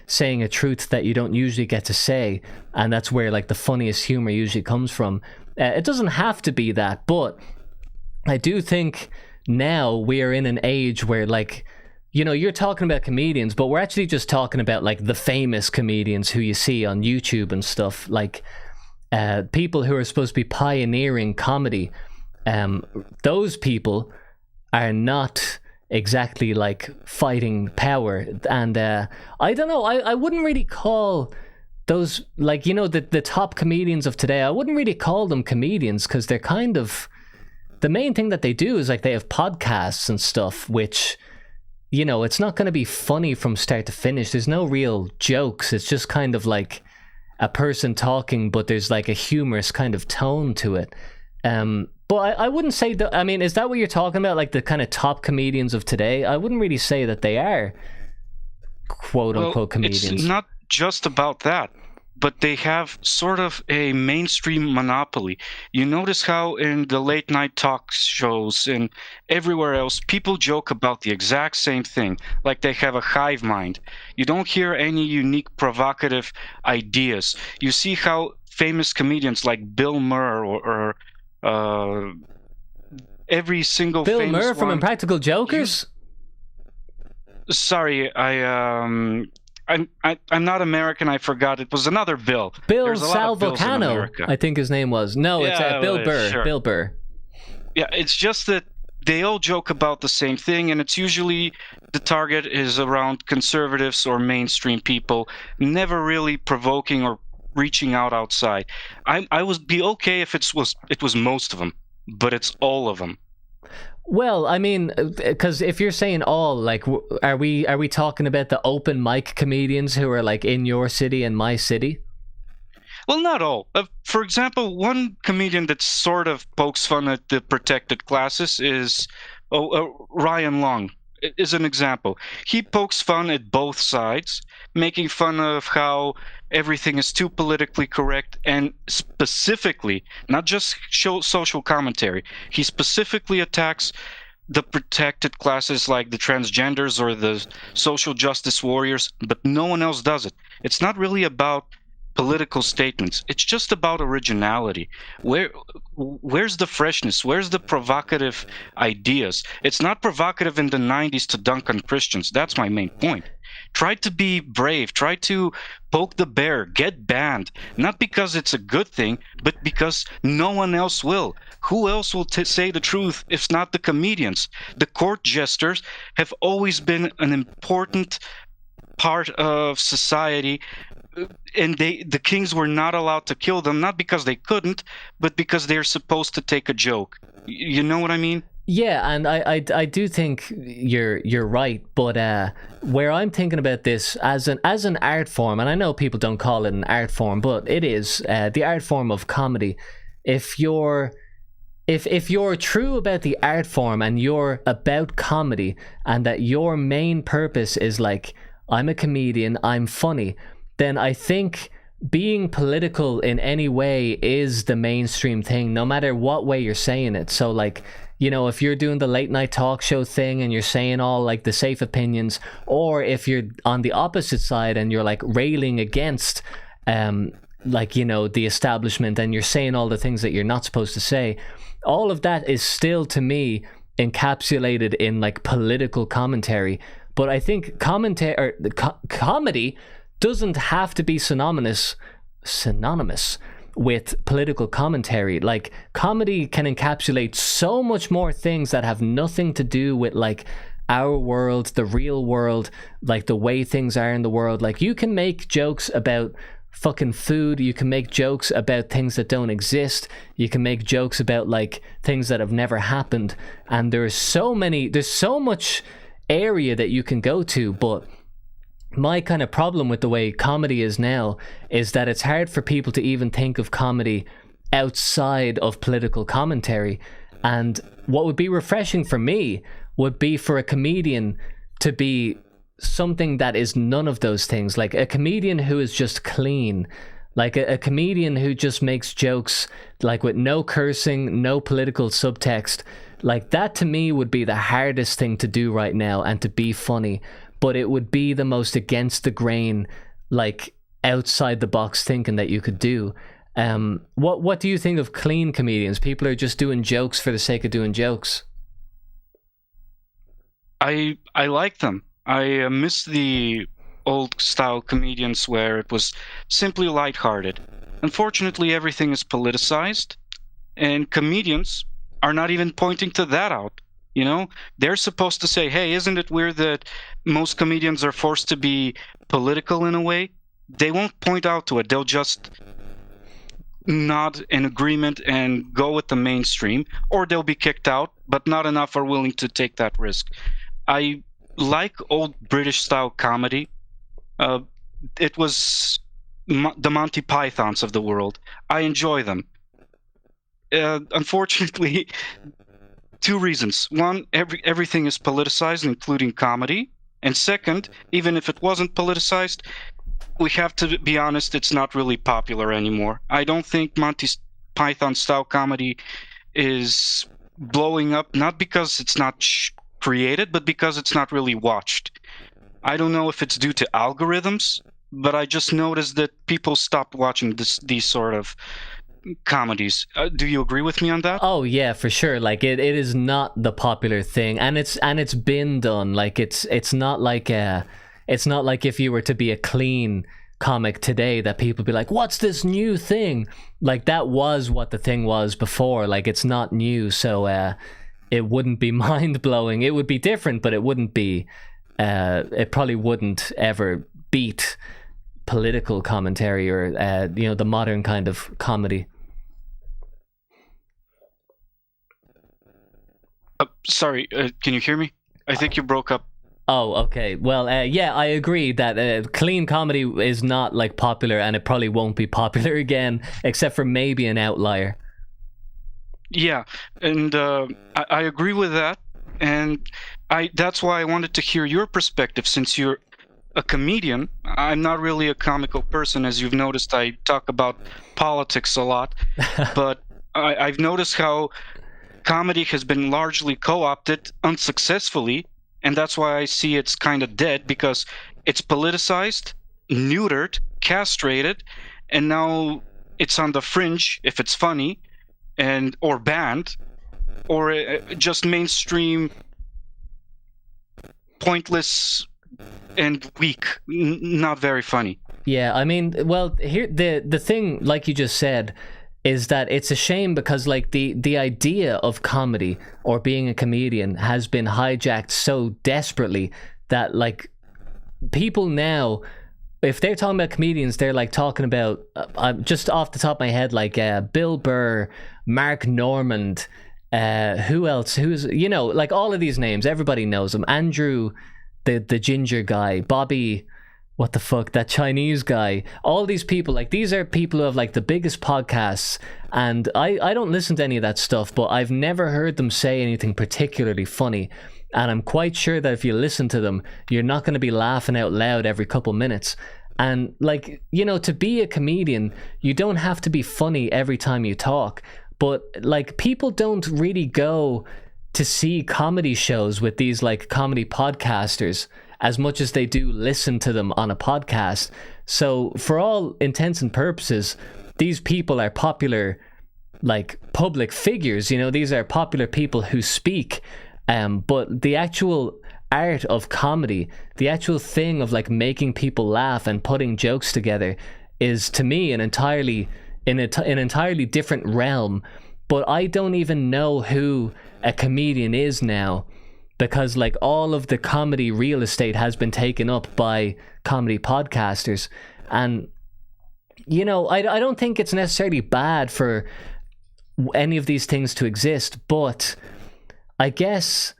saying a truth that you don't usually get to say. And that's where like the funniest humor usually comes from. It doesn't have to be that, but I do think now we are in an age where, like, you're talking about comedians, but we're actually just talking about like the famous comedians who you see on YouTube and stuff, like people who are supposed to be pioneering comedy. Those people are not exactly like fighting power, and I don't know, I wouldn't really call those, like, the top comedians of today, I wouldn't really call them comedians, because they're kind of, the main thing that they do is like they have podcasts and stuff, which, it's not going to be funny from start to finish. There's no real jokes. It's just kind of like a person talking, but there's like a humorous kind of tone to it. But I wouldn't say that, I mean, is that what you're talking about? Like the kind of top comedians of today? I wouldn't really say that they are quote unquote comedians. It's not just about that, but they have sort of a mainstream monopoly. You notice how in the late night talk shows and everywhere else, people joke about the exact same thing, like they have a hive mind. You don't hear any unique provocative ideas. You see how famous comedians like Bill Murray or every single Bill famous Murray from one, Impractical Jokers? Sorry, I'm not American. I forgot. It was another Bill. Bill There's a lot of Bills in Salvocano, America. I think his name was. No, it's Bill Burr. Sure. Bill Burr. Yeah, it's just that they all joke about the same thing, and it's usually the target is around conservatives or mainstream people, never really provoking or reaching outside. I would be okay if it was most of them, but it's all of them. Well, I mean, because if you're saying all, like, are we talking about the open mic comedians who are like in your city and my city? Well, not all. For example, one comedian that sort of pokes fun at the protected classes is Ryan Long. Is an example. He pokes fun at both sides, making fun of how everything is too politically correct, and specifically, not just social commentary, he specifically attacks the protected classes like the transgenders or the social justice warriors, but no one else does it. It's not really about political statements. It's just about originality. Where's the freshness? Where's the provocative ideas? It's not provocative in the 90s to dunk on Christians. That's my main point. Try to be brave. Try to poke the bear. Get banned. Not because it's a good thing, but because no one else will. Who else will say the truth if not the comedians? The court jesters have always been an important part of society, and the kings were not allowed to kill them, not because they couldn't, but because they're supposed to take a joke. You know what I mean? Yeah, and I do think you're right, but where I'm thinking about this as an art form, and I know people don't call it an art form, but it is the art form of comedy. If you're true about the art form and you're about comedy, and that your main purpose is like, I'm a comedian, I'm funny, then I think being political in any way is the mainstream thing, no matter what way you're saying it. So like, you know, if you're doing the late night talk show thing and you're saying all like the safe opinions, or if you're on the opposite side and you're like railing against like, you know, the establishment, and you're saying all the things that you're not supposed to say, all of that is still, to me, encapsulated in like political commentary. But I think comedy doesn't have to be synonymous with political commentary. Like, comedy can encapsulate so much more things that have nothing to do with like our world, the real world, like the way things are in the world. Like, you can make jokes about fucking food, you can make jokes about things that don't exist, you can make jokes about like things that have never happened, and there's so much area that you can go to. But my kind of problem with the way comedy is now is that it's hard for people to even think of comedy outside of political commentary. And what would be refreshing for me would be for a comedian to be something that is none of those things. Like a comedian who is just clean, like a comedian who just makes jokes like with no cursing, no political subtext. Like, that to me would be the hardest thing to do right now, and to be funny. But it would be the most against the grain, like outside the box thinking that you could do. What do you think of clean comedians? People are just doing jokes for the sake of doing jokes. I like them. I miss the old style comedians where it was simply lighthearted. Unfortunately, everything is politicized, and comedians are not even pointing to that out. You know, they're supposed to say, hey, isn't it weird that most comedians are forced to be political in a way? They won't point out to it. They'll just nod in agreement and go with the mainstream, or they'll be kicked out, but not enough are willing to take that risk. I like old British style comedy. It was the Monty Pythons of the world. I enjoy them. Unfortunately, two reasons. One, everything is politicized, including comedy. And second, even if it wasn't politicized, we have to be honest, it's not really popular anymore. I don't think Monty Python style comedy is blowing up, not because it's not created, but because it's not really watched. I don't know if it's due to algorithms, but I just noticed that people stopped watching these sort of comedies. Do you agree with me on that? Oh yeah, for sure. Like it is not the popular thing, and it's been done. Like it's not like if you were to be a clean comic today that people be like, what's this new thing? Like, that was what the thing was before. Like, it's not new, so it wouldn't be mind-blowing. It would be different, but it wouldn't be it probably wouldn't ever beat political commentary or the modern kind of comedy. Sorry, can you hear me? I think you broke up. Oh, okay. Well, yeah, I agree that clean comedy is not like popular, and it probably won't be popular again, except for maybe an outlier. Yeah, and I agree with that, and that's why I wanted to hear your perspective, since you're a comedian. I'm not really a comical person, as you've noticed. I talk about politics a lot, but I've noticed how comedy has been largely co-opted unsuccessfully, and that's why I see it's kind of dead, because it's politicized, neutered, castrated, and now it's on the fringe if it's funny, or banned, or just mainstream, pointless and weak, not very funny. Yeah, I mean, well, here the thing, like you just said, is that it's a shame because like the idea of comedy or being a comedian has been hijacked so desperately that like people now, if they're talking about comedians, they're like talking about just off the top of my head, like Bill Burr, Mark Normand, who else? Who's, you know, like all of these names, everybody knows them. Andrew, the ginger guy, Bobby, what the fuck, that Chinese guy, all these people, like these are people who have like the biggest podcasts, and I don't listen to any of that stuff, but I've never heard them say anything particularly funny, and I'm quite sure that if you listen to them, you're not going to be laughing out loud every couple minutes. And like, you know, to be a comedian, you don't have to be funny every time you talk, but like people don't really go to see comedy shows with these like comedy podcasters as much as they do listen to them on a podcast. So for all intents and purposes, these people are popular, like public figures, you know, these are popular people who speak, but the actual art of comedy, the actual thing of like making people laugh and putting jokes together is to me an entirely different realm. But I don't even know who a comedian is now, because like all of the comedy real estate has been taken up by comedy podcasters. And you know, I don't think it's necessarily bad for any of these things to exist, but I guess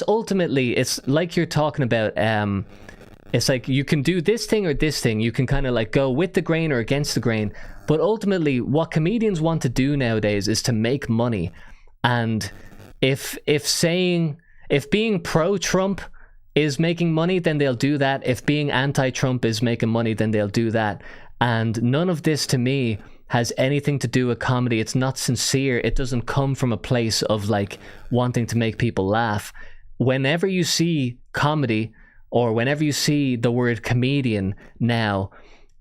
ultimately it's like you're talking about, it's like you can do this thing or this thing, you can kind of like go with the grain or against the grain, but ultimately what comedians want to do nowadays is to make money. And if being pro-Trump is making money, then they'll do that. If being anti-Trump is making money, then they'll do that. And none of this to me has anything to do with comedy. It's not sincere. It doesn't come from a place of like wanting to make people laugh. Whenever you see comedy or whenever you see the word comedian now,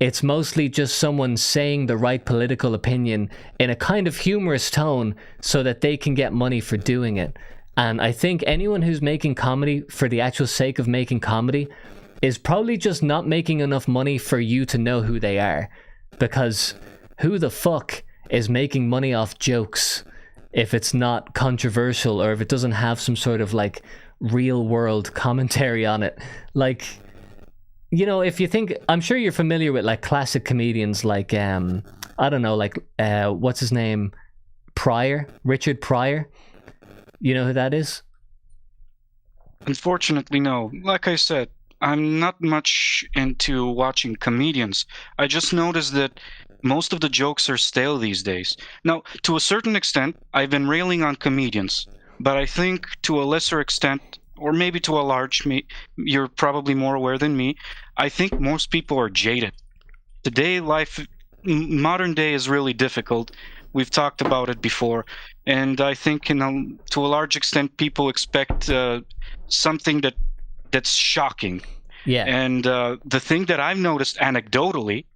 it's mostly just someone saying the right political opinion in a kind of humorous tone so that they can get money for doing it. And I think anyone who's making comedy for the actual sake of making comedy is probably just not making enough money for you to know who they are. Because who the fuck is making money off jokes if it's not controversial or if it doesn't have some sort of like real world commentary on it? Like, you know, if you think, I'm sure you're familiar with like classic comedians like, I don't know, like, what's his name? Pryor, Richard Pryor. You know who that is? Unfortunately, no. Like I said, I'm not much into watching comedians. I just noticed that most of the jokes are stale these days. Now, to a certain extent, I've been railing on comedians, but I think to a lesser extent, or maybe to a large, you're probably more aware than me, I think most people are jaded. Today, modern day is really difficult. We've talked about it before, and I think to a large extent people expect something that's shocking. Yeah. And the thing that I've noticed anecdotally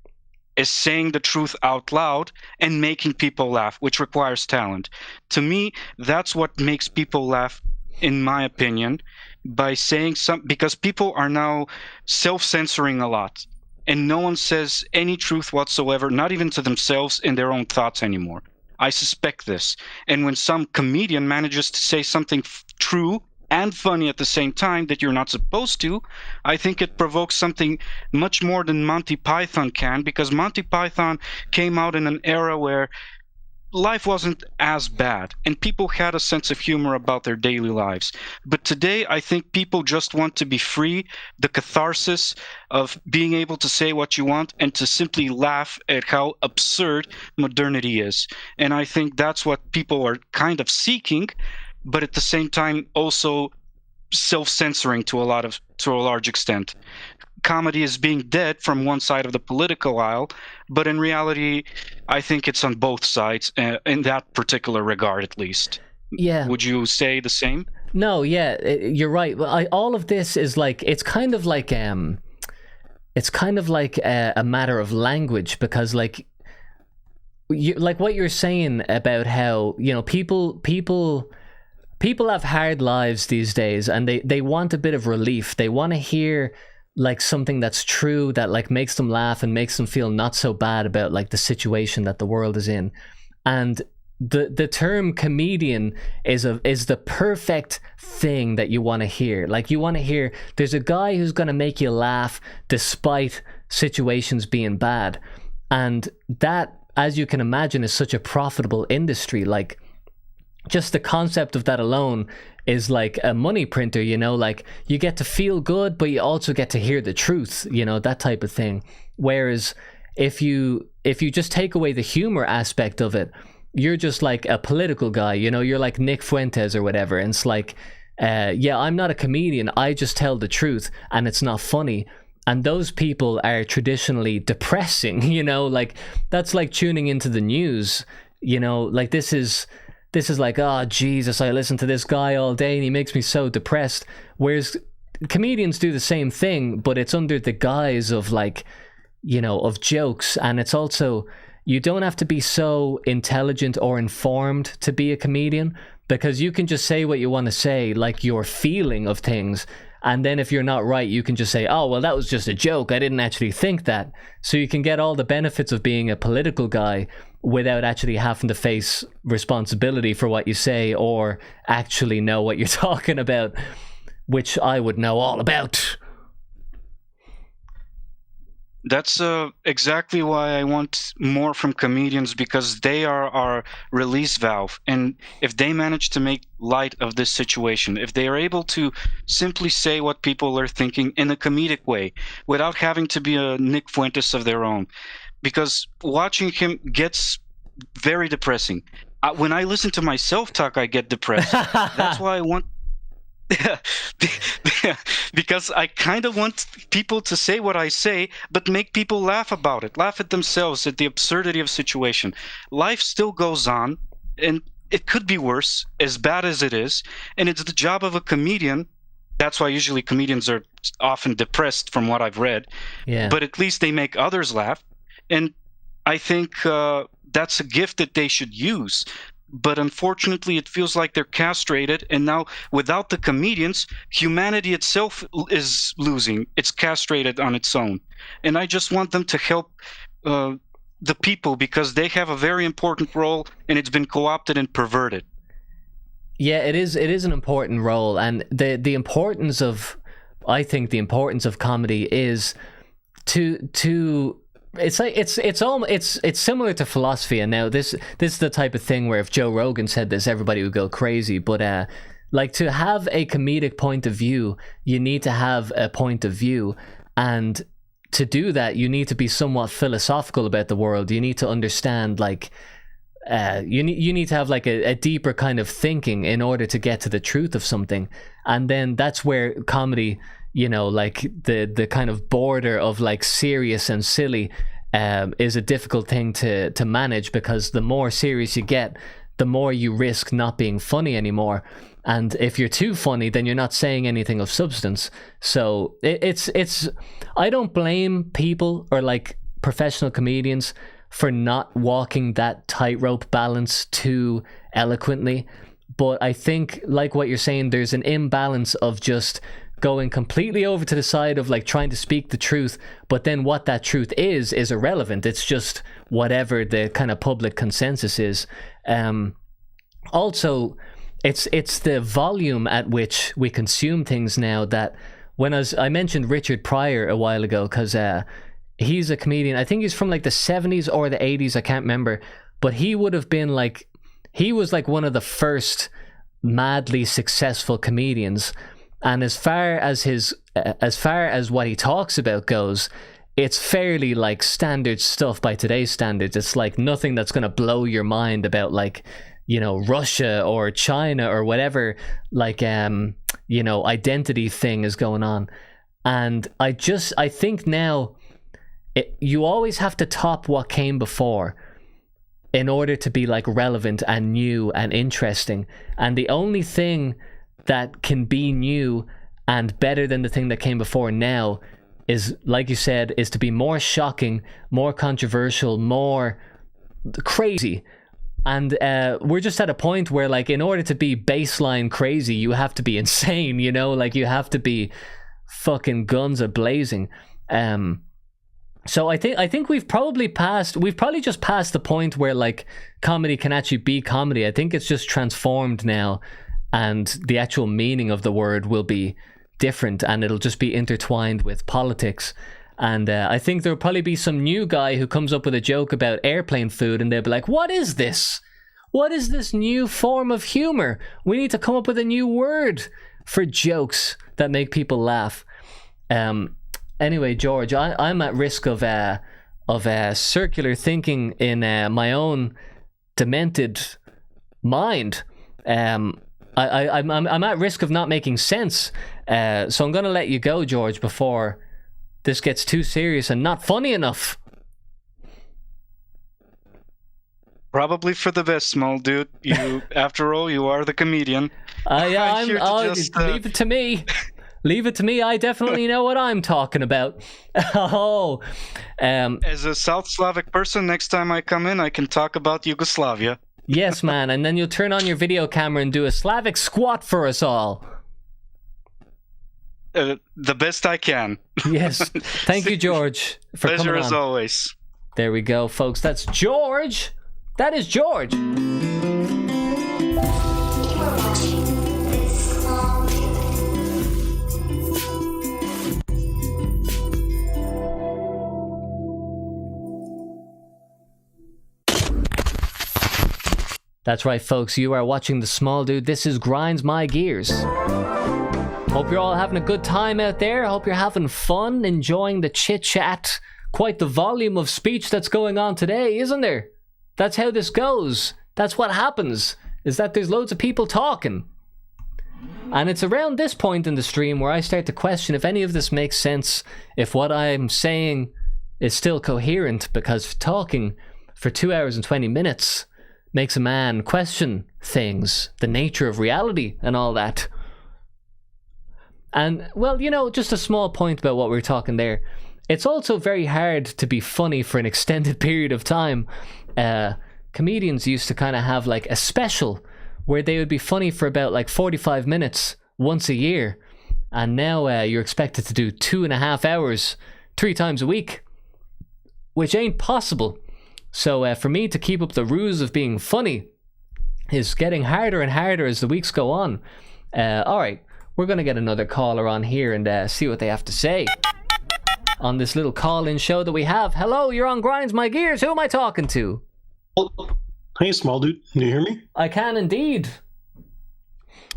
is saying the truth out loud and making people laugh, which requires talent. To me, that's what makes people laugh, in my opinion, by saying because people are now self-censoring a lot. And no one says any truth whatsoever, not even to themselves in their own thoughts anymore. I suspect this. And when some comedian manages to say something true and funny at the same time that you're not supposed to, I think it provokes something much more than Monty Python can, because Monty Python came out in an era where life wasn't as bad and people had a sense of humor about their daily lives. But today, I think people just want to be free, the catharsis of being able to say what you want and to simply laugh at how absurd modernity is. And I think that's what people are kind of seeking, but at the same time also self-censoring to a large extent. Comedy is being dead from one side of the political aisle, but in reality, I think it's on both sides, in that particular regard, at least. Yeah. Would you say the same? No, yeah, you're right. All of this is like, it's kind of like a matter of language, because like what you're saying about how, you know, people have hard lives these days, and they want a bit of relief. They want to hear like something that's true, that like makes them laugh and makes them feel not so bad about like the situation that the world is in. And the term comedian is the perfect thing that you want to hear. Like, you want to hear there's a guy who's going to make you laugh despite situations being bad. And that, as you can imagine, is such a profitable industry. Like, just the concept of that alone is like a money printer, you know, like you get to feel good, but you also get to hear the truth, you know, that type of thing. Whereas if you just take away the humor aspect of it, you're just like a political guy, you know, you're like Nick Fuentes or whatever. And it's like, yeah, I'm not a comedian, I just tell the truth and it's not funny. And those people are traditionally depressing, you know, like that's like tuning into the news, you know, like this is like, oh, Jesus, I listen to this guy all day and he makes me so depressed. Whereas comedians do the same thing, but it's under the guise of like, you know, of jokes. And it's also, you don't have to be so intelligent or informed to be a comedian, because you can just say what you want to say, like your feeling of things. And then if you're not right, you can just say, oh, well, that was just a joke, I didn't actually think that. So you can get all the benefits of being a political guy without actually having to face responsibility for what you say or actually know what you're talking about, which I would know all about. That's exactly why I want more from comedians, because they are our release valve. And if they manage to make light of this situation, if they are able to simply say what people are thinking in a comedic way without having to be a Nick Fuentes of their own, because watching him gets very depressing. When I listen to myself talk, I get depressed. That's why I want... because I kind of want people to say what I say, but make people laugh about it, laugh at themselves, at the absurdity of situation. Life still goes on, and it could be worse, as bad as it is, and it's the job of a comedian. That's why usually comedians are often depressed, from what I've read. Yeah. But at least they make others laugh, and I think that's a gift that they should use. But unfortunately, it feels like they're castrated, and now without the comedians, humanity itself is losing. It's castrated on its own. And I just want them to help the people, because they have a very important role, and it's been co-opted and perverted. Yeah, it is an important role, and the importance of, I think the importance of comedy is to it's like it's similar to philosophy. And now this is the type of thing where if Joe Rogan said this, everybody would go crazy. But like, to have a comedic point of view, you need to have a point of view, and to do that, you need to be somewhat philosophical about the world. You need to understand, like, you need to have like a deeper kind of thinking in order to get to the truth of something. And then that's where comedy, you know, like the kind of border of like serious and silly is a difficult thing to manage, because the more serious you get, the more you risk not being funny anymore. And if you're too funny, then you're not saying anything of substance. So it's I don't blame people or like professional comedians for not walking that tightrope balance too eloquently. But I think, like what you're saying, there's an imbalance of just going completely over to the side of like trying to speak the truth, but then what that truth is irrelevant. It's just whatever the kind of public consensus is. Also, it's the volume at which we consume things now that, when I mentioned Richard Pryor a while ago, because he's a comedian. I think he's from like the 70s or the 80s, I can't remember, but he would have been like, he was like one of the first madly successful comedians. And as far as what he talks about goes, it's fairly like standard stuff by today's standards. It's like nothing that's going to blow your mind about like, you know, Russia or China or whatever, like, you know, identity thing is going on. And I think now you always have to top what came before in order to be like relevant and new and interesting. And the only thing that can be new and better than the thing that came before now is, like you said, is to be more shocking, more controversial, more crazy. And we're just at a point where, like, in order to be baseline crazy, you have to be insane, you know? Like, you have to be fucking guns a-blazing. So I think we've probably just passed the point where, like, comedy can actually be comedy. I think it's just transformed now, and the actual meaning of the word will be different, and it'll just be intertwined with politics. And I think there'll probably be some new guy who comes up with a joke about airplane food, and they'll be like, what is this? What is this new form of humor? We need to come up with a new word for jokes that make people laugh. Anyway, George, I'm at risk of circular thinking in my own demented mind. I'm at risk of not making sense. So I'm going to let you go, George, before this gets too serious and not funny enough. Probably for the best, small dude. You, after all, you are the comedian. Leave it to me. Leave it to me. I definitely know what I'm talking about. As a South Slavic person, next time I come in, I can talk about Yugoslavia. Yes, man. And then you'll turn on your video camera and do a Slavic squat for us all. The best I can. Yes. Thank you, George, for Pleasure coming on. as always. There we go, folks. That's George. That is George. That's right, folks. You are watching The Small Dude. This is Grinds My Gears. Hope you're all having a good time out there. Hope you're having fun, enjoying the chit-chat. Quite the volume of speech that's going on today, isn't there? That's how this goes. That's what happens, is that there's loads of people talking. And it's around this point in the stream where I start to question if any of this makes sense, if what I'm saying is still coherent, because talking for 2 hours and 20 minutes makes a man question things, the nature of reality and all that. And, well, you know, just a small point about what we were talking there. It's also very hard to be funny for an extended period of time. Comedians used to kind of have like a special where they would be funny for about like 45 minutes once a year. And now you're expected to do 2.5 hours 3 times a week, which ain't possible. So for me to keep up the ruse of being funny is getting harder and harder as the weeks go on. All right. We're going to get another caller on here and see what they have to say on this little call-in show that we have. Hello, you're on Grinds My Gears. Who am I talking to? Hey, small dude. Can you hear me? I can indeed.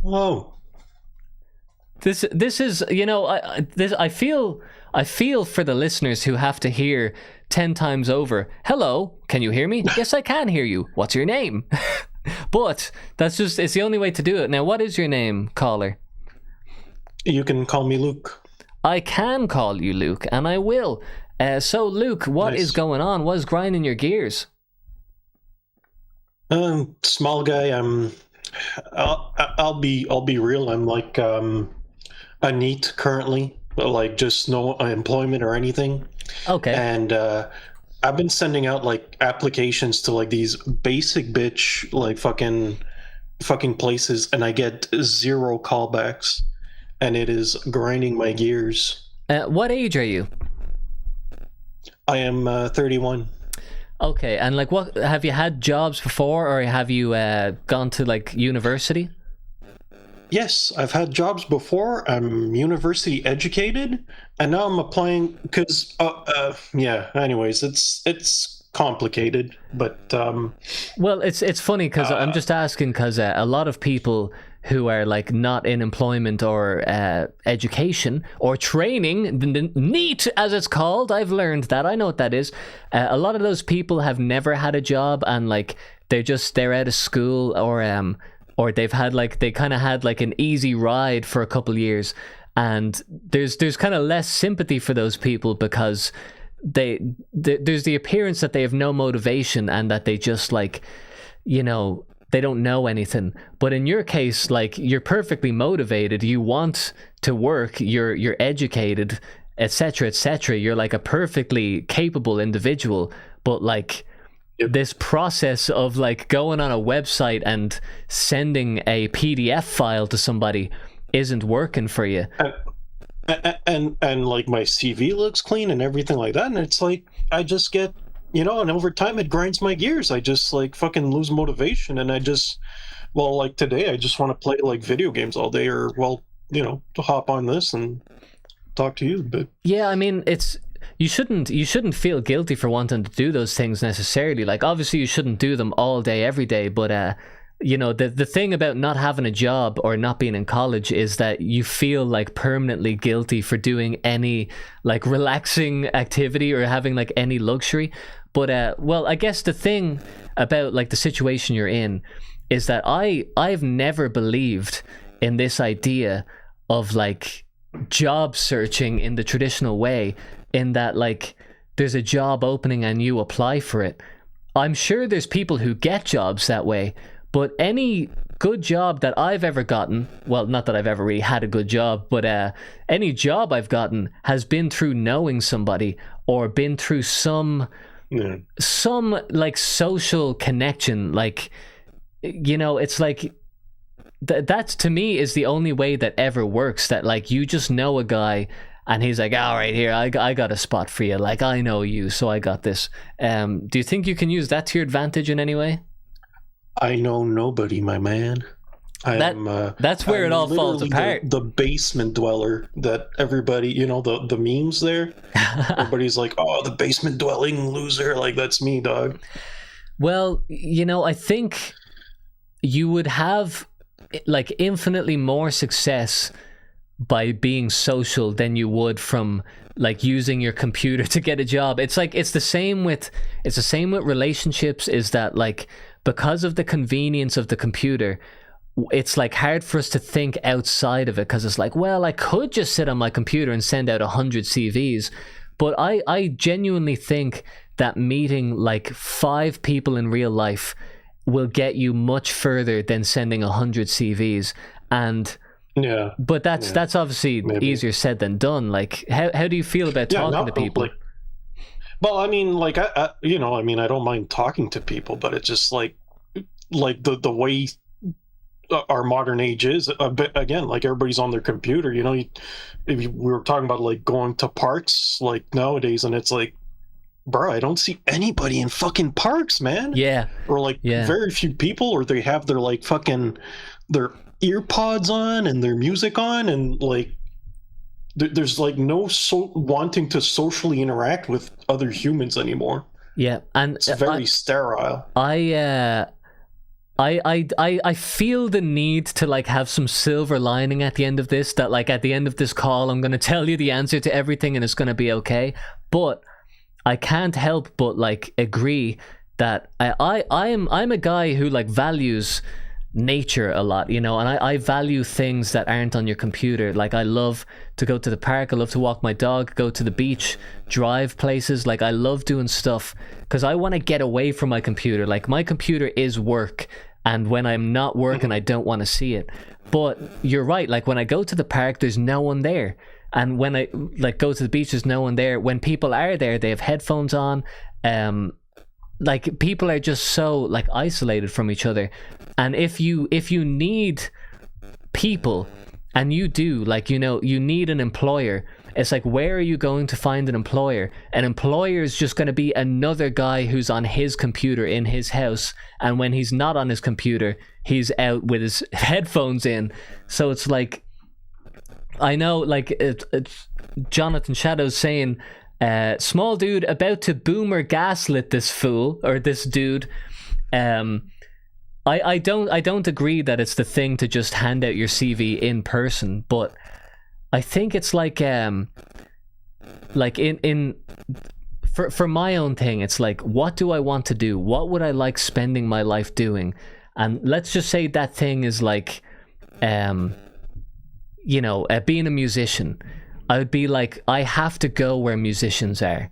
Oh. This is, you know, I feel for the listeners who have to hear 10 times over. Hello, can you hear me? Yes, I can hear you. What's your name? But it's the only way to do it. Now, what is your name, caller? You can call me Luke. I can call you Luke, and I will. So, Luke, what is going on? What is grinding your gears? Small guy. I'll be real. I'm like a NEET currently, like just no employment or anything. Okay. And I've been sending out like applications to like these basic bitch like fucking places, and I get 0 callbacks. And it is grinding my gears. What age are you? I am 31. Okay, and like, what have you had jobs before, or have you gone to like university? Yes, I've had jobs before. I'm university educated, and now I'm applying because yeah. Anyways, it's complicated, but well, it's funny because I'm just asking because a lot of people who are like not in employment or education or training, the NEET as it's called, I've learned that, I know what that is. A lot of those people have never had a job, and like they're out of school, or they've had like, they kind of had like an easy ride for a couple years, and there's kind of less sympathy for those people because there's the appearance that they have no motivation and that they just like, you know, they don't know anything. But in your case, like, you're perfectly motivated, you want to work, you're educated, etc., etc. You're like a perfectly capable individual, but like this process of like going on a website and sending a PDF file to somebody isn't working for you. And like my CV looks clean and everything like that, and it's like I just get, you know, and over time it grinds my gears. I just like fucking lose motivation, and I just, well, like today I just want to play like video games all day, or well, you know, to hop on this and talk to you. But yeah, I mean, it's, you shouldn't feel guilty for wanting to do those things necessarily. Like, obviously you shouldn't do them all day every day, but you know, the thing about not having a job or not being in college is that you feel like permanently guilty for doing any like relaxing activity or having like any luxury. But well, I guess the thing about like the situation you're in is that I've never believed in this idea of like job searching in the traditional way, in that like there's a job opening and you apply for it. I'm sure there's people who get jobs that way, but any good job that I've ever gotten, well, not that I've ever really had a good job, but any job I've gotten has been through knowing somebody or been through some like social connection. Like, you know, it's like that's to me is the only way that ever works, that like you just know a guy and he's like, all right, here, I got a spot for you, like I know you, so I got this. Do you think you can use that to your advantage in any way? I know nobody, my man. That's where it all falls apart. The basement dweller that everybody, you know, the memes there. Everybody's like, oh, the basement dwelling loser. Like, that's me, dog. Well, you know, I think you would have like infinitely more success by being social than you would from like using your computer to get a job. It's like it's the same with relationships, is that like because of the convenience of the computer, it's like hard for us to think outside of it, because it's like, well, I could just sit on my computer and send out 100 CVs. But I genuinely think that meeting like 5 people in real life will get you much further than sending 100 CVs. And yeah, but that's obviously easier said than done. Like, how do you feel about talking to people? Like, well, I mean, like I you know, I mean, I don't mind talking to people, but it's just like the way our modern age is. But again, like everybody's on their computer. You know, we were talking about like going to parks like nowadays, and it's like, bro, I don't see anybody in fucking parks, man. Yeah. Or like very few people, or they have their like fucking their earpods on and their music on, and like there's like no wanting to socially interact with other humans anymore. Yeah, and it's very sterile. I feel the need to like have some silver lining at the end of this, that like at the end of this call I'm going to tell you the answer to everything and it's going to be okay. But I can't help but like agree that I'm a guy who like values nature a lot, you know, and I value things that aren't on your computer. Like, I love to go to the park, I love to walk my dog, go to the beach, drive places. Like, I love doing stuff because I want to get away from my computer. Like, my computer is work, and when I'm not working, I don't want to see it. But you're right, like when I go to the park, there's no one there, and when I like go to the beach, there's no one there. When people are there, they have headphones on. Like, people are just so like isolated from each other. And if you need people, and you do, like, you know, you need an employer, it's like, where are you going to find an employer? An employer is just going to be another guy who's on his computer in his house, and when he's not on his computer, he's out with his headphones in. So it's like, I know, like, it's Jonathan Shadow's saying, Small dude about to boomer gaslit this fool or this dude. I don't agree that it's the thing to just hand out your CV in person, but I think it's like for my own thing, it's like, what do I want to do? What would I like spending my life doing? And let's just say that thing is like, being a musician. I would be like, I have to go where musicians are.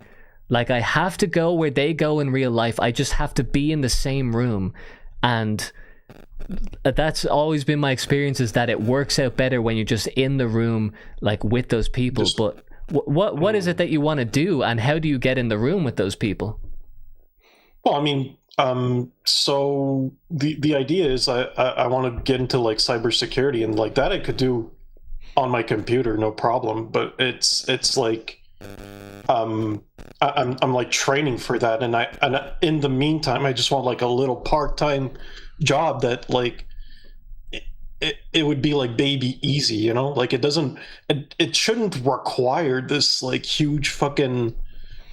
Like, I have to go where they go in real life. I just have to be in the same room. And that's always been my experience, is that it works out better when you're just in the room, like, with those people. But what is it that you want to do, and how do you get in the room with those people? Well, I mean, so the idea is I want to get into like cybersecurity, and like that I could do on my computer, no problem. But it's like I'm like training for that, and in the meantime I just want like a little part-time job that like it would be like baby easy, you know? Like it shouldn't require this like huge fucking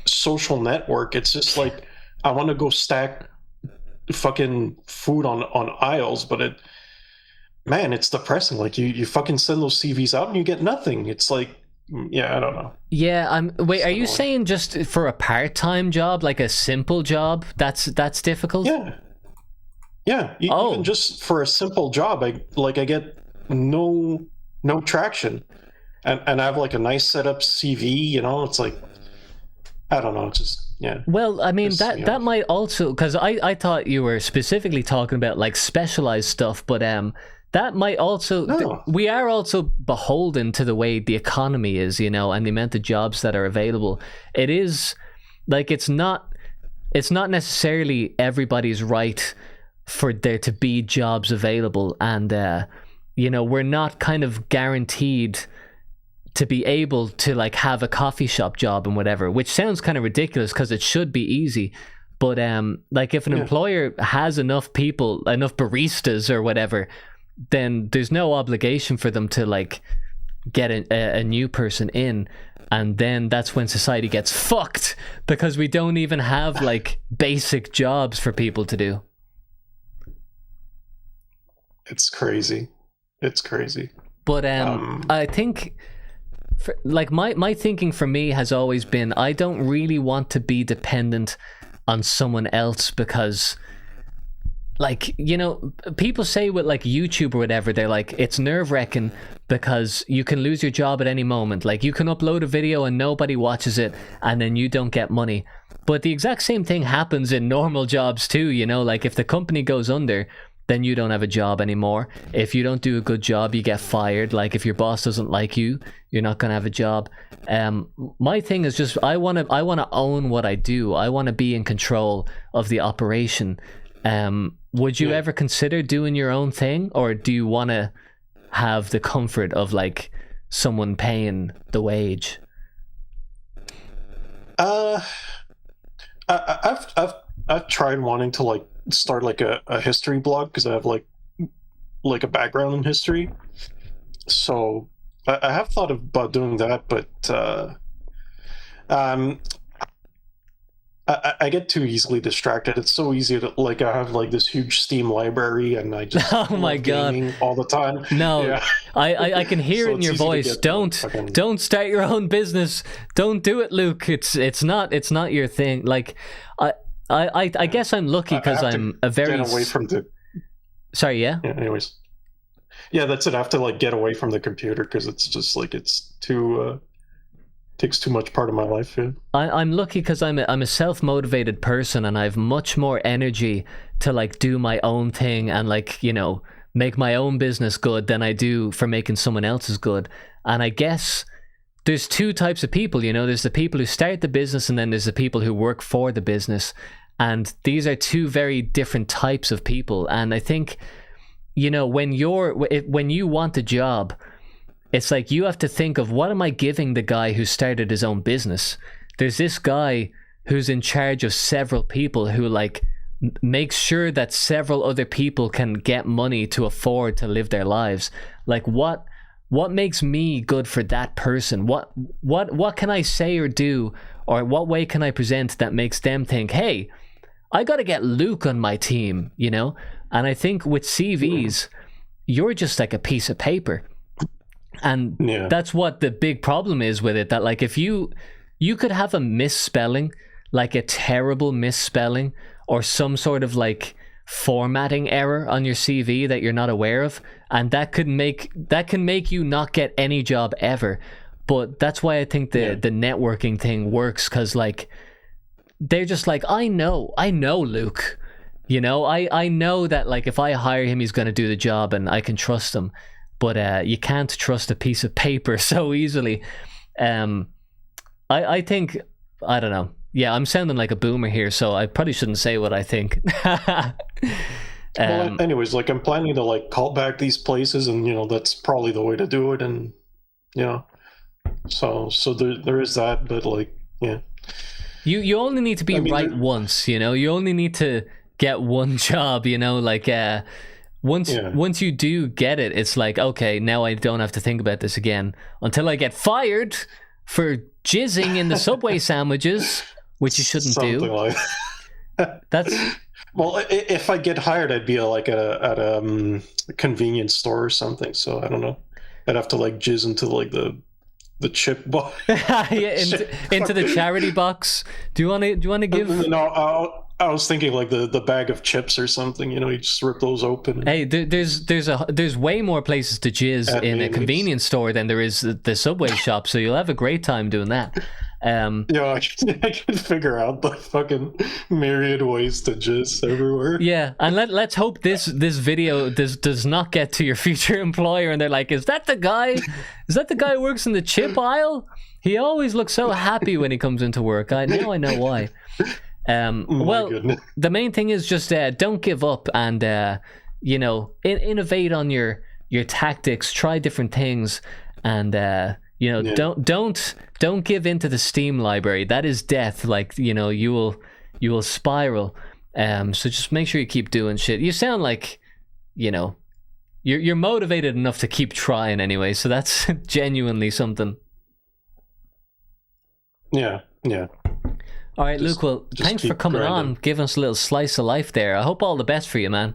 social network. It's just like I want to go stack fucking food on aisles, but it's depressing. Like you fucking send those CVs out and you get nothing. It's like, yeah, I don't know. Yeah, wait, are you saying just for a part-time job, like a simple job, that's difficult? Yeah, even just for a simple job, I get no traction, and I have like a nice setup CV. You know, it's like, I don't know, it's just yeah. Well, I mean that might also, because I thought you were specifically talking about like specialized stuff, but that might also we are also beholden to the way the economy is, you know, and the amount of jobs that are available. It is like it's not necessarily everybody's right for there to be jobs available, and we're not kind of guaranteed to be able to like have a coffee shop job and whatever, which sounds kind of ridiculous because it should be easy. But like if an employer has enough people, enough baristas or whatever, then there's no obligation for them to like get a new person in. And then that's when society gets fucked, because we don't even have like basic jobs for people to do. It's crazy. But I think like my thinking for me has always been, I don't really want to be dependent on someone else, because like, you know, people say with like YouTube or whatever, they're like, it's nerve-wracking because you can lose your job at any moment. Like, you can upload a video and nobody watches it and then you don't get money. But the exact same thing happens in normal jobs too, you know, like if the company goes under, then you don't have a job anymore. If you don't do a good job, you get fired. Like if your boss doesn't like you, you're not gonna have a job. My thing is just I wanna own what I do. I wanna be in control of the operation. Would you ever consider doing your own thing, or do you wanna have the comfort of like someone paying the wage? I've tried wanting to like start like a history blog, because I have like a background in history, so I have thought about doing that, but I get too easily distracted. It's so easy to like, I have like this huge Steam library and I just oh my god all the time. No, yeah. I can hear it in your voice. Don't start your own business. Don't do it, Luke. It's not your thing. Like I guess I'm lucky because I'm a very get away from the. Sorry, yeah. Anyways, yeah, that's it. I have to like get away from the computer because it's just like it's too takes too much part of my life. Yeah. I'm lucky because I'm a self-motivated person and I have much more energy to like do my own thing and like, you know, make my own business good than I do for making someone else's good. And I guess there's two types of people, you know, there's the people who start the business and then there's the people who work for the business. And these are two very different types of people. And I think, you know, when you want a job, it's like you have to think of, what am I giving the guy who started his own business? There's this guy who's in charge of several people who like makes sure that several other people can get money to afford to live their lives. Like what makes me good for that person? What can I say or do or what way can I present that makes them think, hey, I got to get Luke on my team, you know? And I think with CVs, you're just like a piece of paper. And that's what the big problem is with it, that like if you could have a misspelling, like a terrible misspelling, or some sort of like formatting error on your CV that you're not aware of, and that can make you not get any job ever. But that's why I think the networking thing works, because like they're just like, I know Luke, you know, I know that like if I hire him, he's going to do the job and I can trust him. But you can't trust a piece of paper so easily. I think, I don't know. Yeah, I'm sounding like a boomer here, so I probably shouldn't say what I think. Well, anyways, like I'm planning to like call back these places, and you know that's probably the way to do it, and you know, so there is that. But like, yeah, you only need to be once, you know. You only need to get one job, you know. Like once you do get it, it's like, okay, now I don't have to think about this again until I get fired for jizzing in the Subway sandwiches, which you shouldn't do. Like that's well, if I get hired, I'd be like at a convenience store or something. So I don't know. I'd have to like jizz into like the chip box. into the charity box. Do you want to give? No, I was thinking like the bag of chips or something. You know, you just rip those open. Hey, there's way more places to jizz in a convenience store than there is the Subway shop. So you'll have a great time doing that. I can figure out the fucking myriad ways to jizz everywhere. Yeah, and let's hope this video does not get to your future employer and they're like, is that the guy who works in the chip aisle? He always looks so happy when he comes into work. I know why. The main thing is just don't give up and you know, innovate on your tactics, try different things, and you know, don't give into the Steam library. That is death. Like, you know, you will spiral. So just make sure you keep doing shit. You sound like, you know, you're motivated enough to keep trying anyway. So that's genuinely something. Yeah. All right, Luke. Well, thanks for coming on, giving us a little slice of life there. I hope all the best for you, man.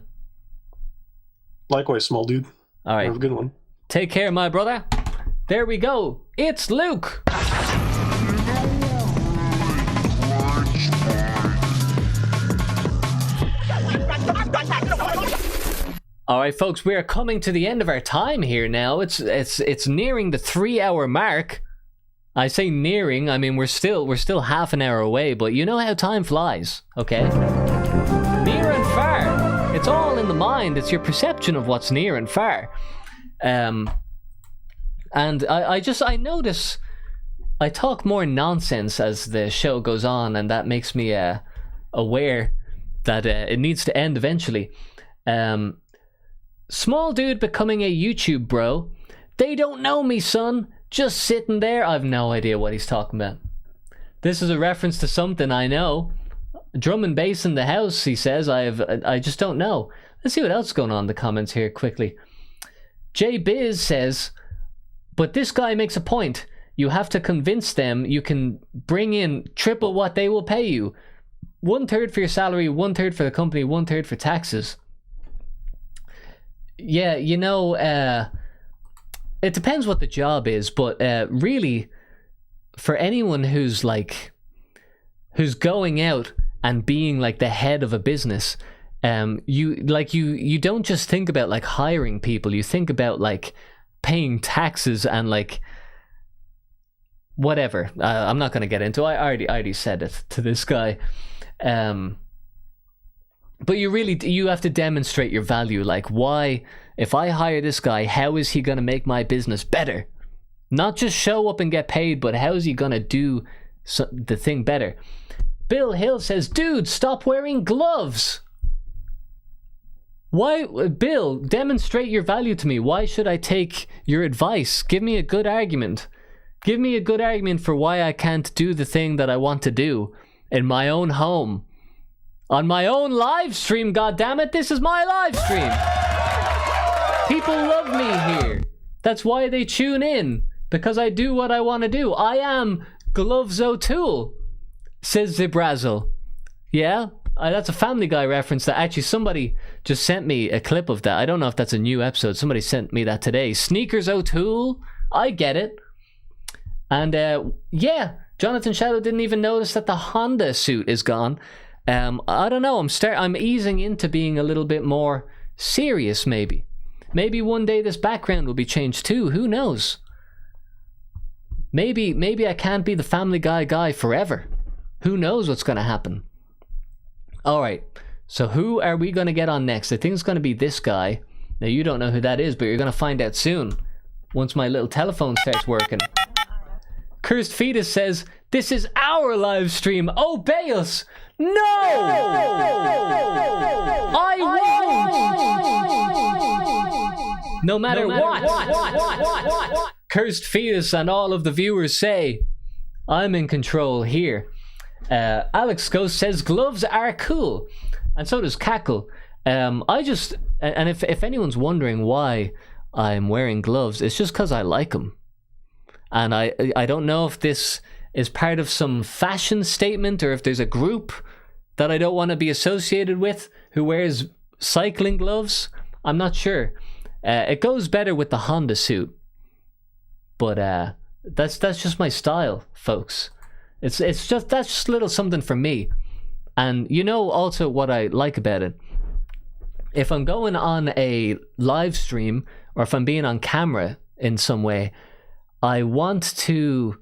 Likewise, small dude. All right, have a good one. Take care, my brother. There we go. It's Luke. All right, folks, we are coming to the end of our time here now. It's nearing the 3-hour mark. I say nearing, I mean we're still half an hour away, but you know how time flies, okay? Near and far. It's all in the mind. It's your perception of what's near and far. And I notice I talk more nonsense as the show goes on, and that makes me aware that it needs to end eventually. Small dude becoming a YouTube bro. They don't know me, son. Just sitting there. I've no idea what he's talking about. This is a reference to something I know. Drum and bass in the house, he says. I just don't know. Let's see what else is going on in the comments here quickly. J Biz says, but this guy makes a point. You have to convince them you can bring in triple what they will pay you. 1/3 for your salary, 1/3 for the company, 1/3 for taxes. Yeah, you know, it depends what the job is, but really, for anyone who's going out and being like the head of a business, you don't just think about like hiring people. You think about like paying taxes and like whatever. I'm not going to get into it. I already said it to this guy. But you have to demonstrate your value. Like, why, if I hire this guy, how is he going to make my business better? Not just show up and get paid, but how is he going to do the thing better? Bill Hill says, dude, stop wearing gloves. Why, Bill, demonstrate your value to me. Why should I take your advice? Give me a good argument. Give me a good argument for why I can't do the thing that I want to do in my own home. On my own live stream, goddammit, this is my live stream. People love me here. That's why they tune in, because I do what I want to do. I am Gloves O'Toole. says Zibrazzle. Yeah? That's a Family Guy reference that actually somebody just sent me a clip of that. I don't know if that's a new episode. Somebody sent me that today. Sneakers O'Toole. I get it. And yeah, Jonathan Shadow didn't even notice that the Honda suit is gone. I don't know. I'm easing into being a little bit more serious, maybe. Maybe one day this background will be changed too. Who knows? Maybe I can't be the Family Guy forever. Who knows what's going to happen? All right. So who are we going to get on next? I think it's going to be this guy. Now, you don't know who that is, but you're going to find out soon once my little telephone starts working. Cursed Fetus says, this is our live stream. Obey us. No! I won't! No matter what. Cursed Fetus and all of the viewers say, I'm in control here. Alex Ghost says, gloves are cool. And so does Cackle. And if anyone's wondering why I'm wearing gloves, it's just because I like them. And I don't know if this is part of some fashion statement or if there's a group that I don't want to be associated with who wears cycling gloves. I'm not sure. It goes better with the Honda suit. But that's just my style, folks. That's just a little something for me. And you know also what I like about it. If I'm going on a live stream or if I'm being on camera in some way, I want to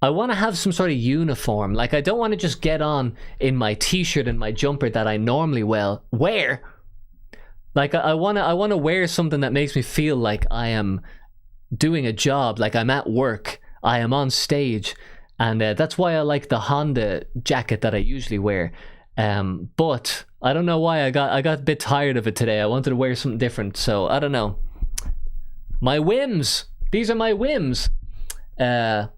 have some sort of uniform. Like, I don't want to just get on in my t-shirt and my jumper that I normally wear. Like, I want to wear something that makes me feel like I am doing a job, like I'm at work, I am on stage. And that's why I like the Honda jacket that I usually wear. But I don't know why I got a bit tired of it today. I wanted to wear something different, so I don't know. My whims. These are my whims. And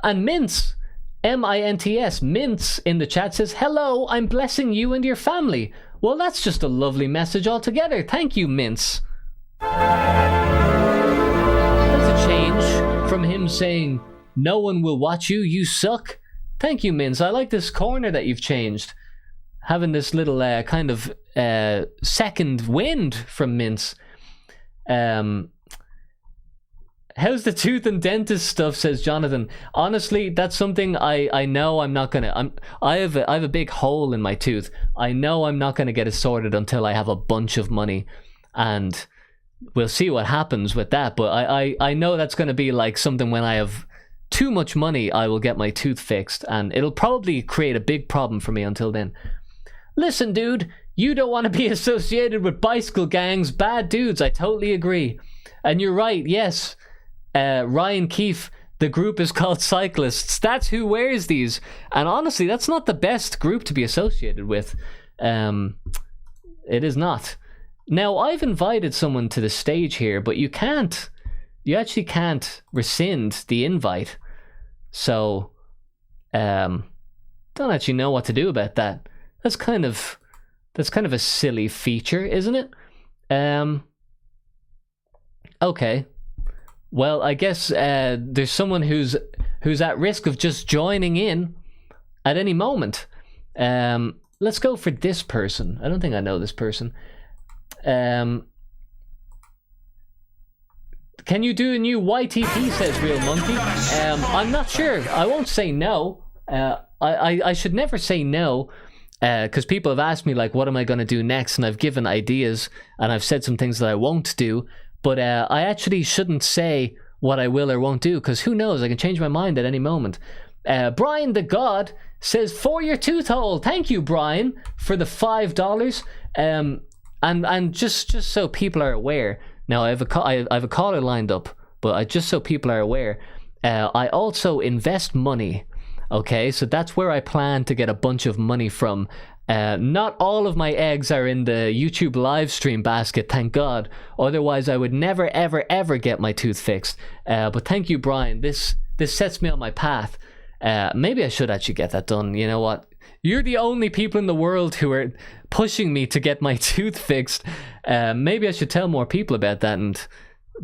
Mints, M-I-N-T-S, Mints in the chat says, hello, I'm blessing you and your family. Well, that's just a lovely message altogether. Thank you, Mints. That's a change from him saying, no one will watch you, you suck. Thank you, Mints. I like this corner that you've changed. Having this little kind of second wind from Mints. How's the tooth and dentist stuff, says Jonathan. Honestly, that's something I know I'm not gonna. I have a big hole in my tooth. I know I'm not gonna get it sorted until I have a bunch of money, and we'll see what happens with that. But I know that's gonna be like something when I have too much money, I will get my tooth fixed, and it'll probably create a big problem for me until then. Listen, dude, you don't want to be associated with bicycle gangs, bad dudes. I totally agree, and you're right. Yes. Ryan Keefe, the group is called Cyclists. That's who wears these. And honestly, that's not the best group to be associated with. It is not. Now, I've invited someone to the stage here, but you actually can't rescind the invite. So, don't actually know what to do about that. That's kind of a silly feature, isn't it? Okay. Well, I guess there's someone who's at risk of just joining in at any moment. Let's go for this person. I don't think I know this person. Can you do a new YTP, says Real Monkey? I'm not sure. I won't say no. I should never say no, because people have asked me, like, what am I going to do next? And I've given ideas, and I've said some things that I won't do. But I actually shouldn't say what I will or won't do, because who knows? I can change my mind at any moment. Brian the God says, for your tooth hole. Thank you, Brian, for the $5. And just so people are aware, now I have a caller lined up, but just so people are aware, I also invest money. Okay, so that's where I plan to get a bunch of money from. Not all of my eggs are in the YouTube live stream basket, thank God. Otherwise, I would never, ever, ever get my tooth fixed. But thank you, Brian. This sets me on my path. Maybe I should actually get that done. You know what? You're the only people in the world who are pushing me to get my tooth fixed. Maybe I should tell more people about that and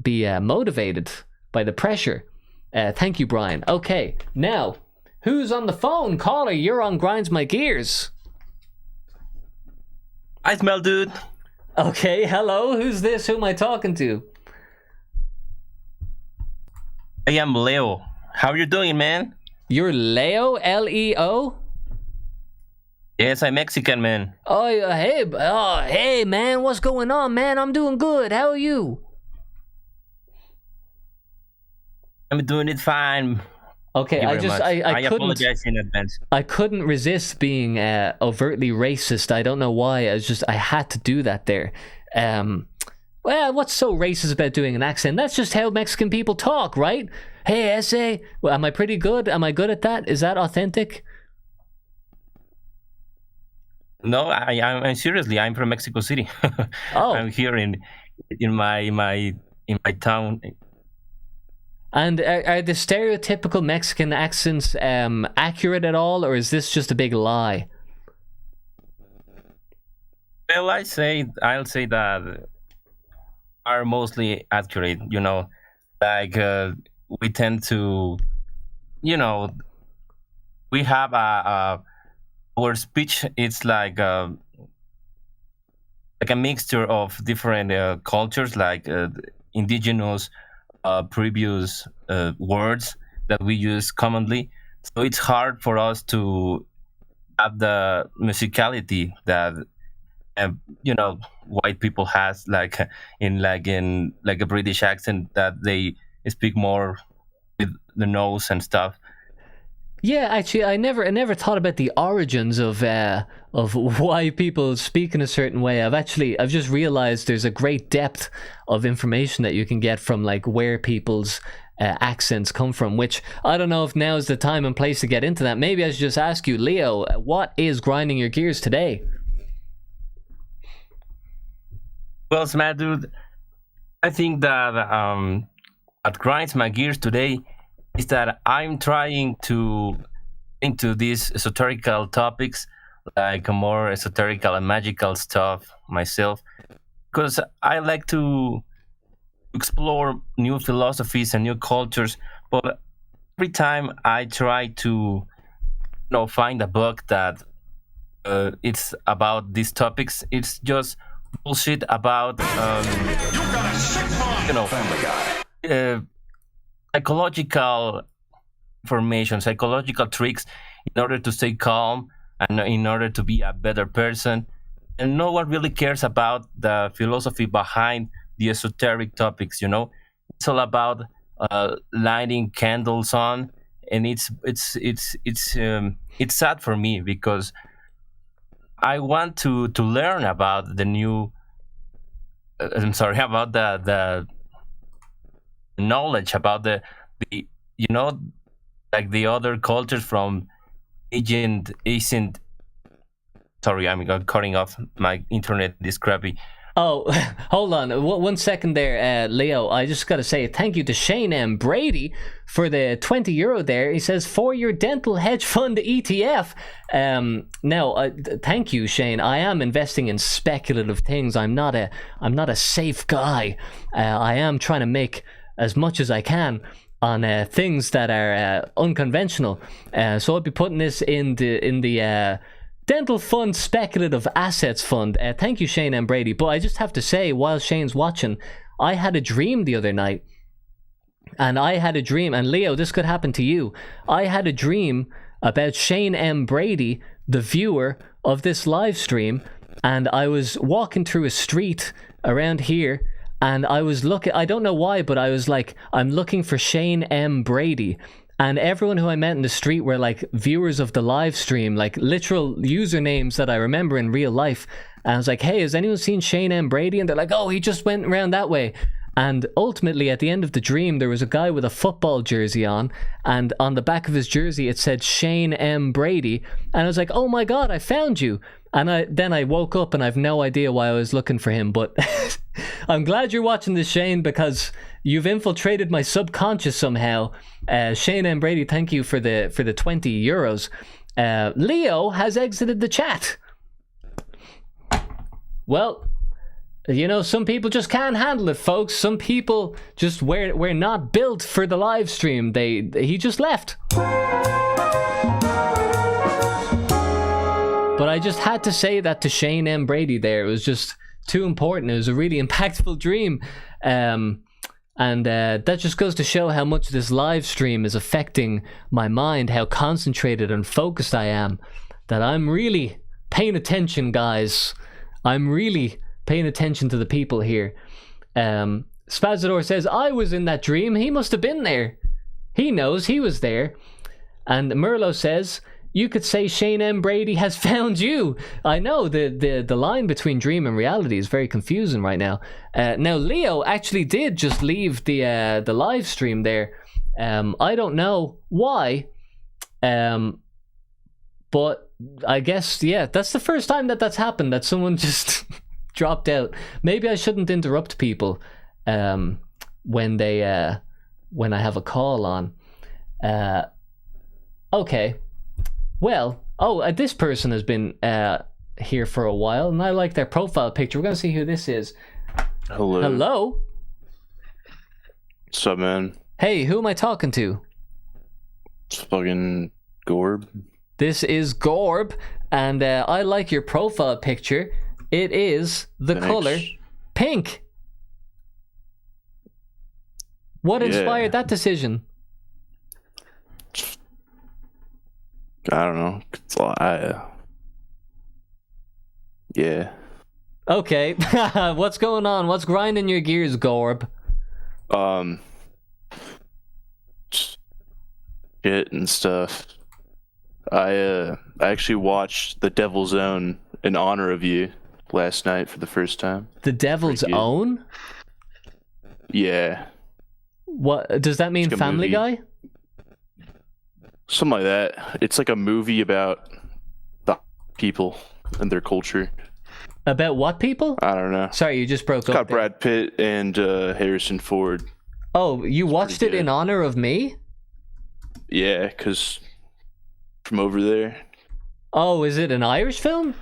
be motivated by the pressure. Thank you, Brian. Okay, now, Who's on the phone? Caller, you're on Grinds My Gears. I smell, dude. Okay, hello. Who's this? Who am I talking to? I am Leo. How are you doing, man? You're Leo? L-E-O? Yes, I'm Mexican, man. Oh, hey, man. What's going on, man? I'm doing good. How are you? I'm doing it fine. Okay, I couldn't apologize in advance. I couldn't resist being overtly racist. I don't know why. I had to do that there. Well, what's so racist about doing an accent? That's just how Mexican people talk, right? Hey, essay. Well, am I pretty good? Am I good at that? Is that authentic? No, I'm seriously. I'm from Mexico City. Oh, I'm here in my town. And are the stereotypical Mexican accents accurate at all, or is this just a big lie? Well, I'll say that are mostly accurate. You know, like we tend to, you know, we have our speech. It's like a mixture of different cultures, like indigenous. Previous words that we use commonly, so it's hard for us to have the musicality that you know, white people has, like in a British accent, that they speak more with the nose and stuff. Yeah, actually, I never thought about the origins of why people speak in a certain way. I've just realized there's a great depth of information that you can get from like where people's accents come from, which I don't know if now is the time and place to get into that. Maybe I should just ask you, Leo, what is grinding your gears today? Well, Smart Dude, I think that what grinds my gears today is that I'm trying to into these esoterical topics, like more esoterical and magical stuff myself, because I like to explore new philosophies and new cultures. But every time I try to, find a book that it's about these topics, it's just bullshit about psychological information, psychological tricks in order to stay calm and in order to be a better person. And no one really cares about the philosophy behind the esoteric topics. It's all about lighting candles on, and it's sad for me because I want to learn about the new. About the knowledge about the like the other cultures from ancient. Sorry, I'm cutting off. My internet is crappy. Oh, hold on 1 second there, Leo. I just got to say thank you to Shane M. Brady for the €20 there. He says, for your dental hedge fund ETF. Now, thank you, Shane. I am investing in speculative things. I'm not a safe guy. I am trying to make as much as I can on things that are unconventional. So I'll be putting this in the Dental Fund Speculative Assets Fund. Thank you, Shane and Brady. But I just have to say, while Shane's watching, I had a dream the other night. And Leo, this could happen to you. I had a dream about Shane M. Brady, the viewer of this live stream. And I was walking through a street around here. And I was looking, I don't know why, but I was like, I'm looking for Shane M. Brady. And everyone who I met in the street were like viewers of the live stream, like literal usernames that I remember in real life. And I was like, hey, has anyone seen Shane M. Brady? And they're like, oh, he just went around that way. And ultimately, at the end of the dream, there was a guy with a football jersey on. And on the back of his jersey, it said Shane M. Brady. And I was like, oh my God, I found you. And then I woke up and I've no idea why I was looking for him. But I'm glad you're watching this, Shane, because you've infiltrated my subconscious somehow. Shane M. Brady, thank you for the €20. Leo has exited the chat. Well, some people just can't handle it, folks. Some people just we're not built for the live stream. He just left. I just had to say that to Shane M. Brady there. It was just too important. It was a really impactful dream. And that just goes to show how much this live stream is affecting my mind, how concentrated and focused I am, that I'm really paying attention, guys. I'm really paying attention to the people here. Spazador says, I was in that dream. He must have been there. He knows he was there. And Merlo says, you could say Shane M. Brady has found you. I know the line between dream and reality is very confusing right now. Now Leo actually did just leave the live stream there. I don't know why, but I guess that's the first time that's happened, that someone just dropped out. Maybe I shouldn't interrupt people when I have a call on. Okay. Well, this person has been here for a while, and I like their profile picture. We're going to see who this is. Hello. Hello? What's up, man? Hey, who am I talking to? It's fucking Gorb. This is Gorb, and I like your profile picture. It is the color pink. What inspired that decision? I don't know. Yeah. Okay. What's going on? What's grinding your gears, Gorb? Shit and stuff. I actually watched The Devil's Own in honor of you last night for the first time. The Devil's Own? Yeah. What does that mean? Like Family Guy? Something like that. It's like a movie about the people and their culture. About what people? I don't know. Sorry, you just broke up. It's got Brad Pitt and Harrison Ford. Oh, you watched it in honor of me? Yeah, because from over there. Oh, is it an Irish film?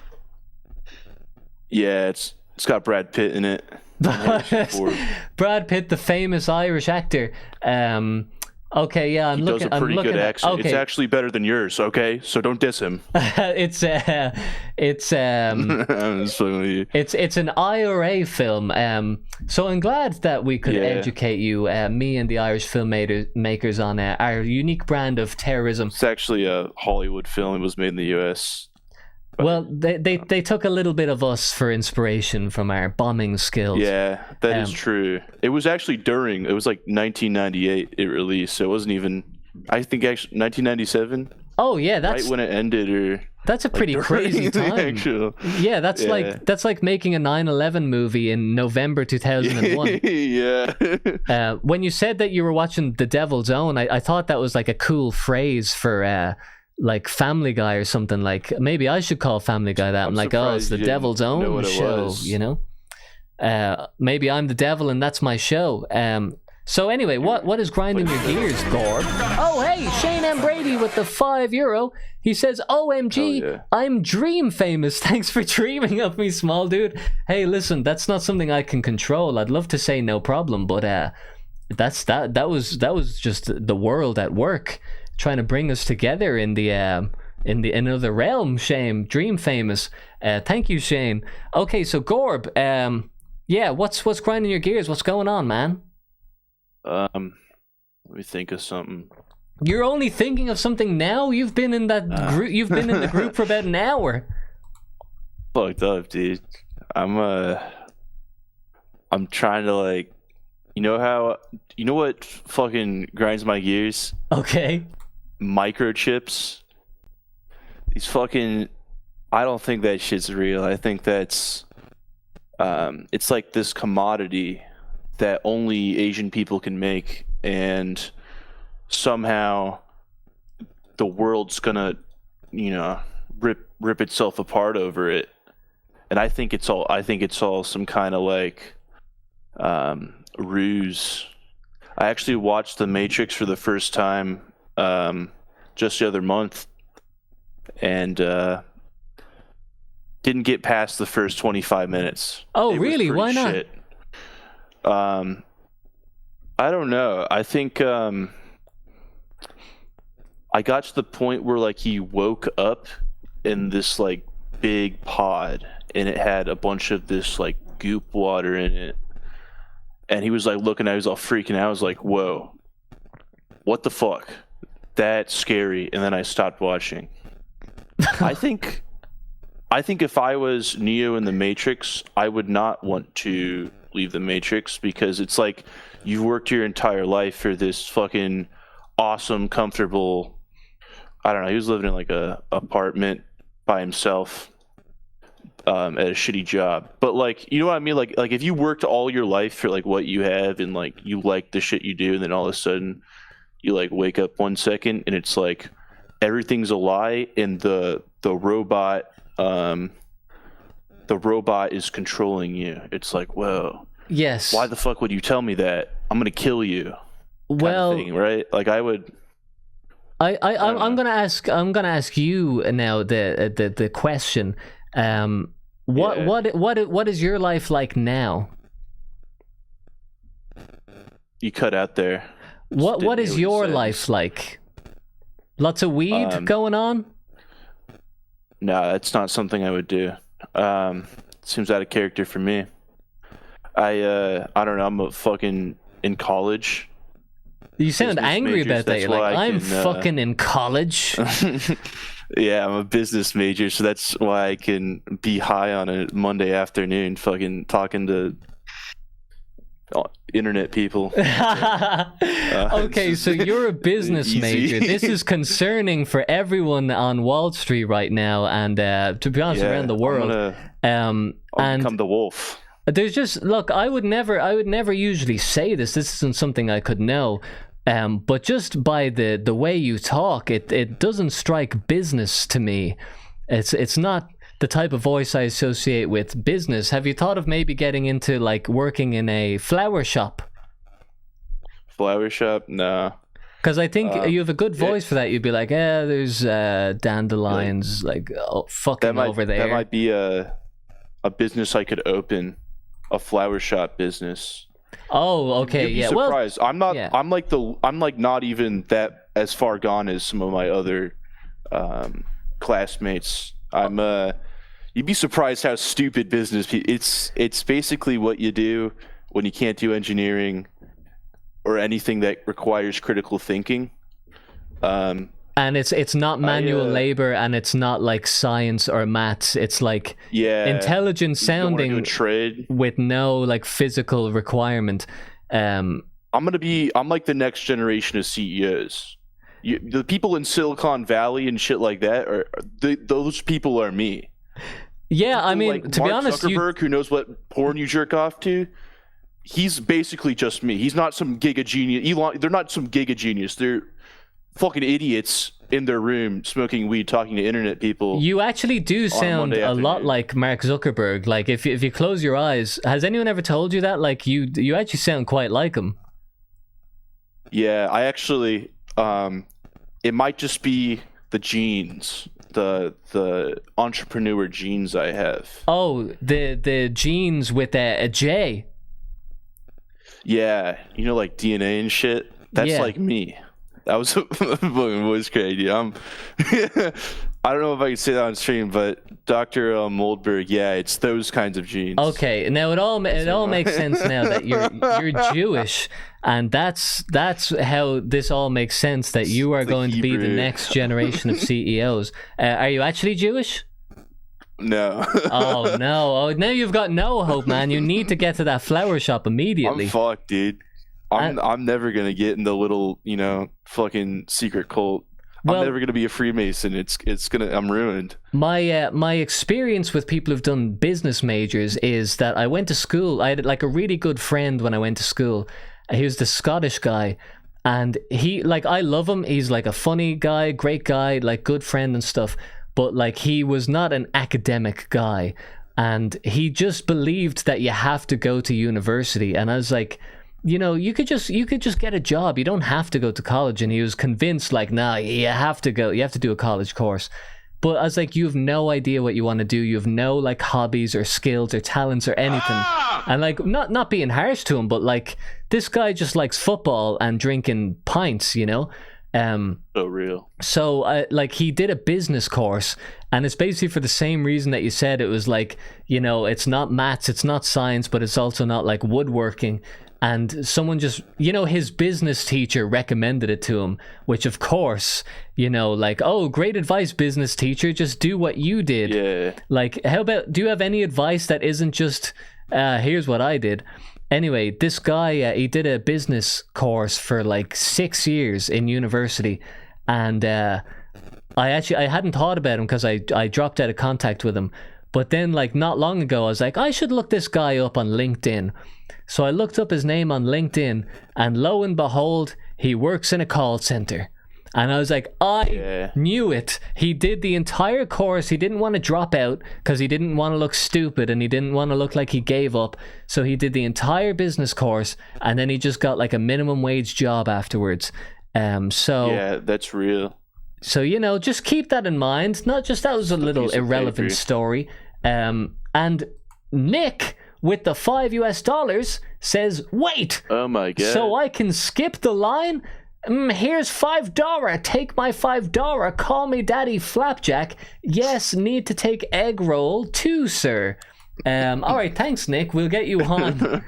Yeah, it's got Brad Pitt in it. Brad Pitt, the famous Irish actor. Okay, yeah, He does a pretty good accent. Okay. It's actually better than yours, okay? So don't diss him. It's an IRA film. So I'm glad that we could educate you, me and the Irish filmmakers, on our unique brand of terrorism. It's actually a Hollywood film. It was made in the U.S. Well, they took a little bit of us for inspiration from our bombing skills. Yeah, that is true. It was actually it was like 1998 it released, so it wasn't even, I think actually 1997. Oh yeah, that's right when it ended, or that's a pretty crazy time. Yeah, that's like making a 9/11 movie in November 2001. Yeah. When you said that you were watching The Devil's Own, I thought that was like a cool phrase for like Family Guy or something. Like maybe I should call Family Guy that. I'm like, oh, it's The Devil's Own show, you know? Maybe I'm the devil and that's my show. So anyway, what is grinding your gears, Gorb? Oh, hey, Shane M. Brady with the €5. He says, OMG, I'm dream famous. Thanks for dreaming of me, small dude. Hey, listen, that's not something I can control. I'd love to say no problem, but that was just the world at work, trying to bring us together in the another realm. Shane, dream famous. Thank you, Shane. Okay, so Gorb, what's grinding your gears? What's going on, man? Let me think of something. You're only thinking of something now? You've been in that group. You've been in the group for about an hour. Fucked up, dude. I'm trying to you know what fucking grinds my gears? Okay. Microchips. These fucking, I don't think that shit's real. I think that's it's like this commodity that only Asian people can make, and somehow the world's gonna, rip itself apart over it. And I think it's all some kind of ruse. I actually watched The Matrix for the first time just the other month, and didn't get past the first 25 minutes. Oh, really? Why not? Shit. I don't know. I think I got to the point where he woke up in this big pod, and it had a bunch of this like goop water in it. And he was like looking at it, he was all freaking out. I was like, whoa, what the fuck? That's scary. And then I stopped watching. I think if I was Neo in the Matrix, I would not want to leave the Matrix, because it's like you've worked your entire life for this fucking awesome, comfortable, I don't know, he was living in like a apartment by himself at a shitty job. But like, you know what I mean? Like if you worked all your life for like what you have, and like you like the shit you do, and then all of a sudden you like wake up 1 second and it's like everything's a lie, and the robot is controlling you. It's like, whoa. Yes. Why the fuck would you tell me that? I'm gonna kill you. Well, kind of thing, right? Like I would. I'm gonna ask you now the question. What is your life like now? You cut out there. What is your life like? Lots of weed going on? No, that's not something I would do. Seems out of character for me. I don't know. I'm fucking in college. You sound Business angry majors, about that. that's You're why like, I I'm can, fucking in college. Yeah, I'm a business major, so that's why I can be high on a Monday afternoon, fucking talking to internet people. Okay, so you're a business major. This is concerning for everyone on Wall Street right now, and to be honest, around the world. I'll become the wolf. There's just, look, I would never usually say this. This isn't something I could know. But just by the way you talk, it doesn't strike business to me. It's not the type of voice I associate with business. Have you thought of maybe getting into like working in a flower shop? Flower shop? No. Because I think you have a good voice for that. You'd be like, there's dandelions fucking over there. That might be a business I could open, a flower shop business. Oh, okay, You'd be surprised. I'm not. Yeah. I'm like not even that as far gone as some of my other classmates. You'd be surprised how stupid business. It's basically what you do when you can't do engineering or anything that requires critical thinking. And it's not manual labor, and it's not like science or maths. It's like intelligent sounding trade with no like physical requirement. I'm like the next generation of CEOs. The people in Silicon Valley and shit like that those people are me. Yeah, people I mean, like to Mark be honest, Zuckerberg, who knows what porn you jerk off to. He's basically just me. He's not some giga genius. They're not some giga genius. They're fucking idiots in their room smoking weed, talking to internet people. You actually do sound a lot like Mark Zuckerberg. Like if you close your eyes, has anyone ever told you that? Like you actually sound quite like him. Yeah, I actually it might just be the genes, the entrepreneur genes I have. Oh, the genes with a J. Yeah, you know, like DNA and shit. That's like me. That was a fucking voice crazy. I don't know if I can say that on stream, but Dr. Moldberg, yeah, it's those kinds of genes. Okay, now it all makes sense now that you're Jewish, and that's how this all makes sense. That you are going to be the next generation of CEOs. Are you actually Jewish? No. Oh no! Oh, now you've got no hope, man. You need to get to that flower shop immediately. I'm fucked, dude. I'm never gonna get in the little, fucking secret cult. I'm never gonna be a Freemason. I'm ruined. My experience with people who've done business majors is that I went to school. I had like a really good friend when I went to school. He was the Scottish guy, and I love him. He's like a funny guy, great guy, like good friend and stuff. But like he was not an academic guy, and he just believed that you have to go to university. And I was like, you could just get a job. You don't have to go to college. And he was convinced, like, nah, you have to go. You have to do a college course. But I was like, you have no idea what you want to do. You have no like hobbies or skills or talents or anything. And like, not being harsh to him, but like this guy just likes football and drinking pints, So real. So, like, he did a business course, and it's basically for the same reason that you said. It was like, you know, it's not maths, it's not science, but it's also not like woodworking. And someone just, you know, his business teacher recommended it to him, which of course, you know, like, oh, great advice, business teacher, just do what you did. Yeah. Like, how about, do you have any advice that isn't just, here's what I did? Anyway, this guy, he did a business course for like 6 years in university, and I hadn't thought about him because I dropped out of contact with him. But then, like, not long ago, I was like, I should look this guy up on LinkedIn. So I looked up his name on LinkedIn, and lo and behold, he works in a call center. And I was like, I knew it. He did the entire course. He didn't want to drop out because he didn't want to look stupid and he didn't want to look like he gave up. So he did the entire business course, and then he just got like a minimum wage job afterwards. Yeah, that's real. So, you know, just keep that in mind. Not just that was a little irrelevant story. And Nick with the $5 says, wait. Oh my God. So I can skip the line? Here's $5. Take my $5. Call me Daddy Flapjack. Yes, need to take egg roll too, sir. All right, thanks, Nick. We'll get you on.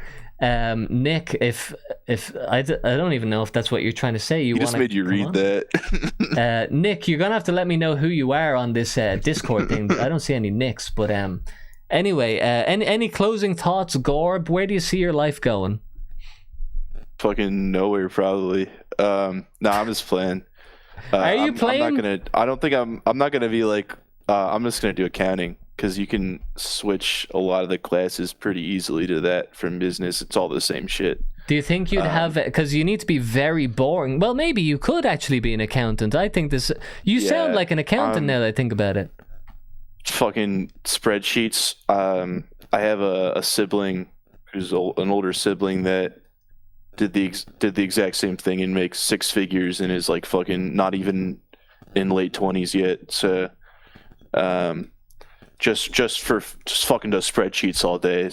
Nick, if I don't even know if that's what you're trying to say. You just made you read that. Nick, you're gonna have to let me know who you are on this Discord thing. I don't see any Nicks, but anyway, any closing thoughts, Gorb? Where do you see your life going? Fucking nowhere, probably. No, I'm just playing. Are you playing? I'm not gonna be like. I'm just gonna do accounting because you can switch a lot of the classes pretty easily to that from business. It's all the same shit. Do you think you'd have it? Because you need to be very boring. Well, maybe you could actually be an accountant. I think this. You sound like an accountant now that I think about it. Fucking spreadsheets. I have a sibling who's an older sibling that did the exact same thing and makes six figures and is like fucking not even in late 20s yet. So, just fucking does spreadsheets all day.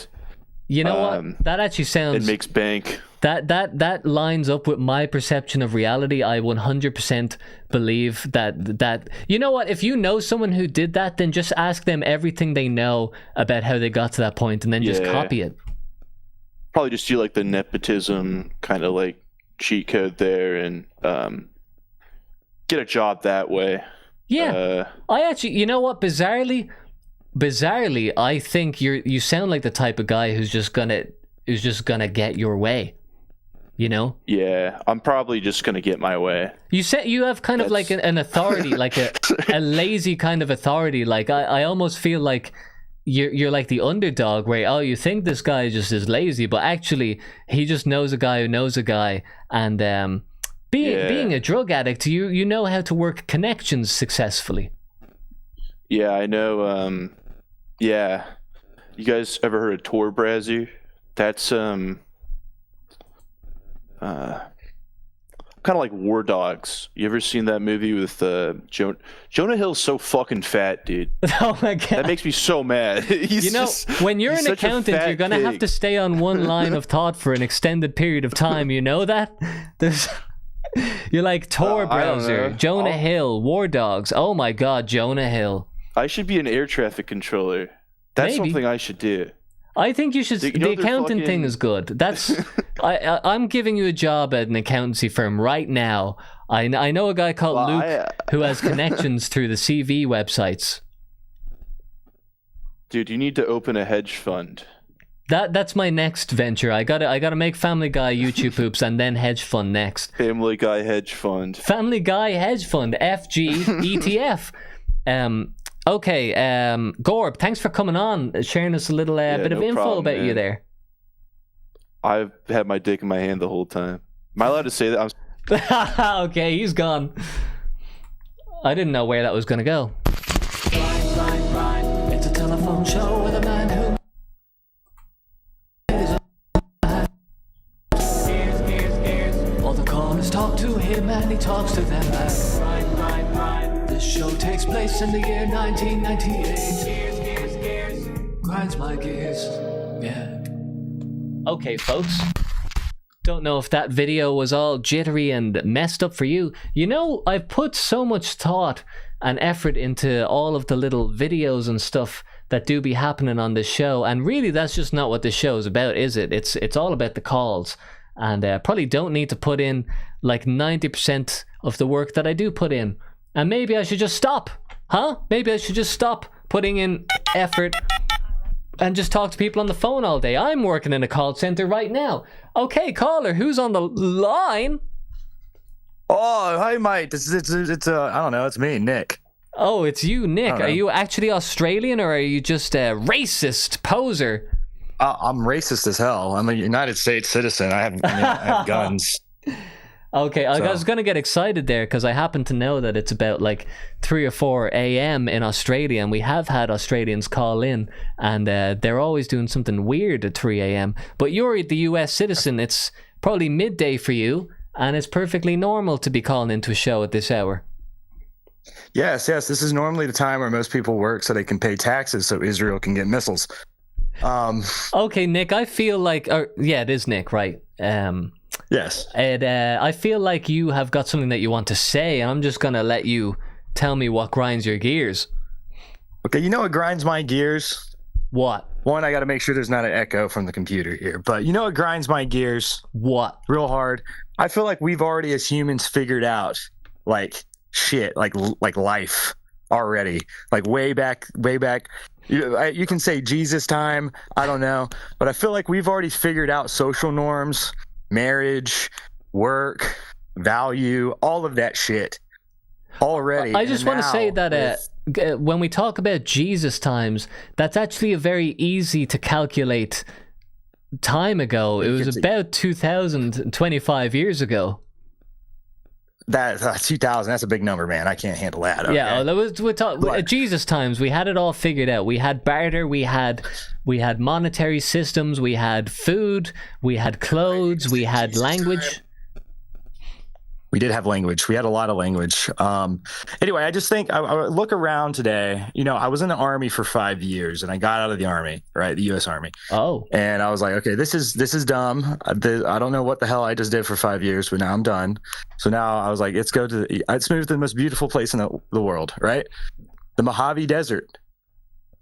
You know what? That actually sounds. It makes bank. That lines up with my perception of reality. I 100% believe that. You know what? If you know someone who did that, then just ask them everything they know about how they got to that point, and then just copy it. Probably just do like the nepotism kind of like cheat code there and get a job that way. Yeah, I actually, you know what? Bizarrely, I think you sound like the type of guy who's just gonna get your way. You know? Yeah, I'm probably just gonna get my way. You said you have kind of like an authority, like a lazy kind of authority. Like I almost feel like you're like the underdog, where you think this guy just is lazy, but actually he just knows a guy who knows a guy, and being a drug addict, you know how to work connections successfully. Yeah, I know. Yeah, you guys ever heard of Tor Brazzer? That's kind of like War Dogs. You ever seen that movie with Jonah Hill's so fucking fat, dude. Oh my God, that makes me so mad. When you're an accountant, you're gonna have to stay on one line of thought for an extended period of time. You know that? You're like Tor Brazzer, Jonah Hill, War Dogs. Oh my God, Jonah Hill. I should be an air traffic controller. That's something I should do. I think you should. The accountant thing is good. That's. I'm giving you a job at an accountancy firm right now. I know a guy called Luke who has connections through the CV websites. Dude, you need to open a hedge fund. That's my next venture. I gotta make Family Guy YouTube poops and then hedge fund next. Family Guy hedge fund. Family Guy hedge fund. FG ETF. Okay, Gorb, thanks for coming on, sharing us a little bit of info about you there. I've had my dick in my hand the whole time. Am I allowed to say that? Okay, he's gone. I didn't know where that was going to go. It's a telephone show with a man who... All the callers talk to him and he talks to them back. This show takes place in the year 1998. Grinds my gears. Yeah. Okay, folks. Don't know if that video was all jittery and messed up for you. You know, I've put so much thought and effort into all of the little videos and stuff that do be happening on this show, and really that's just not what this show is about, is it? It's all about the calls, and probably don't need to put in like 90% of the work that I do put in. And maybe I should just stop, huh? Maybe I should just stop putting in effort and just talk to people on the phone all day. I'm working in a call center right now. Okay, caller, who's on the line? Oh, hey mate, it's I don't know, it's me, Nick. Oh, it's you, Nick. Are you actually Australian, or are you just a racist poser? I'm racist as hell. I'm a United States citizen. I have guns. Okay, I was going to get excited there because I happen to know that it's about like 3 or 4 a.m. in Australia, and we have had Australians call in, and they're always doing something weird at 3 a.m. But you're the US citizen. It's probably midday for you, and it's perfectly normal to be calling into a show at this hour. Yes. This is normally the time where most people work so they can pay taxes so Israel can get missiles. Okay, Nick, I feel like... yeah, it is Nick, right? Yes. And I feel like you have got something that you want to say, and I'm just going to let you tell me what grinds your gears. Okay, you know what grinds my gears? What? One, I got to make sure there's not an echo from the computer here. But you know what grinds my gears? What? Real hard. I feel like we've already, as humans, figured out, like, shit, like life already. Like, way back. You can say Jesus time, I don't know. But I feel like we've already figured out social norms, marriage, work, value, all of that shit already. I just want to say that when we talk about Jesus times, that's actually a very easy to calculate time ago. It was about 2025 years ago. That 2000, that's a big number, man. I can't handle that. Okay? Yeah, at Jesus times, we had it all figured out. We had barter, we had monetary systems, we had food, we had clothes, we had language. We did have language. We had a lot of language. Anyway, I just think I look around today. You know, I was in the Army for 5 years, and I got out of the Army, right? The U.S. Army. Oh. And I was like, okay, this is dumb. I don't know what the hell I just did for 5 years, but now I'm done. So now I was like, let's move to the most beautiful place in the world, right? The Mojave Desert,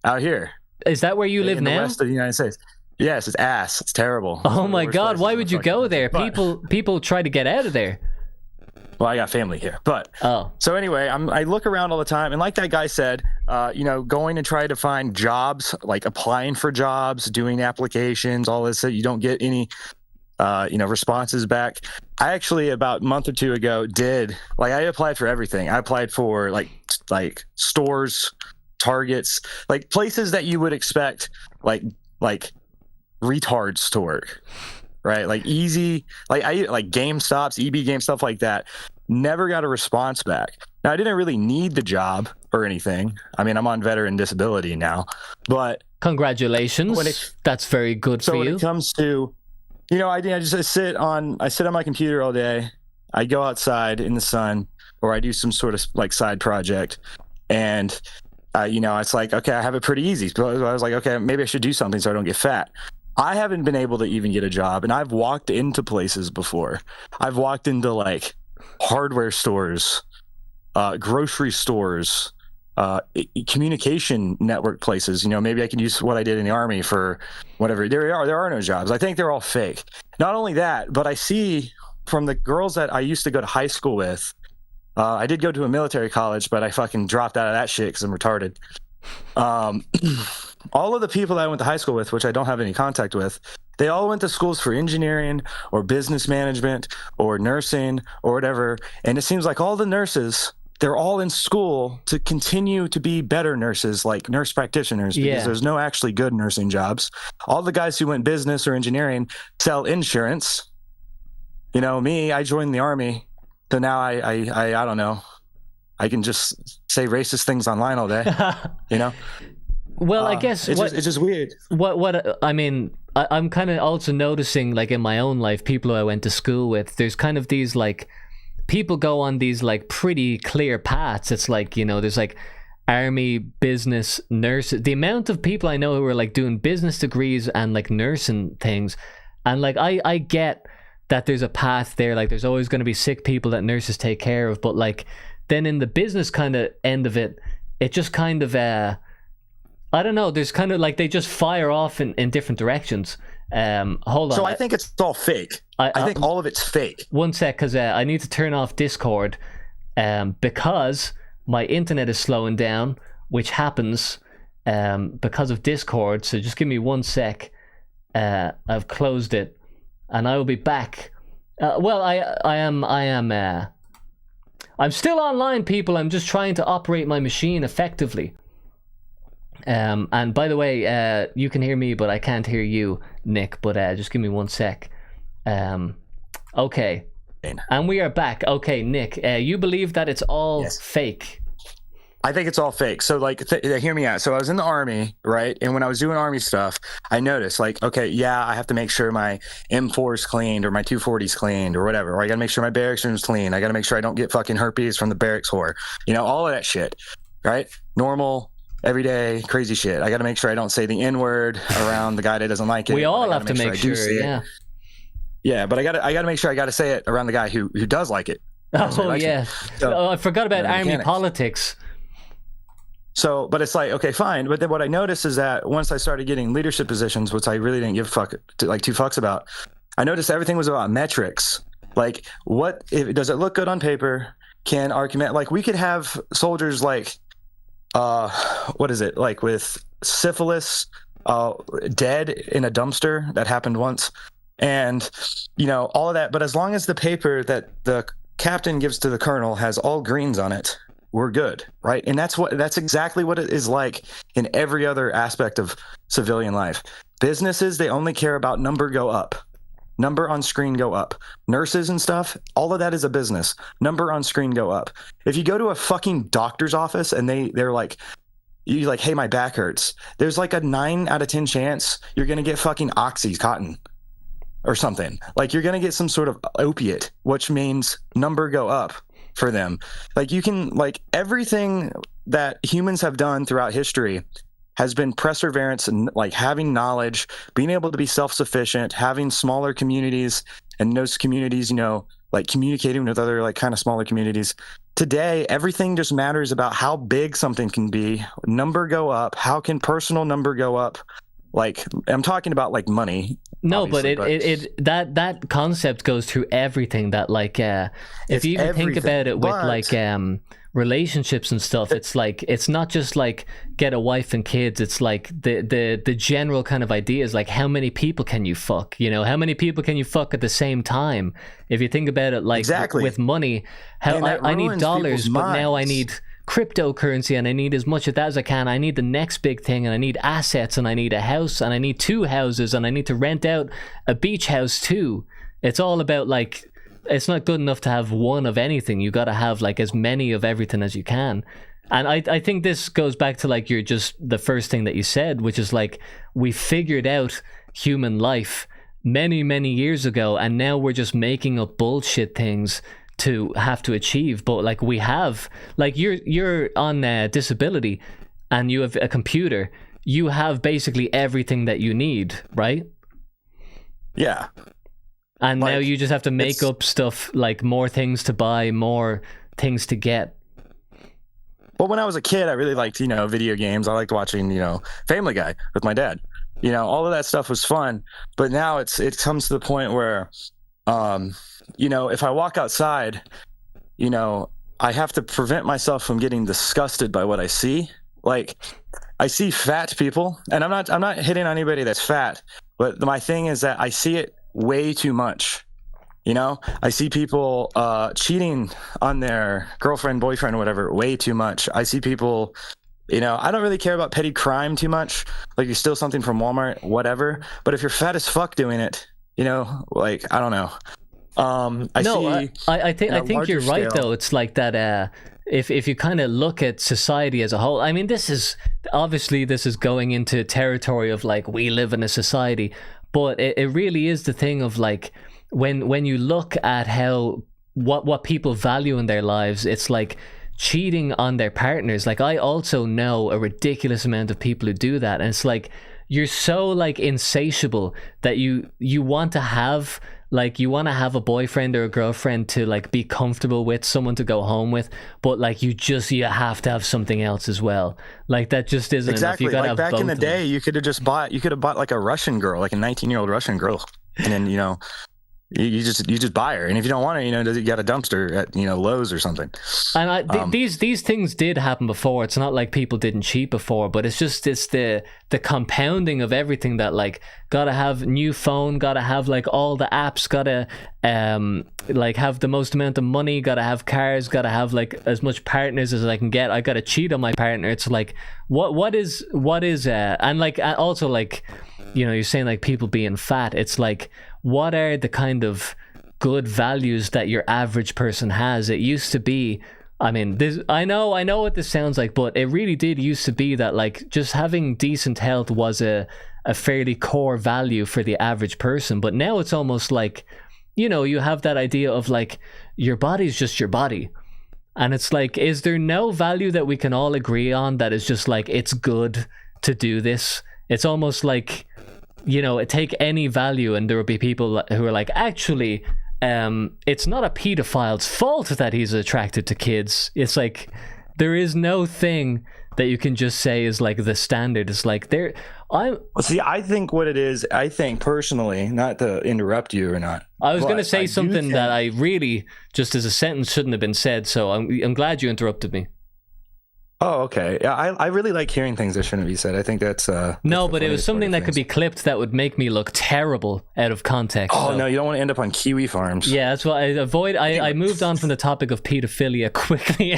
out here. Is that where you live now? In the west of the United States. Yes, it's ass. It's terrible. Oh my God! Why would you go there? People try to get out of there. Well, I got family here, but so anyway, I look around all the time, and like that guy said, going to try to find jobs, like applying for jobs, doing applications, all this. So you don't get any, responses back. I actually about a month or two ago I applied for everything. I applied for like stores, Targets, like places that you would expect like retards to work. Right, like easy, like GameStops, EB Game, stuff like that. Never got a response back. Now, I didn't really need the job or anything. I mean, I'm on veteran disability now, but congratulations. That's very good for you. So when it comes to, I sit on my computer all day. I go outside in the sun, or I do some sort of like side project, and it's like, okay, I have it pretty easy. So I was like, okay, maybe I should do something so I don't get fat. I haven't been able to even get a job, and I've walked into places before. I've walked into like hardware stores, grocery stores, communication network places. Maybe I can use what I did in the Army for whatever. There are no jobs. I think they're all fake. Not only that, but I see from the girls that I used to go to high school with. I did go to a military college, but I fucking dropped out of that shit because I'm retarded. All of the people that I went to high school with, which I don't have any contact with, they all went to schools for engineering or business management or nursing or whatever. And it seems like all the nurses, they're all in school to continue to be better nurses, like nurse practitioners, because there's no actually good nursing jobs. All the guys who went business or engineering sell insurance. Me, I joined the Army. So now I don't know. I can just say racist things online all day, Well, I guess it's just weird. What I mean, I'm kind of also noticing, like in my own life, people who I went to school with. There's kind of these like people go on these like pretty clear paths. It's like there's like army, business, nurse. The amount of people I know who are like doing business degrees and like nursing things, and like I get that there's a path there. Like, there's always going to be sick people that nurses take care of. But like, then in the business kind of end of it, it just kind of I don't know. There's kind of like they just fire off in different directions. Hold on. So I think it's all fake. I think all of it's fake. One sec, because I need to turn off Discord because my internet is slowing down, which happens because of Discord. So just give me 1 sec. I've closed it, and I will be back. Well, I'm still online, people. I'm just trying to operate my machine effectively. And by the way, you can hear me, but I can't hear you, Nick. But just give me 1 sec. Okay, and we are back. Okay, Nick, you believe that it's all fake? I think it's all fake. So like, hear me out. So I was in the Army, right? And when I was doing Army stuff, I noticed like, okay, yeah, I have to make sure my M4 is cleaned or my 240 is cleaned or whatever. Or I got to make sure my barracks room is clean. I got to make sure I don't get fucking herpes from the barracks whore. You know, all of that shit, right? Normal, everyday, crazy shit. I got to make sure I don't say the N-word around the guy that doesn't like it. We all have to make sure, yeah. Yeah, but I got to make sure I got to say it around the guy who does like it. Oh, yeah. So, I forgot about Army politics. So, but it's like, okay, fine. But then what I noticed is that once I started getting leadership positions, which I really didn't give two fucks about, I noticed everything was about metrics. Like, does it look good on paper? Can our command, like, we could have soldiers like, what is it? Like with syphilis, dead in a dumpster. That happened once. And, you know, all of that. But as long as the paper that the captain gives to the colonel has all greens on it, we're good, right? And that's exactly what it is like in every other aspect of civilian life. Businesses, they only care about number go up. Number on screen go up. Nurses and stuff, all of that is a business. Number on screen go up. If you go to a fucking doctor's office and they're like, you're like, hey, my back hurts. There's like a 9 out of 10 chance you're going to get fucking Oxycontin or something. Like you're going to get some sort of opiate, which means number go up for them. Like you can, like everything that humans have done throughout history has been perseverance and like having knowledge, being able to be self-sufficient, having smaller communities, and those communities, you know, like communicating with other like kind of smaller communities. Today, everything just matters about how big something can be. Number go up. How can personal number go up? Like I'm talking about like money. No, but that concept goes through everything. That like if you even think about it with like relationships and stuff, it's like it's not just like get a wife and kids. It's like the general kind of idea is like how many people can you fuck? You know, how many people can you fuck at the same time? If you think about it, like exactly. with money, how I need dollars, but now I need cryptocurrency and I need as much of that as I can. I need the next big thing, and I need assets, and I need a house, and I need 2 houses, and I need to rent out a beach house too. It's all about like, it's not good enough to have one of anything. You got to have like as many of everything as you can. And I think this goes back to like the first thing that you said, which is like we figured out human life many, many years ago, and now we're just making up bullshit things to have to achieve. But like we have, like you're on disability and you have a computer, you have basically everything that you need, right? Yeah. And like, now you just have to make up stuff, like more things to buy, more things to get. Well, when I was a kid, I really liked, you know, video games. I liked watching, you know, Family Guy with my dad. You know, all of that stuff was fun. But now it comes to the point where you know, if I walk outside, you know, I have to prevent myself from getting disgusted by what I see. Like, I see fat people, and I'm not hitting on anybody that's fat, but my thing is that I see it way too much. You know, I see people cheating on their girlfriend, boyfriend, or whatever, way too much. I see people, you know, I don't really care about petty crime too much. Like, you steal something from Walmart, whatever. But if you're fat as fuck doing it, you know, like, I don't know. I think you're right though. It's like that if you kind of look at society as a whole, I mean, this is going into territory of like we live in a society, but it really is the thing of like when you look at how what people value in their lives, it's like cheating on their partners. Like I also know a ridiculous amount of people who do that, and it's like you're so like insatiable that you want to have like you want to have a boyfriend or a girlfriend to like be comfortable with, someone to go home with, but like you have to have something else as well. Like that just isn't exactly enough. You gotta like have back in both the of them. day. You could have bought like a Russian girl, like a 19-year-old Russian girl, and then you just buy her, and if you don't want her, you got a dumpster at Lowe's or something. And these things did happen before. It's not like people didn't cheat before, but it's the compounding of everything that like gotta have new phone, gotta have like all the apps, gotta like have the most amount of money, gotta have cars, gotta have like as much partners as I can get. I gotta cheat on my partner. It's like what is and like also like you're saying like people being fat. It's like, what are the kind of good values that your average person has? It used to be, I mean, I know what this sounds like, but it really did used to be that like just having decent health was a fairly core value for the average person. But now it's almost like, you have that idea of like, your body's just your body. And it's like, is there no value that we can all agree on that is just like, it's good to do this? It's almost like, take any value and there will be people who are like, actually, it's not a pedophile's fault that he's attracted to kids. It's like, there is no thing that you can just say is like the standard. It's like I think what it is, I think personally, not to interrupt you or not. I was going to say something that I really, just as a sentence, shouldn't have been said. So I'm glad you interrupted me. Oh, okay. Yeah, I really like hearing things that shouldn't be said. I think that's no, but it was something that could be clipped that would make me look terrible out of context. Oh, so. No, you don't want to end up on Kiwi Farms. Yeah, that's why I moved on from the topic of pedophilia quickly.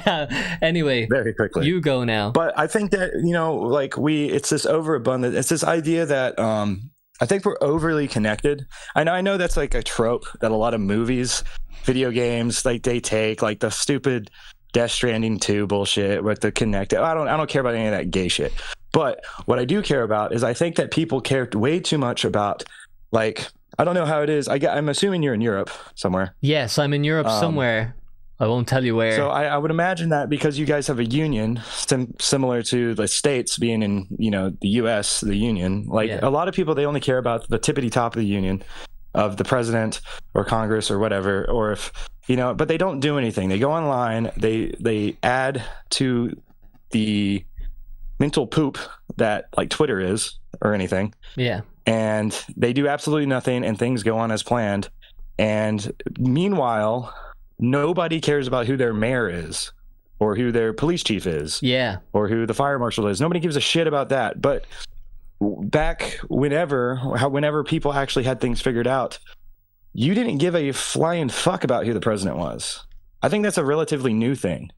Anyway, very quickly. You go now. But I think that like it's this overabundant. It's this idea that I think we're overly connected. I know that's like a trope that a lot of movies, video games, like they take like the stupid Death Stranding 2 bullshit with the connected. I don't care about any of that gay shit. But what I do care about is I think that people care way too much about, like, I don't know how it is. I'm assuming you're in Europe somewhere. Yes, I'm in Europe somewhere. I won't tell you where. So I would imagine that because you guys have a union similar to the States being in, the U.S., the union, like a lot of people, they only care about the tippity top of the union, of the president or Congress or whatever, or if, but they don't do anything. They go online, they add to the mental poop that like Twitter is or anything. Yeah. And they do absolutely nothing and things go on as planned. And meanwhile, nobody cares about who their mayor is or who their police chief is. Yeah. Or who the fire marshal is. Nobody gives a shit about that. But back whenever people actually had things figured out, you didn't give a flying fuck about who the president was. I think that's a relatively new thing.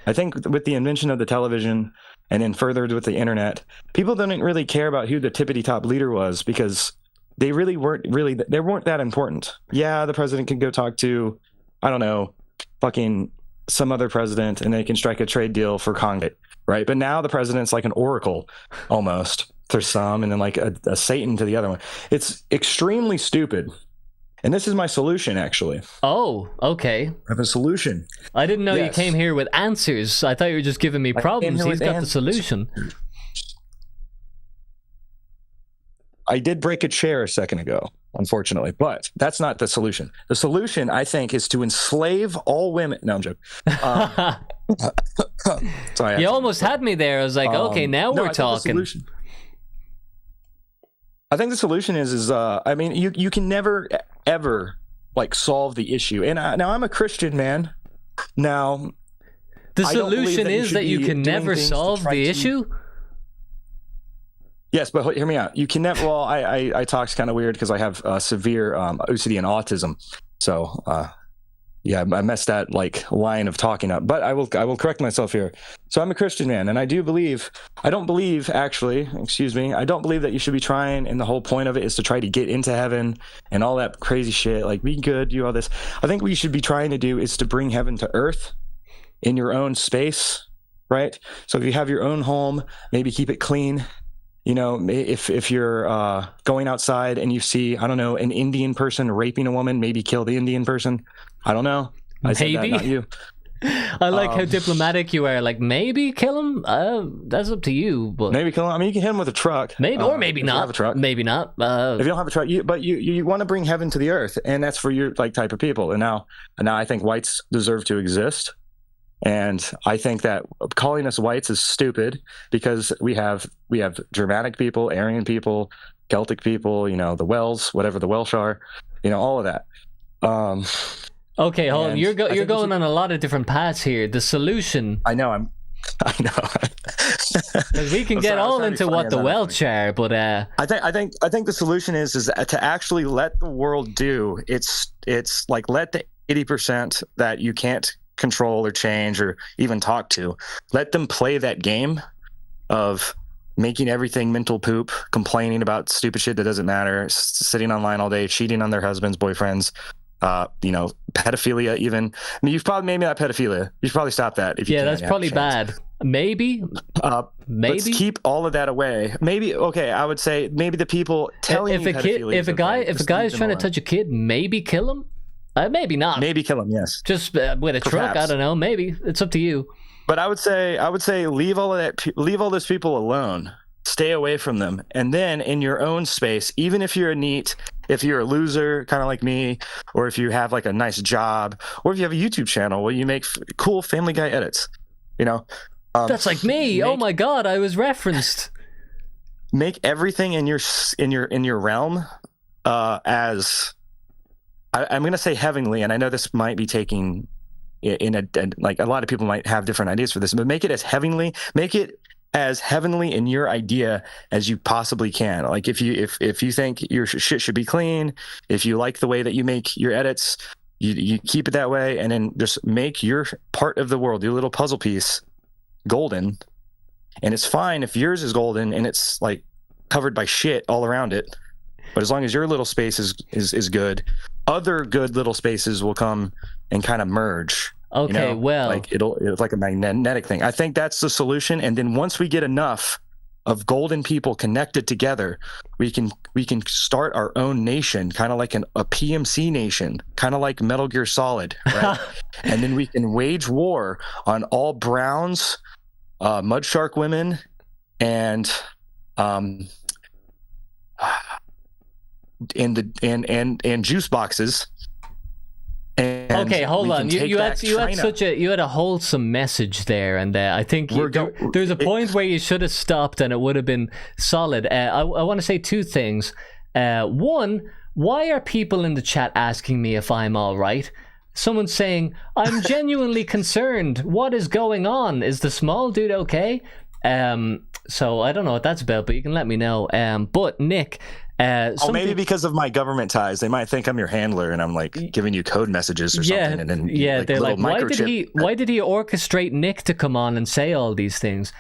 I think with the invention of the television and then furthered with the internet, people didn't really care about who the tippity top leader was because they weren't that important. Yeah, the president can go talk to, I don't know, fucking some other president and they can strike a trade deal for Congress, right? But now the president's like an oracle almost for some, and then like a Satan to the other one. It's extremely stupid. And this is my solution, actually. Oh, okay. I have a solution. I didn't know you came here with answers. I thought you were just giving me problems. He's got the solution. I did break a chair a second ago, unfortunately, but that's not the solution. The solution, I think, is to enslave all women. No, I'm joking. Sorry, you almost had me there. I was like, okay, now we're talking. I think the solution is I mean, you can never ever like solve the issue. And now I'm a Christian man. Now the solution is that you can never solve the issue. Yes, but hear me out. You can never. Well, I talk's kind of weird because I have severe OCD and autism. So yeah, I messed that like line of talking up. But I will correct myself here. So I'm a Christian man, and I don't believe that you should be trying, and the whole point of it is to try to get into heaven and all that crazy shit, like be good, do all this. I think what you should be trying to do is to bring heaven to earth in your own space, right? So if you have your own home, maybe keep it clean. If you're going outside and you see, I don't know, an Indian person raping a woman, maybe kill the Indian person. I don't know. I said that, not you. I like how diplomatic you are. Like, maybe kill him. That's up to you. But maybe kill him. I mean, you can hit him with a truck. Maybe or maybe if not. You have a truck. Maybe not. If you don't have a truck, you want to bring heaven to the earth, and that's for your like type of people. And now I think whites deserve to exist. And I think that calling us whites is stupid because we have Germanic people, Aryan people, Celtic people, the Welsh, whatever the Welsh are, all of that. Okay, hold on. You're going on a lot of different paths here. The solution. I know. Because we can get all into what the Welsh are, but I think the solution is to actually let the world do. It's like let the 80% that you can't control or change or even talk to, let them play that game of making everything mental poop, complaining about stupid shit that doesn't matter, sitting online all day, cheating on their husbands, boyfriends, pedophilia even. I mean, you've probably maybe not pedophilia. You should probably stop that. If you that's probably bad. Maybe. Let's keep all of that away. Maybe I would say maybe the people telling if a guy is trying to touch a kid, maybe kill him. Maybe not. Maybe kill him. Yes. Just with a truck. I don't know. Maybe it's up to you. But I would say leave all of that. Leave all those people alone. Stay away from them. And then in your own space, even if you're if you're a loser, kind of like me, or if you have like a nice job, or if you have a YouTube channel where you make cool Family Guy edits, that's like me. Oh my God, I was referenced. Make everything in your realm as I'm going to say heavenly, and I know this might be taking like a lot of people might have different ideas for this, but make it as heavenly in your idea as you possibly can. Like if you think your shit should be clean, if you like the way that you make your edits, you keep it that way, and then just make your part of the world, your little puzzle piece, golden. And it's fine if yours is golden and it's like covered by shit all around it, but as long as your little space is good, other good little spaces will come and kind of merge. Okay, well, like it's like a magnetic thing. I think that's the solution. And then once we get enough of golden people connected together, we can start our own nation, kind of like a PMC nation, kind of like Metal Gear Solid, right? And then we can wage war on all Browns, Mud Shark women, and and juice boxes. And okay, hold on. You had a wholesome message there, and I think there's a point where you should have stopped, and it would have been solid. I want to say two things. One, why are people in the chat asking me if I'm all right? Someone's saying I'm genuinely concerned. What is going on? Is the small dude okay? So I don't know what that's about, but you can let me know. But Nick. Maybe because of my government ties, they might think I'm your handler and I'm like giving you code messages or something. And then they're like, why did he orchestrate Nick to come on and say all these things?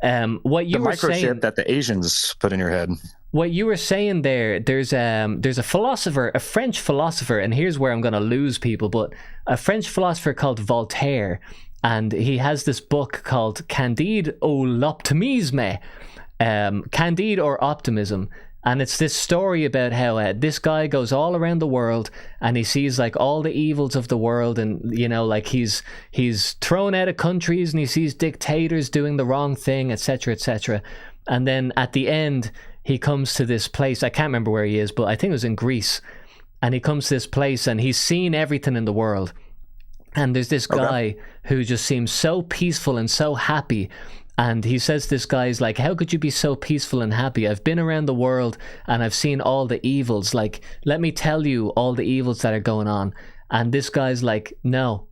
What you were saying, microchip that the Asians put in your head. What you were saying there's a philosopher, a French philosopher, and here's where I'm going to lose people, but a French philosopher called Voltaire, and he has this book called Candide ou l'optimisme, Candide or Optimism. And it's this story about how this guy goes all around the world and he sees like all the evils of the world, and like he's thrown out of countries and he sees dictators doing the wrong thing, etc., etc. And then at the end he comes to this place. I can't remember where he is, but I think it was in Greece. And he comes to this place and he's seen everything in the world. And there's this guy who just seems so peaceful and so happy. And he says, this guy's like, how could you be so peaceful and happy? I've been around the world and I've seen all the evils. Like, let me tell you all the evils that are going on. And this guy's like, no.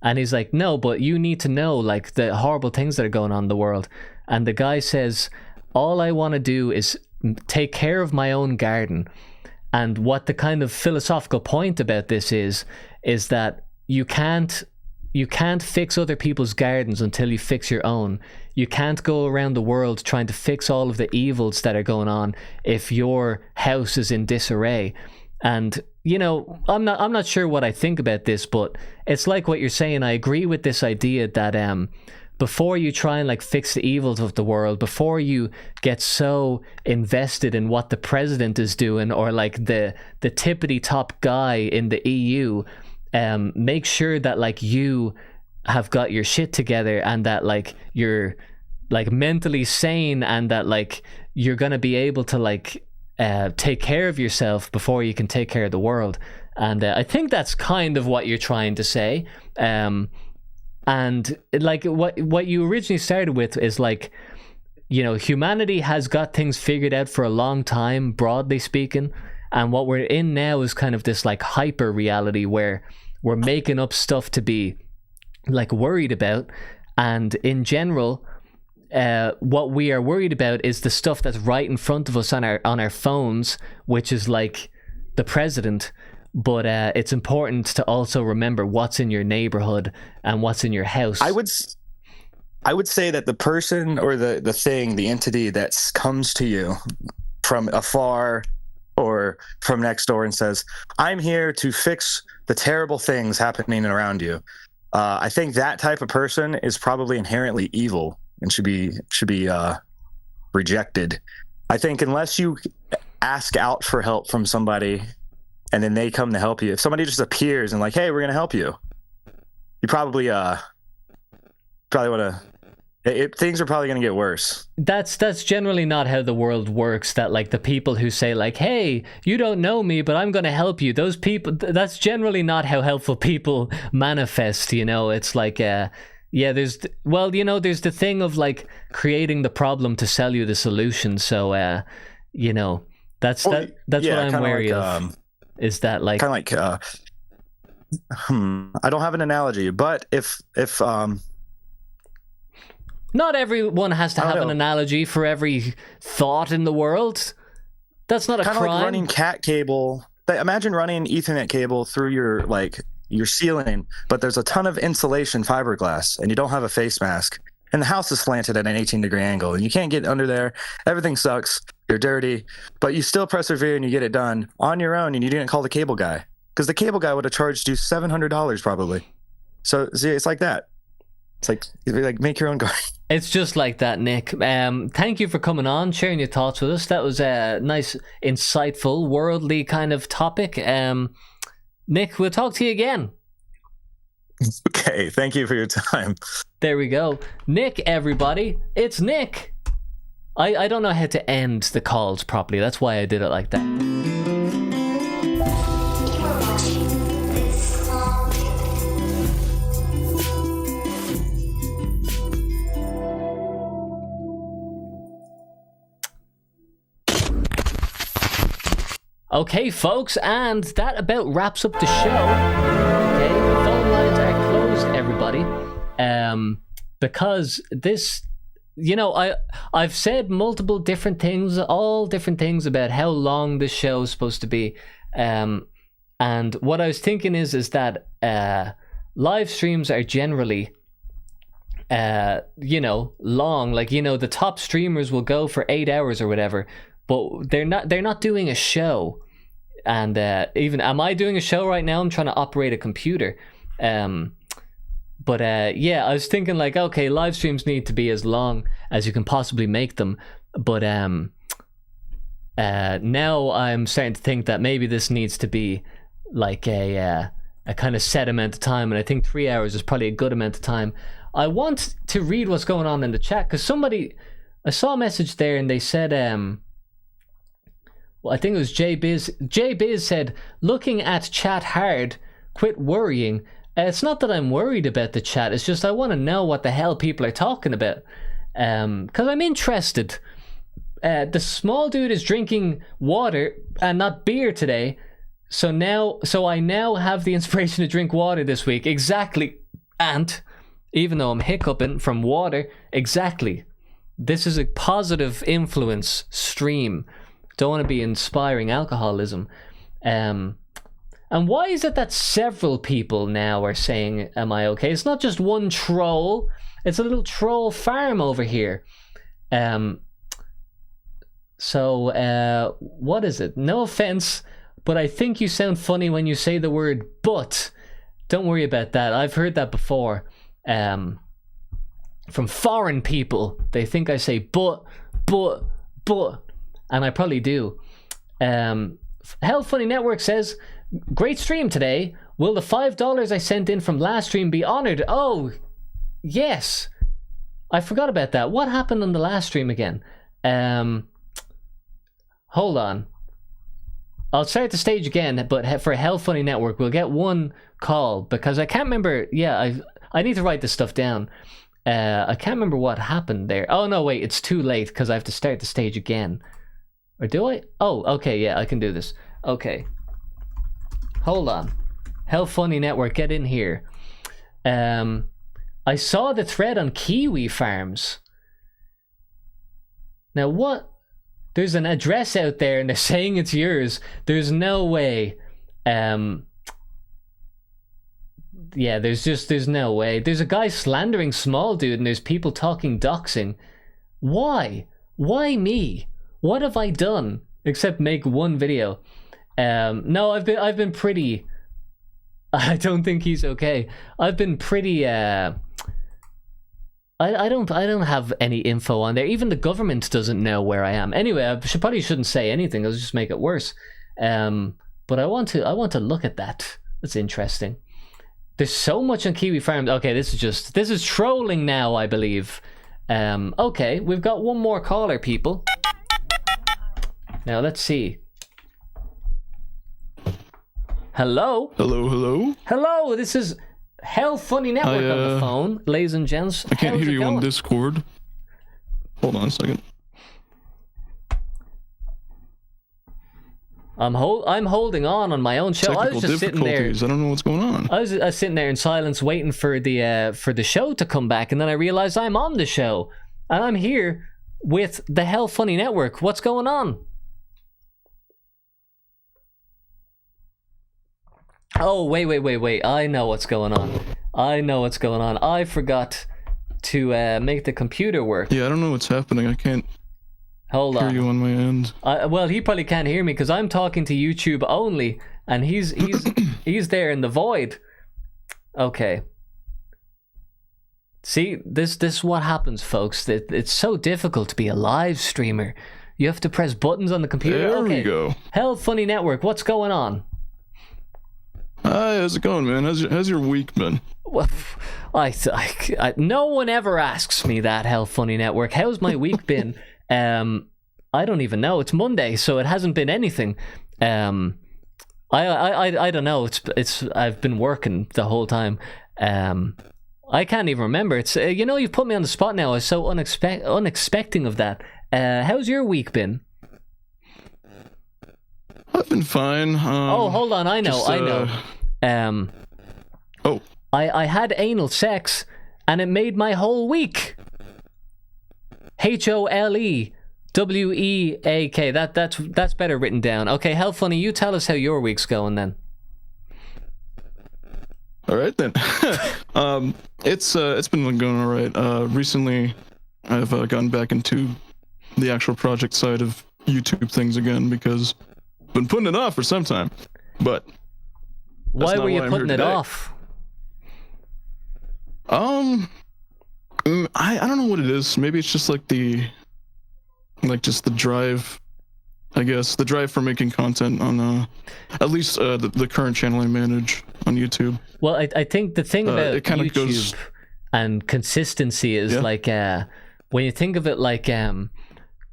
And he's like, no, but you need to know like the horrible things that are going on in the world. And the guy says, all I want to do is take care of my own garden. And what the kind of philosophical point about this is that you can't fix other people's gardens until you fix your own. You can't go around the world trying to fix all of the evils that are going on if your house is in disarray. And I'm not sure what I think about this, but it's like what you're saying. I agree with this idea that before you try and like fix the evils of the world, before you get so invested in what the president is doing or like the tippity top guy in the EU, make sure that like you have got your shit together and that like you're like mentally sane and that like you're gonna be able to like take care of yourself before you can take care of the world. And I think that's kind of what you're trying to say. And like what you originally started with is like, you know, humanity has got things figured out for a long time, broadly speaking. And what we're in now is kind of this like hyper reality where we're making up stuff to be like worried about. And in general, what we are worried about is the stuff that's right in front of us on our phones, which is like the president. But it's important to also remember what's in your neighborhood and what's in your house. I would say that the person or the thing, the entity that comes to you from afar or from next door and says, I'm here to fix the terrible things happening around you. I think that type of person is probably inherently evil and should be rejected. I think unless you ask out for help from somebody and then they come to help you, if somebody just appears and like, hey, we're going to help you, you probably want to, things are probably going to get worse. That's generally not how the world works. That like the people who say like, hey, you don't know me, but I'm going to help you. Those people, that's generally not how helpful people manifest. You know, it's like, there's the thing of like creating the problem to sell you the solution. So, you know, that's what I'm wary of. Is that like kind of like, I don't have an analogy, but if not everyone has to have an analogy for every thought in the world. That's not a crime. Like running cat cable. Imagine running Ethernet cable through your ceiling, but there's a ton of insulation fiberglass, and you don't have a face mask, and the house is slanted at an 18-degree angle, and you can't get under there. Everything sucks. You're dirty, but you still persevere and you get it done on your own, and you didn't call the cable guy because the cable guy would have charged you $700 probably. So see, it's like that. It's like make your own garden. It's just like that, Nick. Thank you for coming on, sharing your thoughts with us. That was a nice, insightful, worldly kind of topic. Nick, we'll talk to you again. Okay, thank you for your time. There we go. Nick, everybody. It's Nick. I don't know how to end the calls properly. That's why I did it like that. Okay, folks, and that about wraps up the show. Okay, the phone lines are closed, everybody. Because this, you know, I've said multiple different things, all different things about how long this show is supposed to be. And what I was thinking is that live streams are generally, long. Like, you know, the top streamers will go for 8 hours or whatever. But they're not doing a show. And even, am I doing a show right now? I'm trying to operate a computer. I was thinking like, okay, live streams need to be as long as you can possibly make them. But now I'm starting to think that maybe this needs to be like a kind of set amount of time. And I think 3 hours is probably a good amount of time. I want to read what's going on in the chat because I saw a message there and they said, I think it was JBiz. JBiz said, looking at chat hard, quit worrying. It's not that I'm worried about the chat. It's just I want to know what the hell people are talking about. Because I'm interested. The small dude is drinking water and not beer today. So I now have the inspiration to drink water this week. Exactly. And even though I'm hiccuping from water, exactly. This is a positive influence stream. Don't want to be inspiring alcoholism. And why is it that several people now are saying, am I okay? It's not just one troll. It's a little troll farm over here. What is it? No offense, but I think you sound funny when you say the word but. Don't worry about that. I've heard that before. From foreign people. They think I say but. And I probably do. Hell Funny Network says, great stream today. Will the $5 I sent in from last stream be honored? Oh, yes. I forgot about that. What happened on the last stream again? Hold on. I'll start the stage again, but for Hell Funny Network, we'll get one call because I can't remember. Yeah, I need to write this stuff down. I can't remember what happened there. Oh, no, wait, it's too late because I have to start the stage again. Or do I? Oh, okay, yeah, I can do this. Okay. Hold on. Hell Funny Network, get in here. I saw the thread on Kiwi Farms. Now what? There's an address out there and they're saying it's yours. There's no way. Yeah, there's no way. There's a guy slandering Small Dude and there's people talking doxing. Why? Why me? What have I done except make one video? No, I've been pretty. I don't think he's okay. I've been pretty. I don't have any info on there. Even the government doesn't know where I am. Anyway, I probably shouldn't say anything. I'll just make it worse. But I want to look at that. That's interesting. There's so much on Kiwi Farms. Okay, this is trolling now, I believe. Okay, we've got one more caller, people. Now let's see. Hello. Hello. This is Hell Funny Network on the phone, ladies and gents. I can't hear you on Discord. Hold on a second. I'm holding on my own show. I was just sitting there. I don't know what's going on. I was sitting there in silence, waiting for the show to come back, and then I realized I'm on the show, and I'm here with the Hell Funny Network. What's going on? Oh, wait. I know what's going on. I forgot to make the computer work. Yeah, I don't know what's happening. I can't hear you on my end. Well, he probably can't hear me because I'm talking to YouTube only, and he's there in the void. Okay. See, this is what happens, folks. It's so difficult to be a live streamer. You have to press buttons on the computer. There okay. we go. Hell Funny Network, what's going on? Hi, how's it going, man? How's your week been? Well, no one ever asks me that, Hell Funny Network. How's my week been? I don't even know. It's Monday, so it hasn't been anything. I don't know. I've been working the whole time. I can't even remember. It's you've put me on the spot now. I was so unexpecting of that. How's your week been? I've been fine. Oh, hold on. I know. I had anal sex, and it made my whole week. HOLEWEAK. That's better written down. Okay, Hell Funny, you tell us how your week's going then. All right then. It's been going all right. Recently, I've gotten back into the actual project side of YouTube things again because I've been putting it off for some time. But why were you putting it off? I don't know what it is. Maybe it's just like the drive, I guess, the drive for making content on at least the current channel I manage on YouTube. Well, I think the thing about it kind of YouTube goes... and consistency is like when you think of it like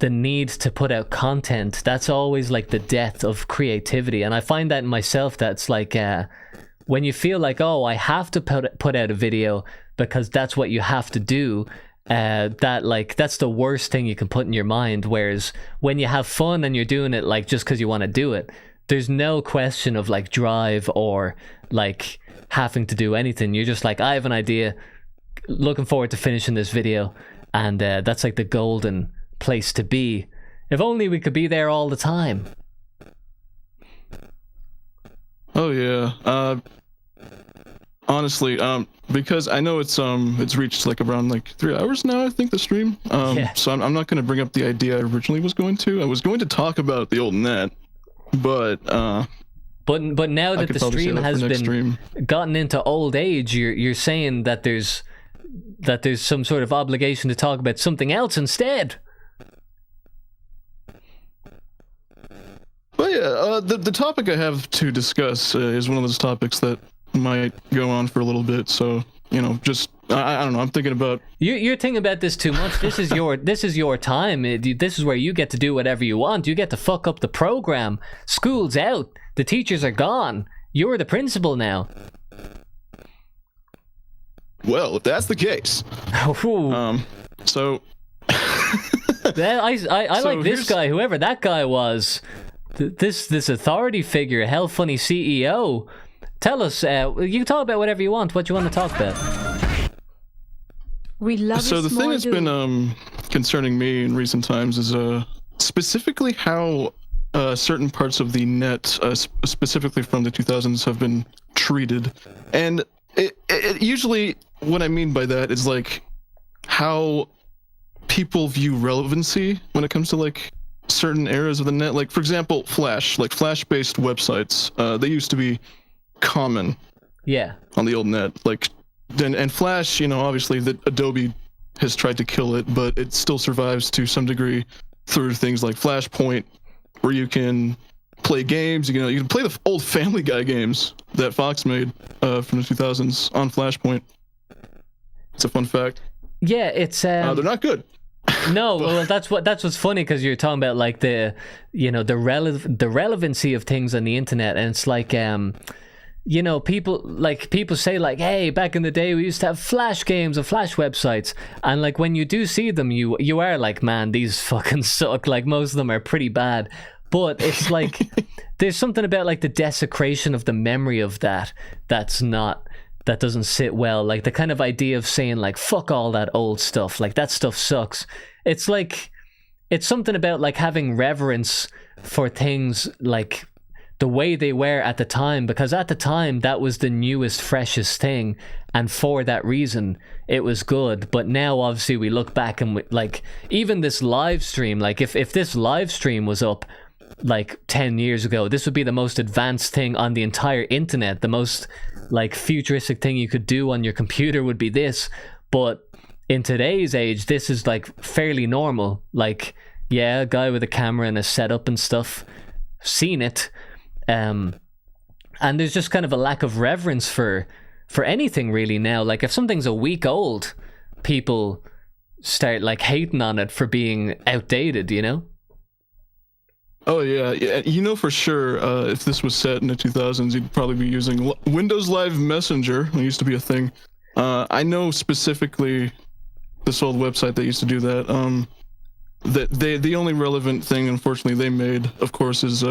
the need to put out content, that's always like the death of creativity. And I find that in myself, that's like when you feel like, oh, I have to put out a video because that's what you have to do, that's the worst thing you can put in your mind. Whereas when you have fun and you're doing it like just because you want to do it, there's no question of like drive or like having to do anything. You're just like, I have an idea, looking forward to finishing this video, and that's like the golden place to be. If only we could be there all the time. Oh yeah. Honestly, because I know it's reached like around like 3 hours now, I think, the stream. So I'm not going to bring up the idea I originally was going to. I was going to talk about the old net, but now that the stream has been gotten into old age, you're saying that there's some sort of obligation to talk about something else instead. But yeah, the topic I have to discuss is one of those topics that might go on for a little bit. So, you know, just I don't know. I'm thinking about You're thinking about this too much. This is your time. This is where you get to do whatever you want. You get to fuck up the program. School's out. The teachers are gone. You're the principal now. Well, if that's the case, so I So like this guy, whoever that guy was. This authority figure, hell funny CEO. Tell us. You can talk about whatever you want. What you want to talk about? We love So you, the thing small that's dude. been concerning me in recent times is specifically how certain parts of the net, specifically from the 2000s, have been treated. And it usually, what I mean by that is like how people view relevancy when it comes to like certain areas of the net. Like, for example, Flash-based websites, they used to be common Yeah. on the old net. Like, and Flash, you know, obviously the Adobe has tried to kill it, but it still survives to some degree through things like Flashpoint, where you can play games. You can play the old Family Guy games that Fox made from the 2000s on Flashpoint. It's a fun fact. Yeah, it's they're not good. No, well, that's what's funny, because you're talking about like the relevancy of things on the internet, and it's like you know, people say like, hey, back in the day we used to have Flash games and Flash websites, and like when you do see them, you are like, man, these fucking suck. Like most of them are pretty bad, but it's like there's something about like the desecration of the memory of that doesn't sit well. Like the kind of idea of saying like, fuck all that old stuff, like that stuff sucks. It's like, it's something about like having reverence for things like the way they were at the time, because at the time that was the newest, freshest thing, and for that reason it was good. But now obviously we look back and like even this live stream, like if this live stream was up like 10 years ago, this would be the most advanced thing on the entire internet. The most like futuristic thing you could do on your computer would be this. But in today's age, this is like fairly normal. Like, yeah, a guy with a camera and a setup and stuff, seen it. And there's just kind of a lack of reverence for anything really now. Like if something's a week old, people start like hating on it for being outdated, you know? Oh yeah, you know for sure. If this was set in the 2000s, you'd probably be using Windows Live Messenger. It used to be a thing. I know specifically this old website that used to do that. That the only relevant thing, unfortunately, they made, of course, is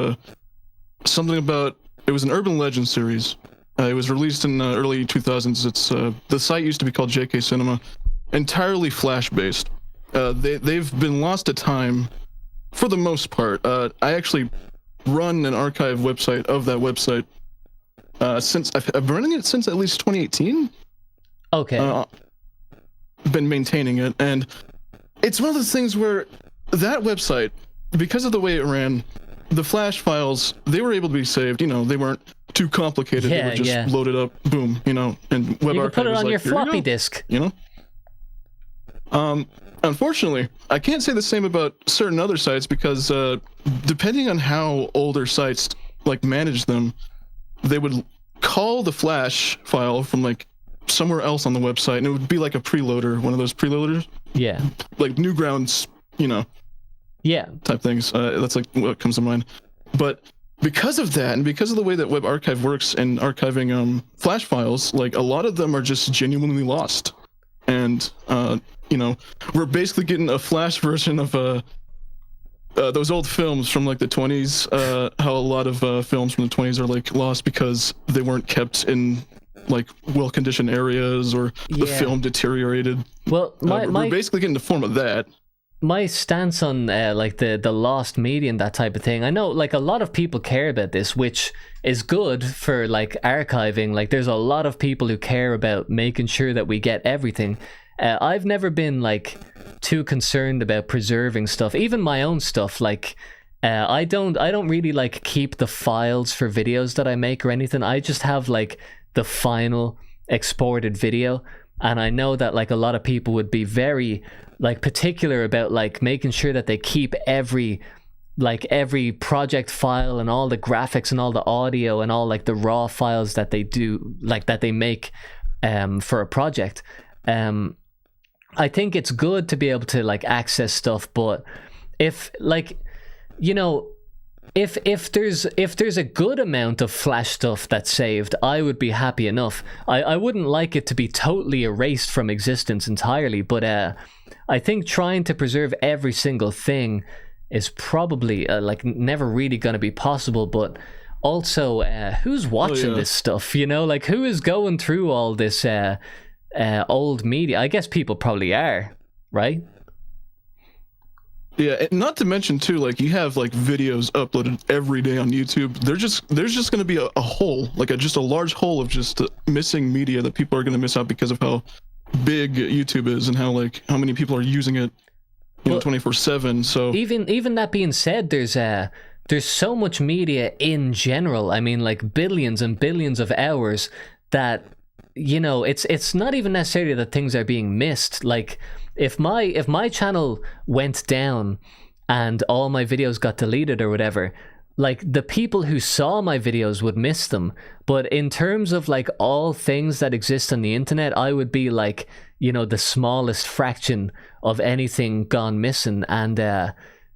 something about, it was an urban legend series. It was released in the early 2000s. It's the site used to be called JK Cinema, entirely Flash based. They've been lost to time for the most part. I actually run an archive website of that website since I've been running it since at least 2018. Okay. Been maintaining it, and it's one of those things where that website, because of the way it ran, the Flash files, they were able to be saved. You know, they weren't too complicated. They were just loaded up, boom, you know, and Web you can Archive put it was on like, your "Here you floppy go," disk. You know? Unfortunately, I can't say the same about certain other sites, because depending on how older sites like manage them, they would call the Flash file from like somewhere else on the website, and it would be like a preloader, one of those preloaders. Yeah. Like Newgrounds, you know. Yeah. Type things. That's like what comes to mind. But because of that, and because of the way that Web Archive works and archiving Flash files, like a lot of them are just genuinely lost. And you know, we're basically getting a Flash version of those old films from like the 20s. How a lot of films from the 20s are like lost because they weren't kept in like well-conditioned areas, or the film deteriorated. Well, we're basically getting the form of that. My stance on like the lost media and that type of thing, I know like a lot of people care about this, which is good for like archiving. Like there's a lot of people who care about making sure that we get everything. I've never been like too concerned about preserving stuff, even my own stuff. Like I don't really like keep the files for videos that I make or anything. I just have like the final exported video, and I know that like a lot of people would be very like particular about like making sure that they keep every like every project file and all the graphics and all the audio and all like the raw files that they do, like that they make for a project. I think it's good to be able to like access stuff, but if like, you know, if there's a good amount of Flash stuff that's saved, I would be happy enough. I wouldn't like it to be totally erased from existence entirely, but I think trying to preserve every single thing is probably like never really going to be possible. But also, who's watching this stuff? You know, like who is going through all this old media? I guess people probably are, right? Yeah, and not to mention too, like you have like videos uploaded every day on YouTube. There's just going to be a hole, like just a large hole of just missing media that people are going to miss out because of how big YouTube is and how many people are using it, you know, 24/7. So even that being said, there's so much media in general. I mean, like billions and billions of hours that, you know, it's not even necessarily that things are being missed. Like if my channel went down and all my videos got deleted or whatever, like the people who saw my videos would miss them. But in terms of like all things that exist on the internet, I would be like, you know, the smallest fraction of anything gone missing. And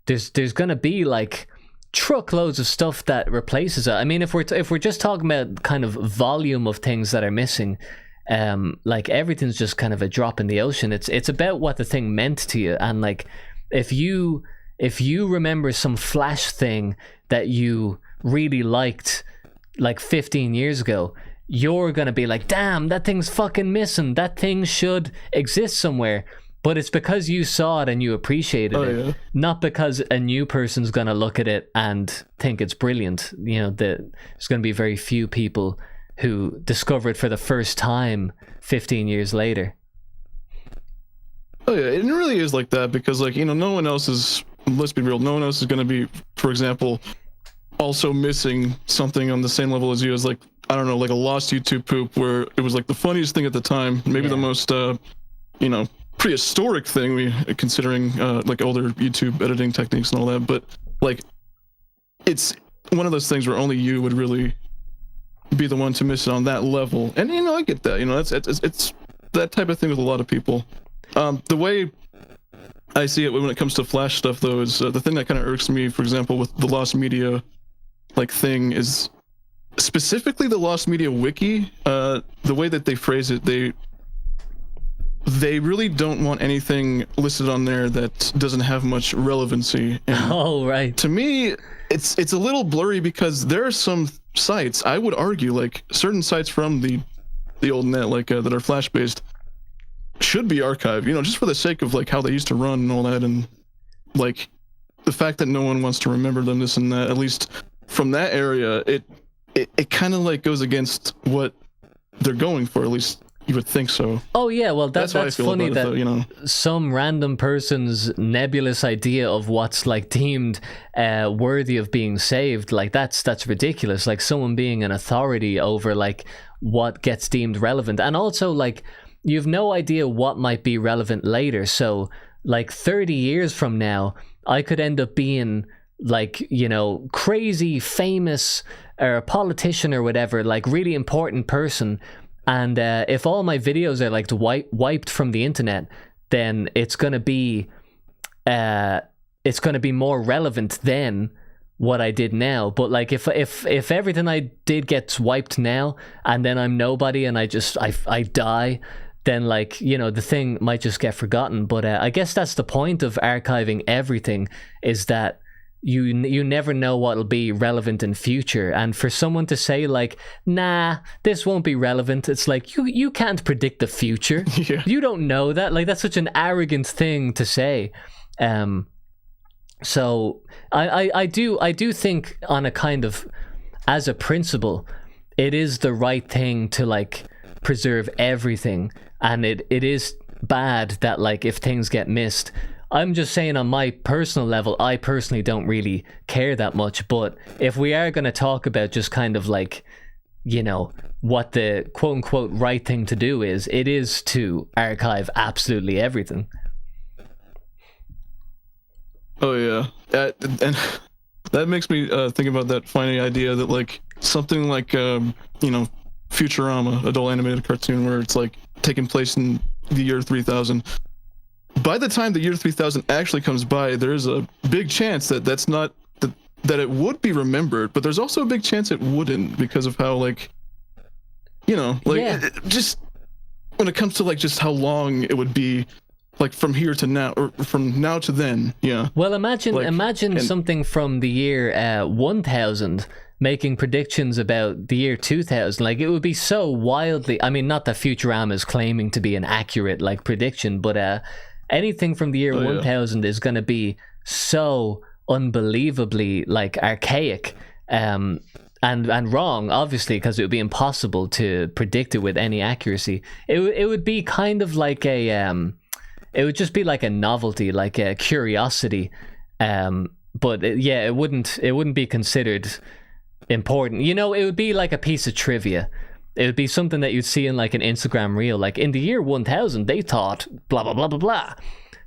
there's gonna be like truckloads of stuff that replaces it. I mean, if we're just talking about kind of volume of things that are missing, like everything's just kind of a drop in the ocean. It's about what the thing meant to you, and like if you remember some Flash thing that you really liked like 15 years ago, you're gonna be like, damn, that thing's fucking missing, that thing should exist somewhere. But it's because you saw it and you appreciated it, not because a new person's gonna look at it and think it's brilliant. You know, there's gonna be very few people who discover it for the first time 15 years later. Oh yeah, it really is like that because, like, you know, no one else is, let's be real, no one else is going to be, for example, also missing something on the same level as you, as like, I don't know, like a lost YouTube poop where it was like the funniest thing at the time, maybe the most, you know, prehistoric thing, considering like older YouTube editing techniques and all that, but like, it's one of those things where only you would really be the one to miss it on that level. And you know, I get that, you know, it's that type of thing with a lot of people. The way I see it when it comes to Flash stuff though is the thing that kind of irks me, for example, with the lost media like thing, is specifically the lost media wiki. The way that they phrase it, they really don't want anything listed on there that doesn't have much relevancy. And right. To me, it's a little blurry because there are some sites, I would argue, like certain sites from the old net, like that are Flash based, should be archived, you know, just for the sake of like how they used to run and all that, and like the fact that no one wants to remember them, this and that, at least from that area, it kind of like goes against what they're going for, at least you would think so. Oh yeah, well that's funny that, though, you know, some random person's nebulous idea of what's like deemed worthy of being saved, like that's ridiculous. Like someone being an authority over like what gets deemed relevant, and also like you've no idea what might be relevant later. So like 30 years from now, I could end up being like, you know, crazy famous or a politician or whatever, like really important person. And if all my videos are like wiped from the internet, then it's gonna be more relevant than what I did now. But like if everything I did gets wiped now, and then I'm nobody and I die, then like, you know, the thing might just get forgotten. But I guess that's the point of archiving everything, is that you never know what'll be relevant in future. And for someone to say like, nah, this won't be relevant, it's like you can't predict the future. Yeah. You don't know that. Like that's such an arrogant thing to say. So I do think, on a kind of, as a principle, it is the right thing to like preserve everything, and it is bad that like if things get missed. I'm just saying, on my personal level, I personally don't really care that much. But if we are going to talk about just kind of like, you know, what the quote unquote right thing to do is, it is to archive absolutely everything. Oh yeah, and that makes me think about that funny idea that like something like Futurama, adult animated cartoon, where it's like taking place in the year 3000. By the time the year 3000 actually comes by, there's a big chance that that's not that it would be remembered, but there's also a big chance it wouldn't because of how just when it comes to like just how long it would be like from here to now or from now to then. Yeah. Well, imagine something from the year 1000 making predictions about the year 2000. Like, it would be so wildly, I mean, not that Futurama is claiming to be an accurate like prediction, but anything from the year 1000 is going to be so unbelievably like archaic and wrong, obviously, because it would be impossible to predict it with any accuracy. It would be kind of like it would just be like a novelty, like a curiosity, but it wouldn't be considered important. You know, it would be like a piece of trivia. It would be something that you'd see in like an Instagram reel. Like, in the year 1000, they thought blah blah blah blah blah.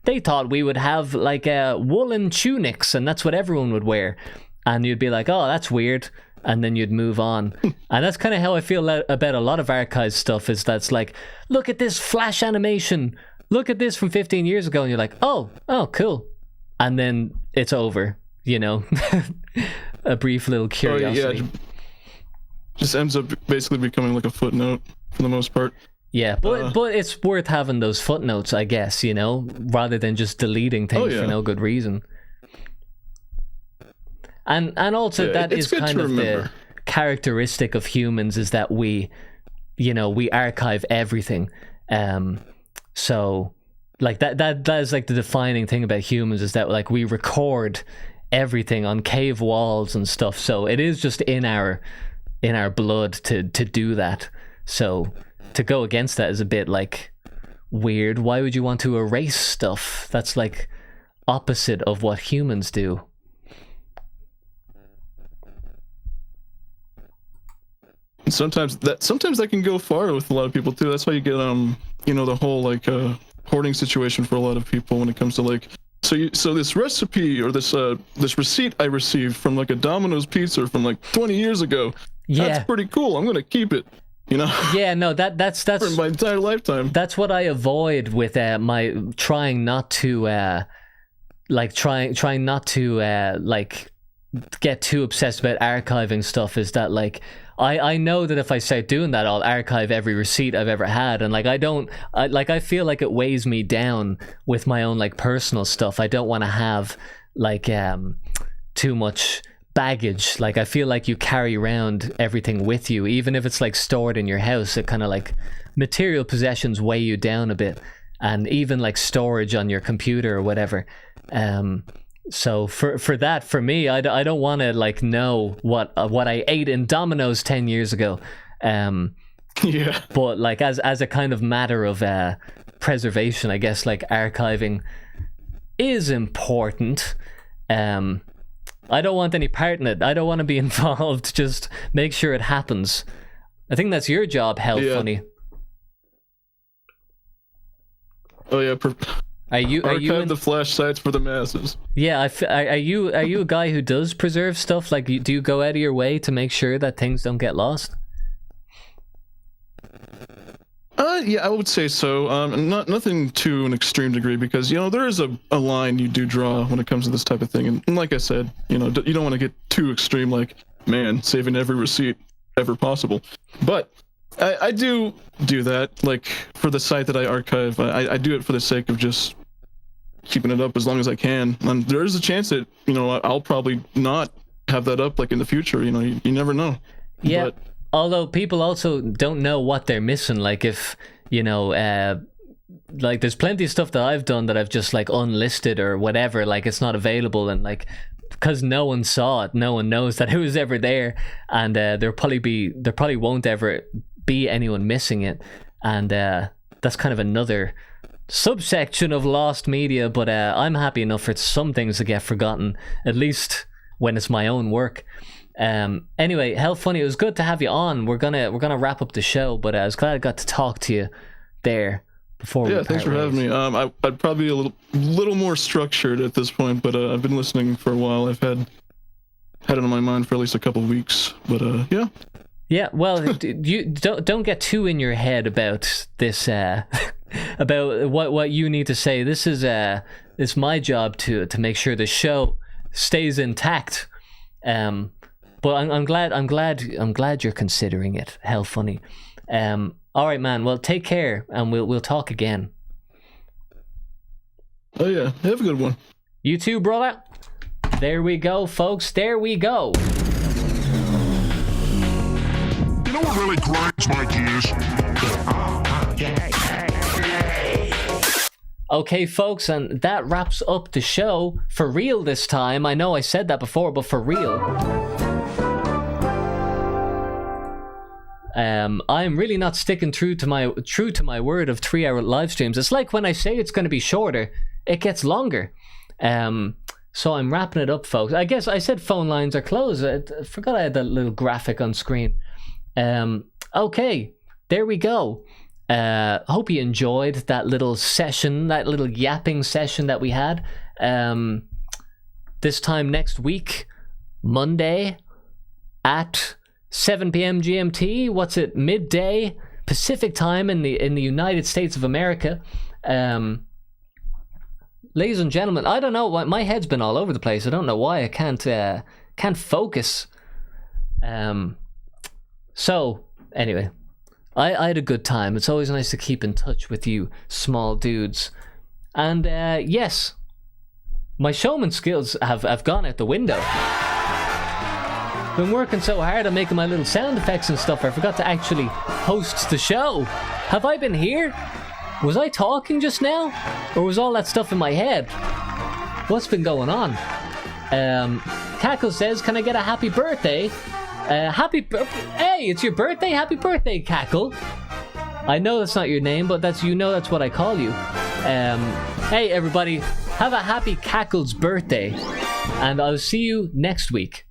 They thought we would have like woolen tunics, and that's what everyone would wear. And you'd be like, oh, that's weird, and then you'd move on. And that's kind of how I feel about a lot of archive stuff. Is that's like, look at this Flash animation. Look at this from 15 years ago, and you're like, oh, cool, and then it's over. You know. A brief little curiosity. Just ends up basically becoming like a footnote for the most part. Yeah, but it's worth having those footnotes, I guess, you know, rather than just deleting things for no good reason. And also that is kind of the characteristic of humans, is that we archive everything. So like that is like the defining thing about humans, is that like we record everything on cave walls and stuff. So it is just in our blood to do that. So to go against that is a bit like weird. Why would you want to erase stuff? That's like opposite of what humans do. Sometimes that can go far with a lot of people too. That's why you get the whole like hoarding situation for a lot of people when it comes to like, so this recipe or this receipt I received from like a Domino's pizza from like 20 years ago. Yeah, that's pretty cool. I'm gonna keep it. You know? Yeah, no, that's for my entire lifetime. That's what I avoid with my trying not to get too obsessed about archiving stuff. Is that like I know that if I start doing that, I'll archive every receipt I've ever had, and like I feel like it weighs me down with my own like personal stuff. I don't want to have like too much baggage. Like, I feel like you carry around everything with you, even if it's like stored in your house. It kind of like material possessions weigh you down a bit, and even like storage on your computer or whatever. So for me, I don't want to like know what I ate in Domino's 10 years ago. Yeah. But like as a kind of matter of preservation, I guess like archiving is important. I don't want any part in it. I don't want to be involved. Just make sure it happens. I think that's your job, Hell Funny. Oh yeah. Are you the flash sites for the masses? Yeah, are you a guy who does preserve stuff? Like, do you go out of your way to make sure that things don't get lost? Yeah, I would say so. Nothing to an extreme degree, because there is a line you do draw when it comes to this type of thing, and like I said, you don't want to get too extreme, like, man, saving every receipt ever possible. But I do that, like, for the site that I archive. I do it for the sake of just keeping it up as long as I can. And there is a chance that I'll probably not have that up like in the future. You never know. Yeah. But, although people also don't know what they're missing. Like, if like there's plenty of stuff that I've done that I've just like unlisted or whatever. Like, it's not available, and like because no one saw it, no one knows that it was ever there, and there probably won't ever be anyone missing it, and that's kind of another subsection of lost media. But I'm happy enough for some things to get forgotten, at least when it's my own work. Anyway, Hell Funny, it was good to have you on. We're gonna wrap up the show, but I was glad I got to talk to you there before. Yeah, thanks for having me. I'd probably be a little more structured at this point, but I've been listening for a while. I've had had it on my mind for at least a couple weeks. But yeah. Yeah, well, you don't get too in your head about this, about what you need to say. This is it's my job to make sure the show stays intact. But I'm glad you're considering it. Hell funny. All right, man. Well, take care, and we'll talk again. Oh yeah, have a good one. You too, brother. There we go, folks. There we go. You know what really grinds my gears? Okay, folks, and that wraps up the show for real this time. I know I said that before, but for real. I'm really not sticking true to my word of 3-hour live streams. It's like when I say it's going to be shorter, it gets longer. So I'm wrapping it up, folks. I guess I said phone lines are closed. I forgot I had that little graphic on screen. Okay, there we go. Hope you enjoyed that little session, that little yapping session that we had. This time next week, Monday at 7 p.m. GMT. What's it? Midday Pacific time in the United States of America. Ladies and gentlemen, I don't know why my head's been all over the place. I don't know why I can't focus. So anyway, I had a good time. It's always nice to keep in touch with you small dudes. And yes, my showman skills have gone out the window. Been working so hard on making my little sound effects and stuff, I forgot to actually host the show. Have I been here? Was I talking just now? Or was all that stuff in my head? What's been going on? Cackle says, can I get a happy birthday? Hey, it's your birthday? Happy birthday, Cackle. I know that's not your name, but that's what I call you. Hey, everybody, have a happy Cackle's birthday. And I'll see you next week.